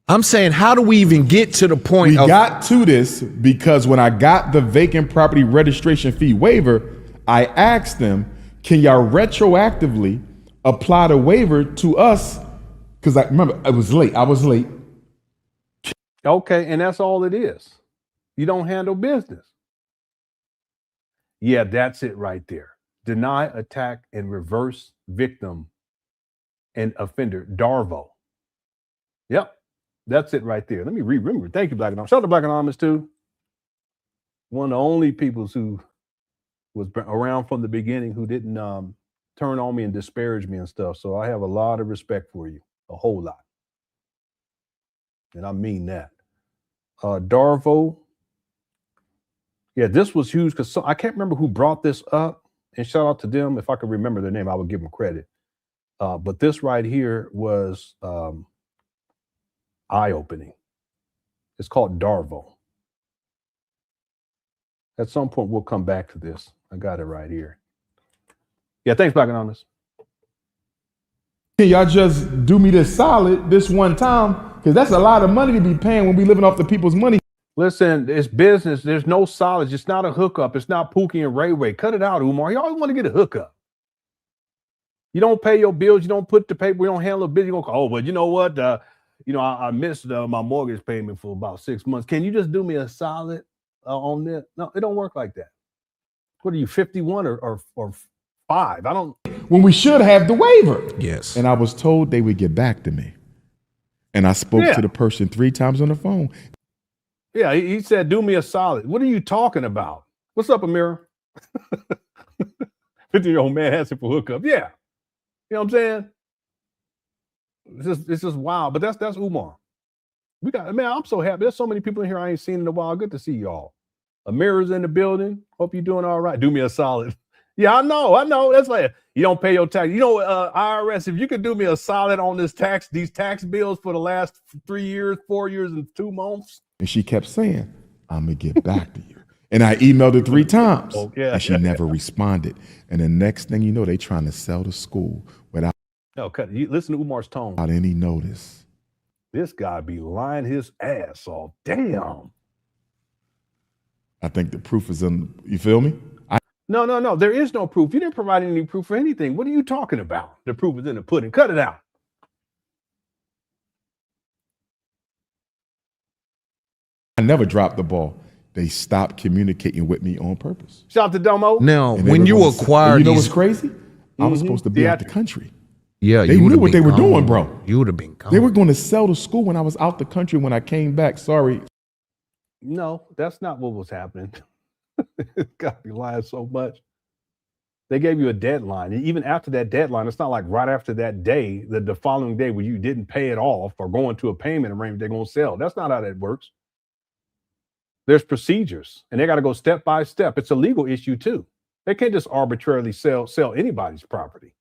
I'm saying, how do we even get to the point? We got to this because when I got the vacant property registration fee waiver, I asked them, can y'all retroactively apply the waiver to us because I remember I was late. Okay, and that's all it is. You don't handle business. Yeah, that's it right there. Deny, attack, and reverse victim and offender. DARVO. Yep, that's it right there. Let me remember. Thank you, Black Anonymous. Shout out to Black Anonymous too. One of the only people who was around from the beginning who didn't turn on me and disparage me and stuff. So I have a lot of respect for you, a whole lot. And I mean that. Darvo. Yeah, this was huge because I can't remember who brought this up. And shout out to them. If I could remember their name, I would give them credit. But this right here was eye-opening. It's called DARVO. At some point, we'll come back to this. I got it right here. Yeah, thanks, Black Anonymous. Can y'all just do me this solid this one time? Because that's a lot of money to be paying when we living off the people's money. Listen, it's business. There's no solids. It's not a hookup. It's not Pookie and Ray Ray. Cut it out, Umar. You always want to get a hookup. You don't pay your bills. You don't put the paper. You don't handle a bill. You don't go, oh, but you know what? I missed my mortgage payment for about 6 months. Can you just do me a solid on this? No, it don't work like that. What are you, 51 or 5? I don't. When we should have the waiver. Yes. And I was told they would get back to me. And I spoke to the person 3 times on the phone. Yeah, he said, do me a solid. What are you talking about? What's up, Amira? 50-year-old man asking for hookup. Yeah. You know what I'm saying? It's just wild. But that's Umar. I'm so happy. There's so many people in here I ain't seen in a while. Good to see y'all. Amira's in the building. Hope you're doing all right. Do me a solid. Yeah, I know. That's like, you don't pay your tax. You know, IRS, if you could do me a solid on these tax bills for the last 3 years, 4 years, and 2 months. And she kept saying, I'm going to get back to you. And I emailed her 3 times. And she never responded. And the next thing you know, they trying to sell the school without listen to Umar's tone. Without any notice. This guy be lying his ass off. Damn. I think the proof is in, you feel me? No. There is no proof. You didn't provide any proof for anything. What are you talking about? The proof is in the pudding. Cut it out. I never dropped the ball. They stopped communicating with me on purpose. Shout out to Domo. Now, when you acquired, you know what's crazy? I was supposed to be out the country. Yeah, they knew what they were doing, bro. You would have been gone. They were going to sell the school when I was out the country. When I came back, sorry. No, that's not what was happening. God, be lying so much. They gave you a deadline. And even after that deadline, it's not like right after that day, the following day where you didn't pay it off or go into a payment arrangement, they're going to sell. That's not how that works. There's procedures, and they got to go step by step. It's a legal issue too. They can't just arbitrarily sell anybody's property.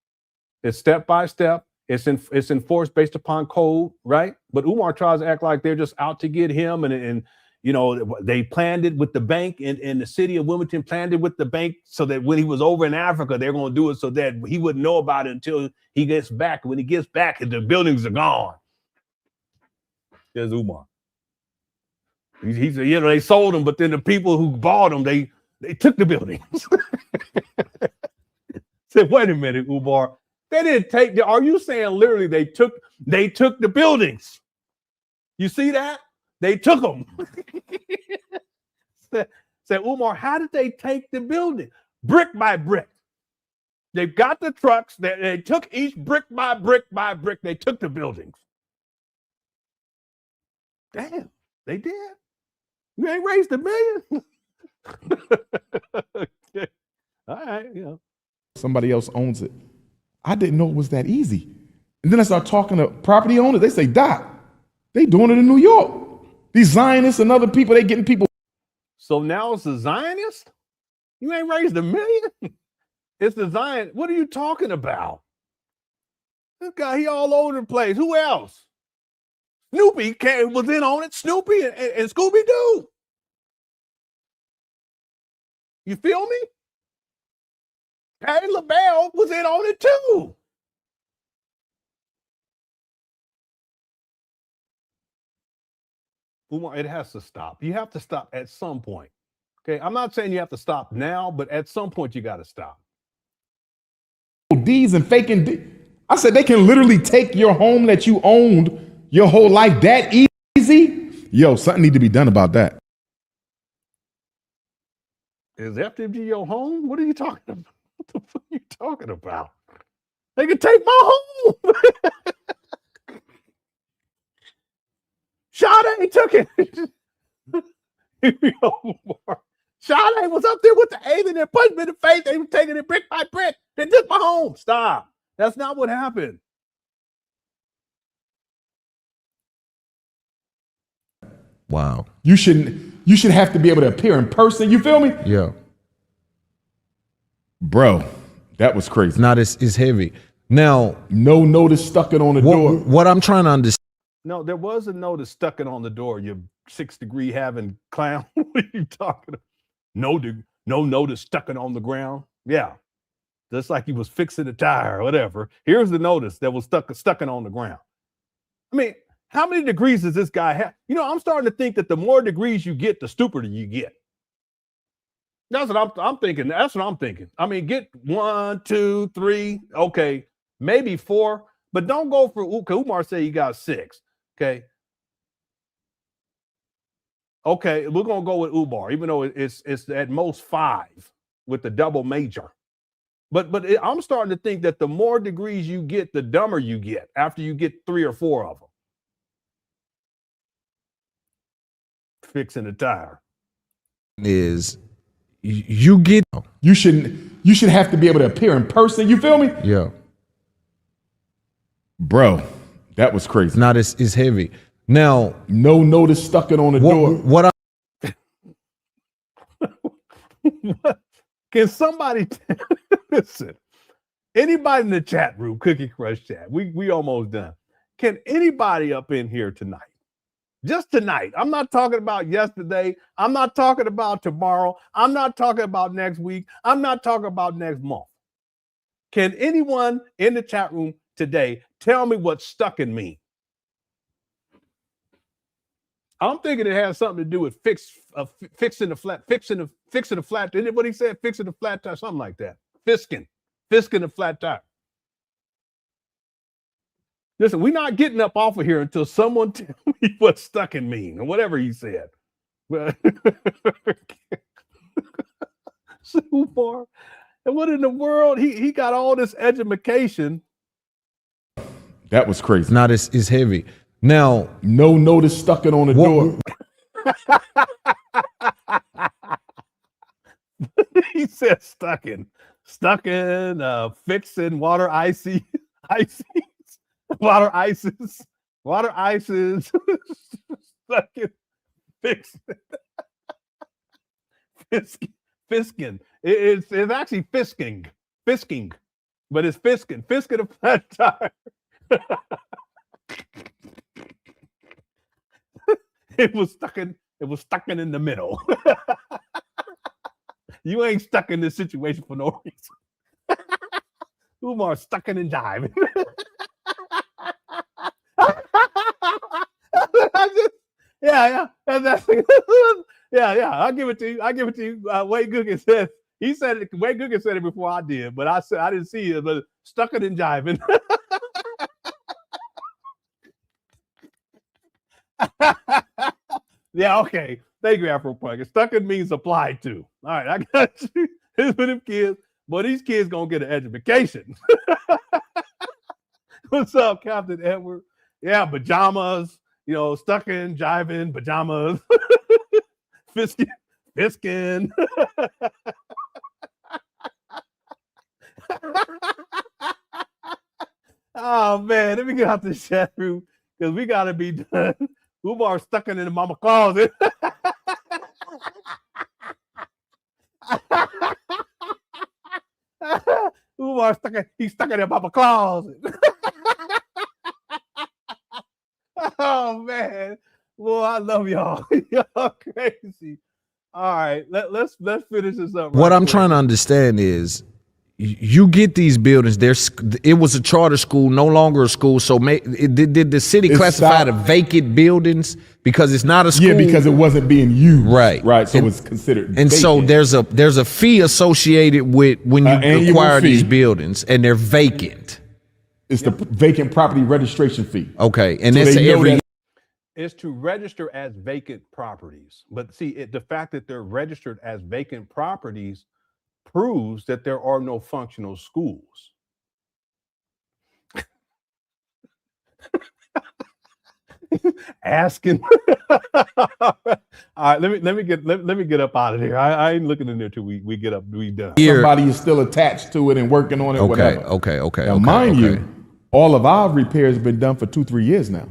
It's step by step. It's enforced based upon code, right? But Umar tries to act like they're just out to get him, and you know, they planned it with the bank, and the city of Wilmington planned it with the bank so that when he was over in Africa, they're going to do it so that he wouldn't know about it until he gets back. When he gets back, the buildings are gone. There's Umar. He said, you know, they sold them, but then the people who bought them, they took the buildings. Said, wait a minute, Umar. They didn't take are you saying literally they took the buildings? You see that? They took them. Said, Umar, how did they take the building? Brick by brick. They've got the trucks. They took each brick by brick by brick. They took the buildings. Damn, they did. You ain't raised $1 million. Okay. All right, you know. Somebody else owns it. I didn't know it was that easy. And then I start talking to property owners. They say, Doc, they doing it in New York. These Zionists and other people, they getting people. So now it's a Zionist? You ain't raised $1 million? It's the Zion. What are you talking about? This guy, he all over the place. Who else? Snoopy was in on it. Snoopy and Scooby-Doo. You feel me? Patty LaBelle was in on it too. Umar, it has to stop. You have to stop at some point. Okay, I'm not saying you have to stop now, but at some point you got to stop. D's and faking D. I said they can literally take your home that you owned your whole life that easy. Yo, something need to be done about that. Is FDMG your home? What are you talking about? What the fuck are you talking about? They can take my home. Sade took it. Sade was up there with the alien and punched me in the face. They were taking it brick by brick. They took my home. Stop. That's not what happened. Wow. You should have to be able to appear in person. You feel me? Yeah. Bro, that was crazy. Now this is heavy. Now, no notice stuck it on the door. What I'm trying to understand. No, there was a notice stuck it on the door. You 6-degree having clown. What are you talking about? No notice stuck it on the ground. Yeah. Just like he was fixing a tire or whatever. Here's the notice that was stuck it on the ground. I mean, how many degrees does this guy have? You know, I'm starting to think that the more degrees you get, the stupider you get. That's what I'm thinking. That's what I'm thinking. I mean, get 1, 2, 3, okay, maybe 4, but don't go for Umar said he got 6. Okay. Okay, we're gonna go with Umar, even though it's at most 5 with the double major. But I'm starting to think that the more degrees you get, the dumber you get after you get 3 or 4 of them. Fixing a tire. Is you should have to be able to appear in person. You feel me? Yeah. Bro, that was crazy. Now this is heavy. Now, no notice stuck it on the door. What Can somebody listen? Anybody in the chat room, Cookie Crush chat, we almost done. Can anybody up in here tonight? Just tonight. I'm not talking about yesterday. I'm not talking about tomorrow. I'm not talking about next week. I'm not talking about next month. Can anyone in the chat room today tell me what stucking means? I'm thinking it has something to do with fixing the flat tire. What he said, fixing the flat tire, something like that. Fisking the flat tire. Listen, we're not getting up off of here until someone tell me what stucking mean or whatever he said. So far, and what in the world? He got all this education. That was crazy. Now this is heavy. Now, no notice stuck it on the door. He said stucking, fixing water ices, water ices, stucking, fixing, fisking. It's actually fisking, but it's fisking a flat tire. It was stuck in the middle. You ain't stuck in this situation for no reason. Umar stuck in and jiving. Yeah. I'll give it to you. Wade Googin said it. Wade Googin said it before I did, but I said I didn't see it. But stuck it and jiving. Yeah, okay. Thank you, Afro Punk. Stuck it means applied to. All right, I got you. Here's for them kids. But these kids gonna get an education. What's up, Captain Edward? Yeah, pajamas, stuck in, jiving, pajamas, fisking. Oh man, let me get out the chat room because we gotta be done. Umar stuck in the mama closet. Umar stuck in the mama closet. Oh man, boy, I love y'all. Y'all crazy. All right, let's finish this up. What I'm trying to understand is, you get these buildings. It was a charter school, no longer a school. So did the city classify the vacant buildings because it's not a school? Yeah, because it wasn't being used. Right. So it's considered. And vacant. so there's a fee associated with when you acquire these buildings, and they're vacant. It's the vacant property registration fee. Okay, and So that's they know every that- Is to register as vacant properties. But see, the fact that they're registered as vacant properties proves that there are no functional schools. Asking. All right, let me get up out of here. I ain't looking in there till we get up. We done. somebody is still attached to it and working on it. Whatever. Okay. Now, mind you, all of our repairs have been done for 2-3 years now.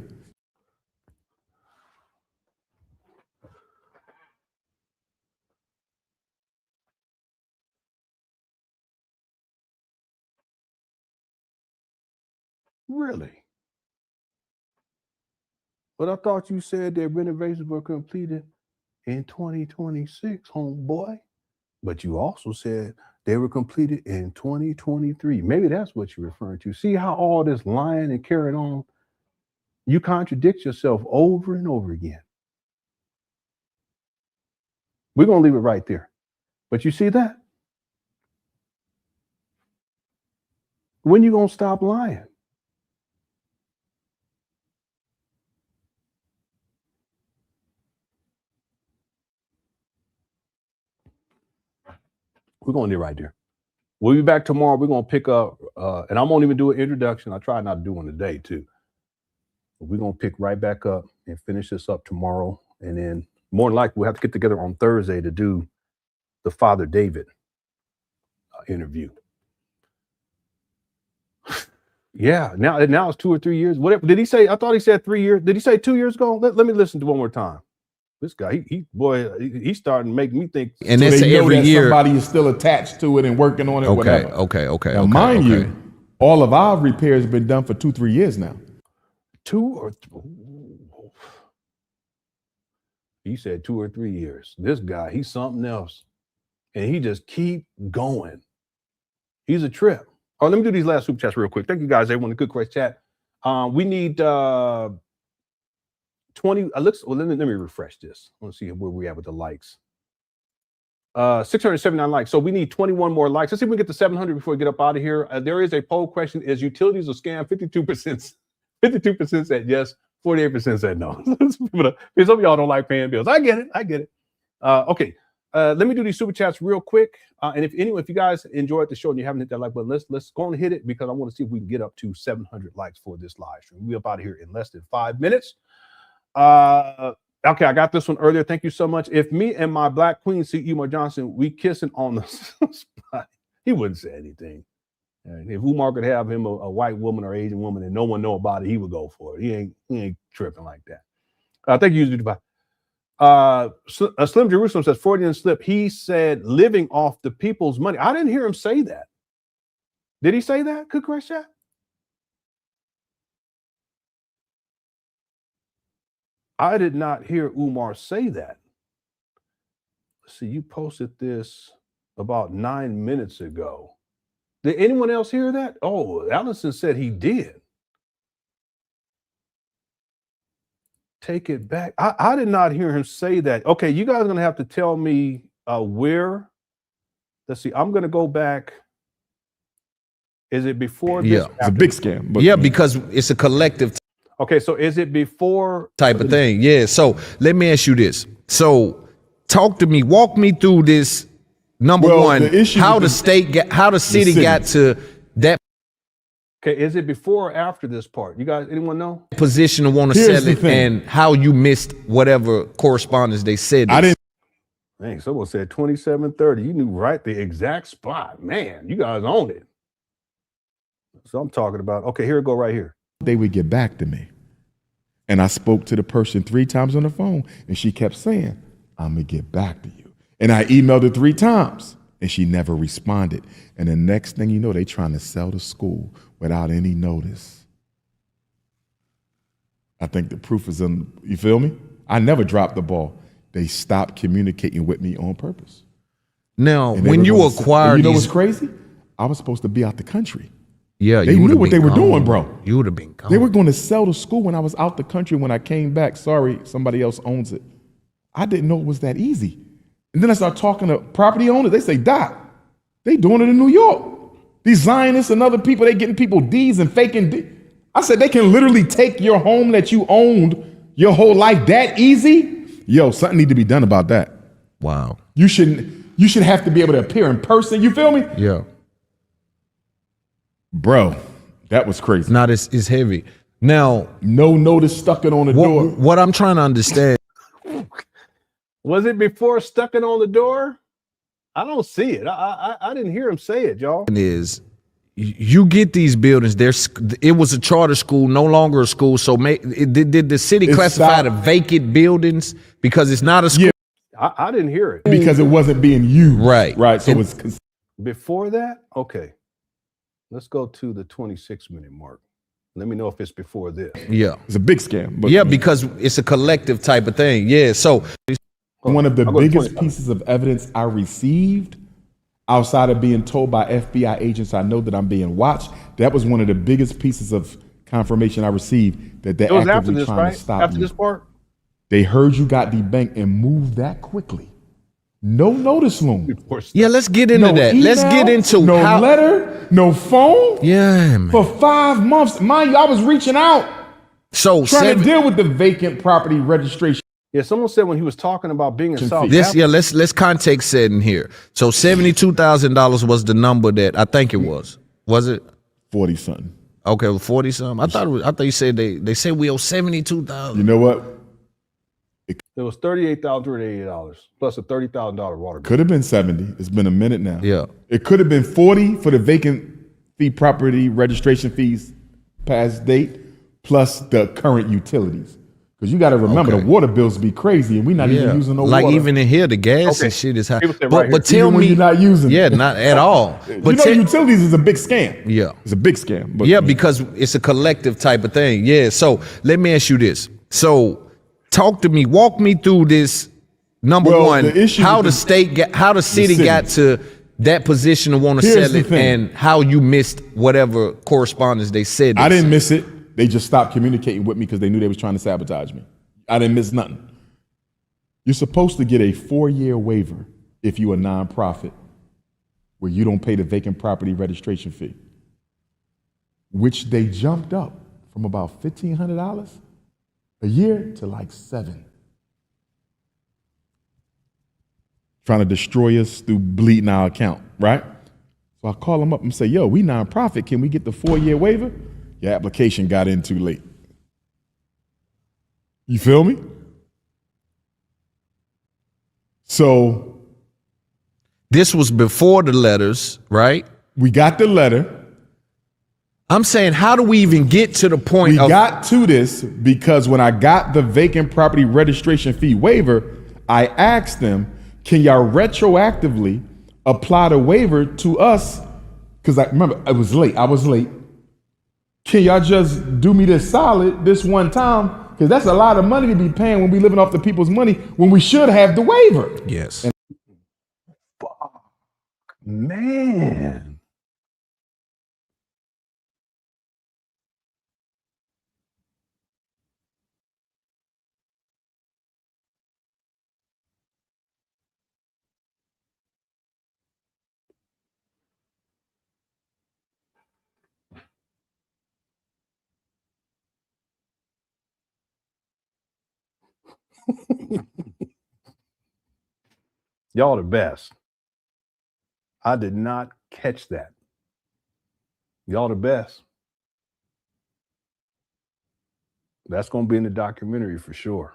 Really? But I thought you said that renovations were completed in 2026, homeboy. But you also said they were completed in 2023. Maybe that's what you're referring to. See how all this lying and carrying on? You contradict yourself over and over again. We're going to leave it right there. But you see that? When you going to stop lying? We're going to leave it right there. We'll be back tomorrow. We're going to pick up, and I won't even do an introduction. I try not to do one today, too. But we're going to pick right back up and finish this up tomorrow. And then more than likely, we'll have to get together on Thursday to do the Father David interview. Yeah, now it's 2 or 3 years. Whatever. Did he say? I thought he said 3 years. Did he say 2 years ago? Let me listen to one more time. This guy, he's starting to make me think. And So that's they know every that year. somebody is still attached to it and working on it. Whatever. Okay. Now, mind you, all of our repairs have been done for 2-3 years now. 2 or 3. He said 2 or 3 years. This guy, he's something else. And he just keep going. He's a trip. Oh, let me do these last super chats real quick. Thank you guys, everyone. A good question chat. We need 20. Let me refresh this. I want to see where we at with the likes. 679 likes. So we need 21 more likes. Let's see if we can get to 700 before we get up out of here. There is a poll question: is utilities a scam? 52% said yes. 48% said no. Some of y'all don't like paying bills. I get it. Okay. Let me do these super chats real quick. And if you guys enjoyed the show and you haven't hit that like button, let's go and hit it, because I want to see if we can get up to 700 likes for this live stream. We'll be up out of here in less than 5 minutes. Okay, I got this one earlier. Thank you so much. If me and my black queen see Umar Johnson, we kissing on the spot, he wouldn't say anything. And if Umar could have him a white woman or Asian woman and no one know about it, he would go for it. He ain't tripping like that. Thank you, Dubai. Slim Jerusalem says Freudian slip. He said living off the people's money. I didn't hear him say that. Did he say that? Could correct that? I did not hear Umar say that. Let's see, you posted this about 9 minutes ago. Did anyone else hear that? Oh, Allison said he did. Take it back. I did not hear him say that. Okay, you guys are going to have to tell me where. Let's see. I'm going to go back. Is it before this? Yeah, it's a big scam. But, Yeah, because it's a collective Okay, so is it before type of thing. Yeah. So let me ask you this. So talk to me, walk me through this. Number Well, one, the issue how with the city got to that Okay, is it before or after this part? You guys, anyone know? position to want to Here's sell the it, thing. and how you missed whatever correspondence they said? I didn't. Dang, someone said 2730. You knew right the exact spot. Man, you guys owned it. So I'm talking about, okay, here we go right here. They would get back to me. And I spoke to the person 3 times on the phone, and she kept saying, I'm going to get back to you. And I emailed her 3 times, and she never responded. And the next thing you know, they trying to sell the school without any notice. I think the proof is in, you feel me? I never dropped the ball. They stopped communicating with me on purpose. Now, And they when were you gonna sell- acquired and you know these, what's crazy? I was supposed to be out the country. yeah, They you knew would've what been they were doing, gone. bro. You would have been gone. They were going to sell the school when I was out the country. When I came back, sorry, somebody else owns it. I didn't know it was that easy. And then I started talking to property owners. They say, Doc, they doing it in New York. These Zionists and other people, they getting people D's and faking D. I said they can literally take your home that you owned your whole life that easy. Yo, something need to be done about that. Wow. You should have to be able to appear in person. You feel me? Yeah. Bro, that was crazy. Now this is heavy. Now, no notice stuck it on the door. What I'm trying to understand. Was it before stuck it on the door? I don't see it. I didn't hear him say it, y'all. Is you get these buildings? It was a charter school, no longer a school. So did the city classify the vacant buildings because it's not a school? Yeah, I didn't hear it because it wasn't being used. Right. So it's before that. Okay, let's go to the 26-minute mark. Let me know if it's before this. Yeah, it's a big scam. But yeah, because it's a collective type of thing. Yeah. So one of the biggest pieces of evidence I received, outside of being told by FBI agents I know that I'm being watched, that was one of the biggest pieces of confirmation I received that they're actively trying to stop you. After this part? They heard you got debanked and moved that quickly. No notice loom. Yeah, let's get into that. Email, let's get into no letter, no phone. Yeah, man. For 5 months. Mind you, I was reaching out. So trying to deal with the vacant property registration. Yeah, someone said when he was talking about being in South Africa. Yeah, let's context set in here. So $72,000 was the number that I think it was. Was it 40 something? Okay, well, 40 something. I thought you said they said we owe 72,000. You know what? It was $38,388 plus a $30,000 water bill. Could have been 70. It's been a minute now. Yeah. It could have been 40 for the vacant fee property registration fees past date plus the current utilities. Because you got to remember the water bills be crazy and we're not even using no water. Like even in here, the gas and shit is high. But tell me, you're not using it. Not at all. But utilities is a big scam. Yeah. It's a big scam. But, yeah, because it's a collective type of thing. Yeah. So let me ask you this. So talk to me, walk me through this. Number one, how the city got to that position to want to sell it and how you missed whatever correspondence they said. I didn't miss it. They just stopped communicating with me because they knew they was trying to sabotage me. I didn't miss nothing. You're supposed to get a 4-year waiver if you're a nonprofit where you don't pay the vacant property registration fee, which they jumped up from about $1,500 a year to like $7,000. Trying to destroy us through bleeding our account, right? So I call them up and say, yo, we nonprofit. Can we get the 4-year waiver? Your application got in too late. You feel me? So this was before the letters, right? We got the letter. I'm saying, how do we even get to the point we got to this because when I got the vacant property registration fee waiver, I asked them, can y'all retroactively apply the waiver to us? Because I remember I was late. Can y'all just do me this solid this one time? Because that's a lot of money to be paying when we living off the people's money when we should have the waiver. Yes. Fuck, man. Y'all the best. I did not catch that. Y'all the best. That's going to be in the documentary for sure.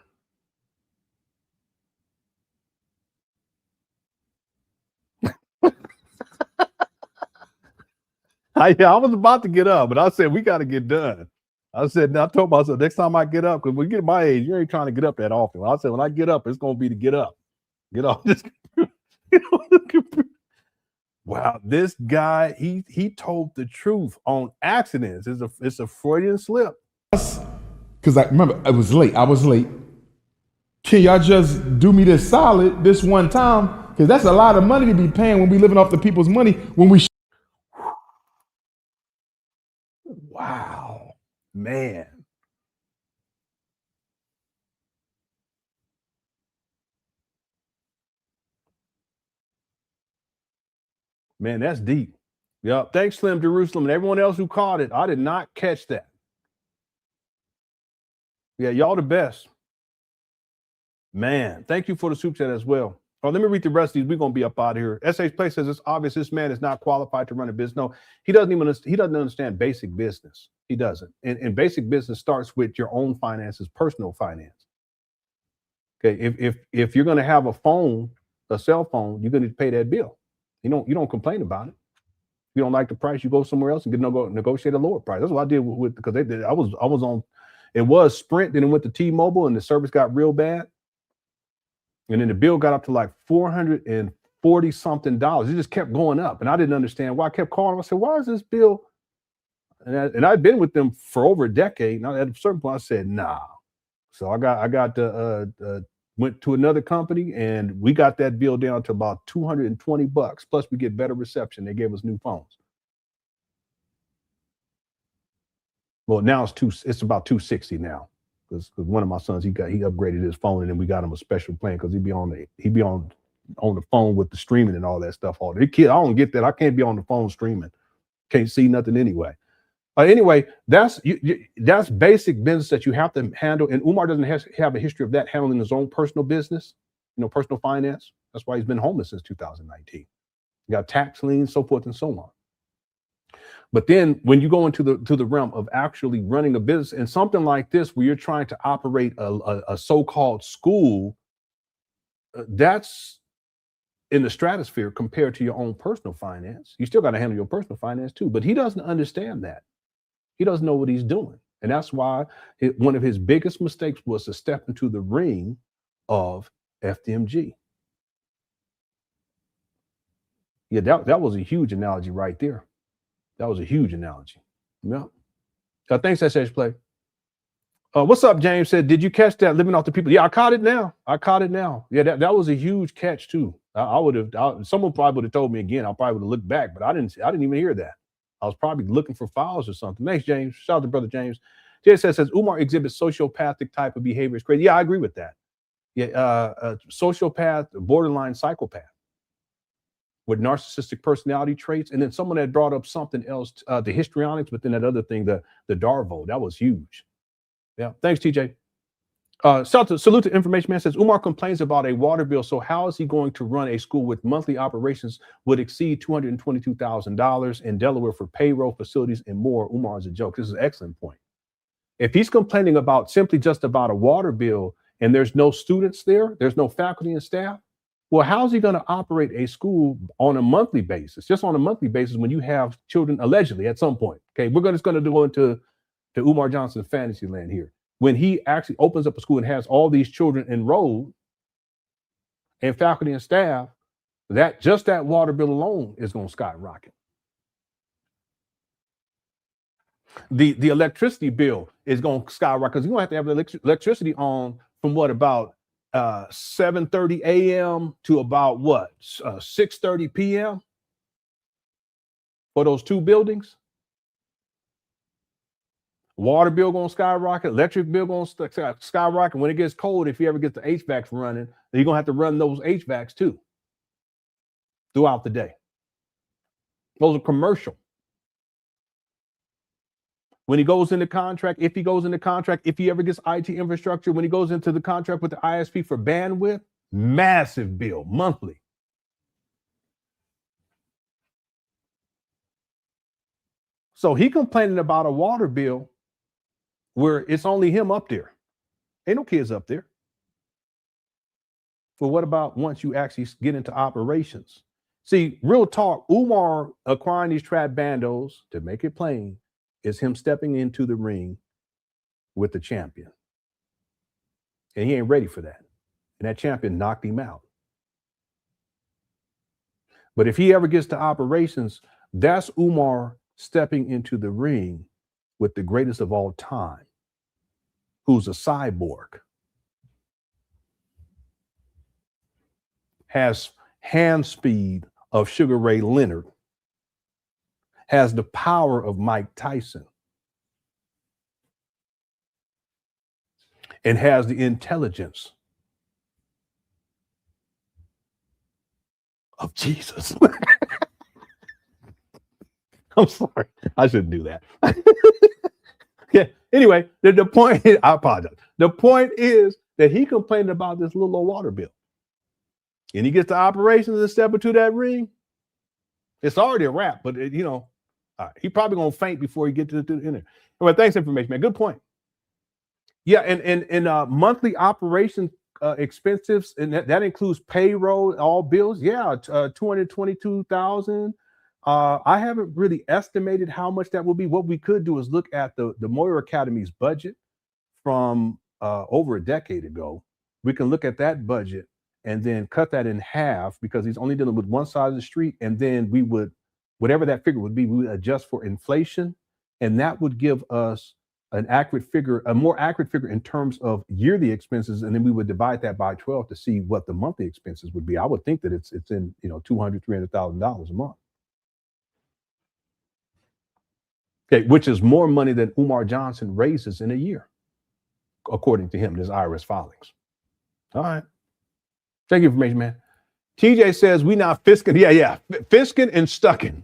I was about to get up, but I said, we got to get done. I told myself, next time I get up, because when you get my age, you ain't trying to get up that often. I said, when I get up, it's going to be to get up. Get off this. Wow, this guy, he told the truth on accidents. It's a Freudian slip. Because I remember I was late. Can y'all just do me this solid this one time? Because that's a lot of money to be paying when we living off the people's money when we. Wow, man. Man, that's deep. Yep. Thanks, Slim Jerusalem, and everyone else who caught it. I did not catch that. Yeah, y'all the best. Man, thank you for the super chat as well. Oh, let me read the rest of these. We're gonna be up out of here. SH Play says it's obvious this man is not qualified to run a business. No, he doesn't understand basic business. He doesn't. And basic business starts with your own finances, personal finance. Okay, if you're gonna have a cell phone, you're gonna need to pay that bill. You don't complain about it. If you don't like the price, you go somewhere else and negotiate a lower price. That's what I did with because they did. I was on. It was Sprint, then it went to T-Mobile, and the service got real bad. And then the bill got up to like $440 something. It just kept going up, and I didn't understand why. I kept calling. I said, "Why is this bill?" And I'd been with them for over a decade. Now at a certain point, I said, "Nah." So I went to another company, and we got that bill down to about $220. Plus, we get better reception. They gave us new phones. Well, now it's about $260 now. Because one of my sons, he upgraded his phone, and then we got him a special plan because he'd be on the phone with the streaming and all that stuff. All the kid, I don't get that. I can't be on the phone streaming. Can't see nothing anyway. Anyway, that's basic business that you have to handle. And Umar doesn't have a history of that, handling his own personal business, personal finance. That's why he's been homeless since 2019. He got tax liens, so forth and so on. But then when you go into the realm of actually running a business and something like this, where you're trying to operate a so-called school, that's in the stratosphere compared to your own personal finance. You still got to handle your personal finance too, but he doesn't understand that. He doesn't know what he's doing. And that's why one of his biggest mistakes was to step into the ring of FDMG. Yeah, that was a huge analogy right there. That was a huge analogy. Yeah. Thanks, SH Play. What's up, James said, did you catch that living off the people? Yeah, I caught it now. Yeah, that was a huge catch too. Someone probably would have told me again. I probably would have looked back, but I didn't even hear that. I was probably looking for files or something. Thanks, James. Shout out to brother James. JSS says Umar exhibits sociopathic type of behavior. It's crazy. Yeah, I agree with that. Yeah, sociopath, borderline psychopath with narcissistic personality traits. And then someone had brought up something else, the histrionics, but then that other thing, the Darvo, that was huge. Yeah, thanks, TJ. Salute to Information Man says, Umar complains about a water bill. So how is he going to run a school with monthly operations would exceed $222,000 in Delaware for payroll, facilities, and more? Umar is a joke. This is an excellent point. If he's complaining about simply just about a water bill and there's no students there, there's no faculty and staff, well, how's he going to operate a school on a monthly basis, just on a monthly basis when you have children allegedly at some point? Okay, we're just going to go into Umar Johnson fantasy land here. When he actually opens up a school and has all these children enrolled and faculty and staff, that water bill alone is going to skyrocket. The electricity bill is going to skyrocket because you're going to have electricity on from about 7:30 a.m. to about 6:30 p.m. for those two buildings. Water bill going to skyrocket, electric bill going to skyrocket. When it gets cold, if you ever get the HVACs running, then you're going to have to run those HVACs too throughout the day. Those are commercial. When he goes into contract, if he ever gets IT infrastructure, when he goes into the contract with the ISP for bandwidth, massive bill monthly. So he complaining about a water bill where it's only him up there. Ain't no kids up there. But what about once you actually get into operations? See, real talk, Umar acquiring these trap bandos, to make it plain, is him stepping into the ring with the champion. And he ain't ready for that. And that champion knocked him out. But if he ever gets to operations, that's Umar stepping into the ring with the greatest of all time, who's a cyborg, has hand speed of Sugar Ray Leonard, has the power of Mike Tyson, and has the intelligence of Jesus. I'm sorry. I shouldn't do that. Yeah. Anyway, the point is, I apologize. The point is that he complained about this little old water bill. And he gets to operations and step into that ring. It's already a wrap, but all right, he probably gonna faint before he gets to the inner. Anyway, thanks information, man. Good point. Yeah, and monthly operation expenses, and that includes payroll, all bills. Yeah, $222,000. I haven't really estimated how much that will be. What we could do is look at the Moyer Academy's budget from over a decade ago. We can look at that budget and then cut that in half because he's only dealing with one side of the street. And then we would, whatever that figure would be, we would adjust for inflation. And that would give us an accurate figure, a more accurate figure in terms of yearly expenses. And then we would divide that by 12 to see what the monthly expenses would be. I would think that it's in, $200,000, $300,000 a month. Okay, which is more money than Umar Johnson raises in a year, according to him, his IRS filings. All right. Thank you for information, man. TJ says we not fisking. Yeah. Fisking and stucking.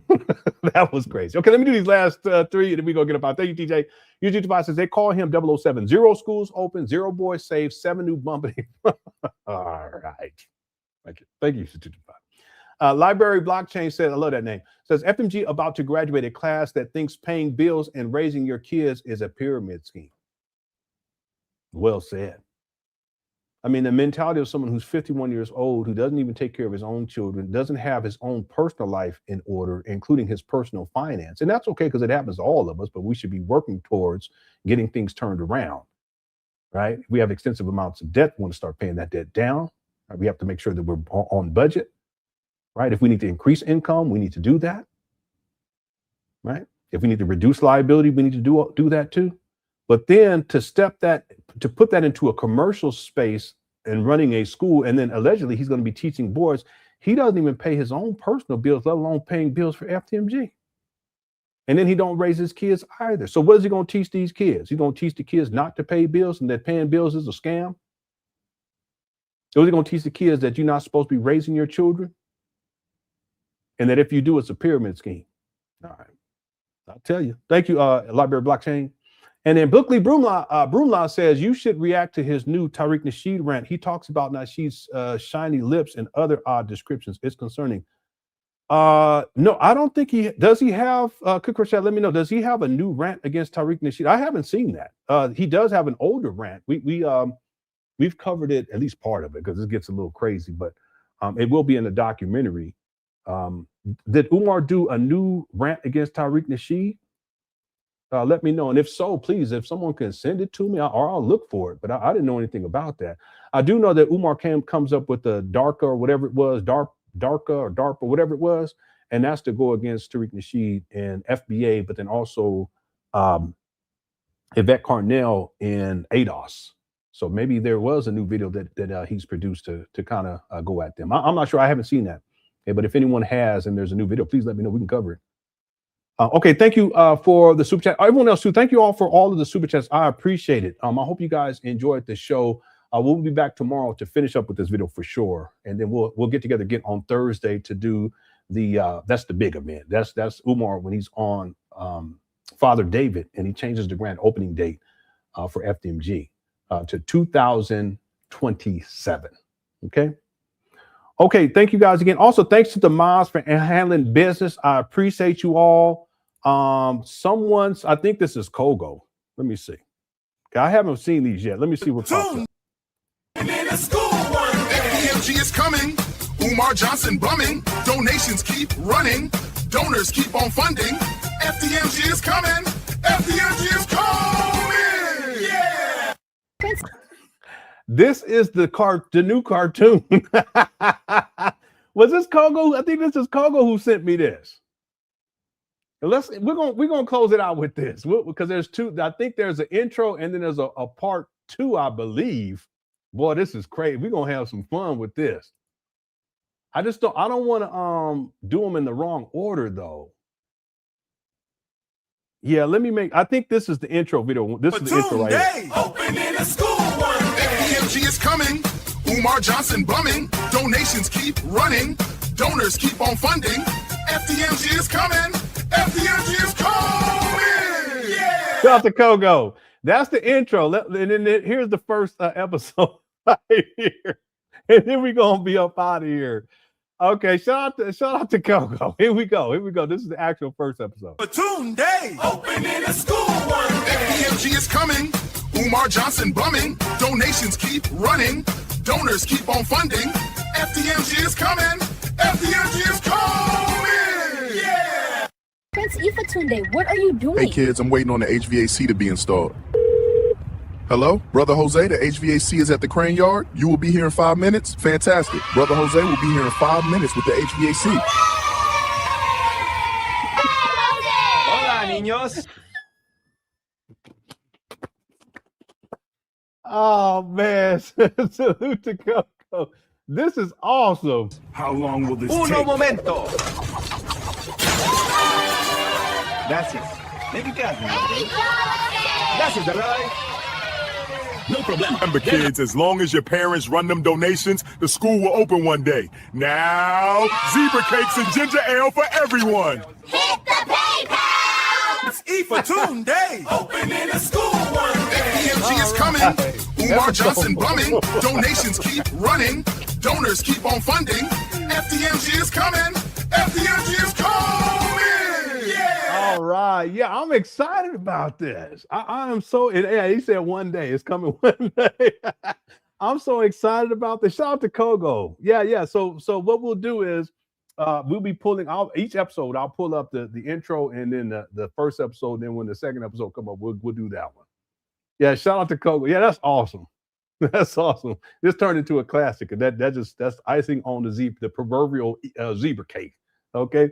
That was crazy. Okay, let me do these last three and then we go get up out. Thank you, TJ. UG5 says they call him 007. 0 schools open, 0 boys saved, 7 new bumping. All right. Thank you, UG5. Library Blockchain says, I love that name, says FMG about to graduate a class that thinks paying bills and raising your kids is a pyramid scheme. Well said. I mean, the mentality of someone who's 51 years old, who doesn't even take care of his own children, doesn't have his own personal life in order, including his personal finance. And that's okay because it happens to all of us, but we should be working towards getting things turned around, right? We have extensive amounts of debt. We want to start paying that debt down. Right? We have to make sure that we're on budget, right? If we need to increase income, we need to do that, right? If we need to reduce liability, we need to do that too. But then to put that into a commercial space and running a school, and then allegedly he's going to be teaching boys, he doesn't even pay his own personal bills, let alone paying bills for FDMG. And then he don't raise his kids either. So what is he going to teach these kids? He's going to teach the kids not to pay bills and that paying bills is a scam? Or is he going to teach the kids that you're not supposed to be raising your children? And that if you do, it's a pyramid scheme. All right. I'll tell you. Thank you, Library Blockchain. And then Brooklyn Broomlaw says you should react to his new Tariq Nasheed rant. He talks about Nasheed's shiny lips and other odd descriptions. It's concerning. No, I don't think he does. He have Cook Rashad, let me know. Does he have a new rant against Tariq Nasheed? I haven't seen that. He does have an older rant. We've covered it, at least part of it, because it gets a little crazy. But it will be in the documentary. Did Umar do a new rant against Tariq Nasheed? Let me know. And if so, please, if someone can send it to me, or I'll look for it. But I didn't know anything about that. I do know that Umar comes up with the DARCA or whatever it was, DARPA or DARPA, whatever it was. And that's to go against Tariq Nasheed and FBA, but then also Yvette Carnell in ADOS. So maybe there was a new video that he's produced to kind of go at them. I'm not sure. I haven't seen that. Okay, but if anyone has and there's a new video, please let me know. We can cover it. Okay, thank you for the super chat. Everyone else too, thank you all for all of the super chats. I appreciate it. I hope you guys enjoyed the show. We'll be back tomorrow to finish up with this video for sure, and then we'll get together again on Thursday to do the that's the big event. That's Umar when he's on Father David, and he changes the grand opening date for FDMG to 2027. Okay, thank you guys again. Also, thanks to the mods for handling business. I appreciate you all. I think this is Kogo. Let me see. Okay, I haven't seen these yet. Let me see what pops up. FDMG is coming. Umar Johnson bumming. Donations keep running. Donors keep on funding. FDMG is coming. FDMG is coming. Yeah. This is the new cartoon. Was this Kogo? I think this is Kogo who sent me this. We're gonna close it out with this because there's two. I think there's an intro and then there's a part 2, I believe. Boy, this is crazy. We're gonna have some fun with this. I don't want to do them in the wrong order though. Yeah, I think this is the intro video. This is the intro right here. Opening a school one day. FDMG is coming. Umar Johnson bumming. Donations keep running. Donors keep on funding. FDMG is coming. FDMG is coming. Yeah. Shout out to Kogo. That's the intro. And then here's the first episode right here. And then we're going to be up out of here. Okay, shout out to Kogo. Here we go. This is the actual first episode. Platoon Day. Opening a school one day. FDMG is coming. Umar Johnson bumming. Donations keep running. Donors keep on funding. FDMG is coming. FDMG is coming. Yeah. Prince Ifatunde, what are you doing? Hey kids, I'm waiting on the HVAC to be installed. Hello? Brother Jose, the HVAC is at the crane yard. You will be here in 5 minutes? Fantastic. Brother Jose will be here in 5 minutes with the HVAC. Hola, niños. Oh, man. Salute to Kogo. This is awesome. How long will this Uno take? momento. Gracias. Maybe Gracias, Dalai. No problem. Remember, kids, as long as your parents run them donations, the school will open one day. Now, zebra cakes and ginger ale for everyone. Hit the PayPal! It's Platoon Day. Opening a school one day. FDMG is coming. Umar Johnson bumming. Donations keep running. Donors keep on funding. FDMG is coming. FDMG is coming. Yeah. All right. Yeah, I'm excited about this. I am so, yeah, he said one day. It's coming one day. I'm so excited about this. Shout out to Kogo. Yeah. So what we'll do is we'll be pulling out each episode. I'll pull up the intro and then the first episode. Then when the second episode come up, we'll do that one. Yeah, shout out to Kogo. Yeah, that's awesome. That's awesome. This turned into a classic. That's icing on the proverbial zebra cake. Okay.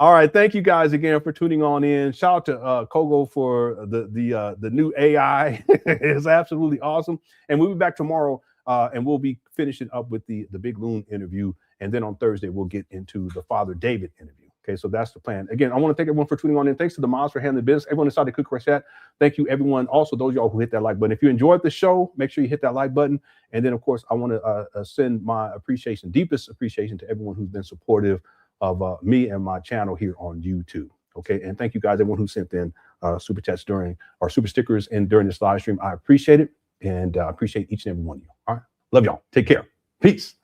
All right. Thank you guys again for tuning on in. Shout out to Kogo for the new AI. It's absolutely awesome. And we'll be back tomorrow and we'll be finishing up with the Big Loon interview. And then on Thursday, we'll get into the Father David interview. Okay, so that's the plan. Again, I want to thank everyone for tuning on in. Thanks to the moms for handling business. Everyone inside the Cook Chat. Thank you, everyone. Also, those of y'all who hit that like button. If you enjoyed the show, make sure you hit that like button. And then, of course, I want to send my appreciation, deepest appreciation to everyone who's been supportive of me and my channel here on YouTube. Okay, and thank you guys, everyone who sent in super chats during or super stickers and during this live stream. I appreciate it, and I appreciate each and every one of you. All right, love y'all. Take care. Peace.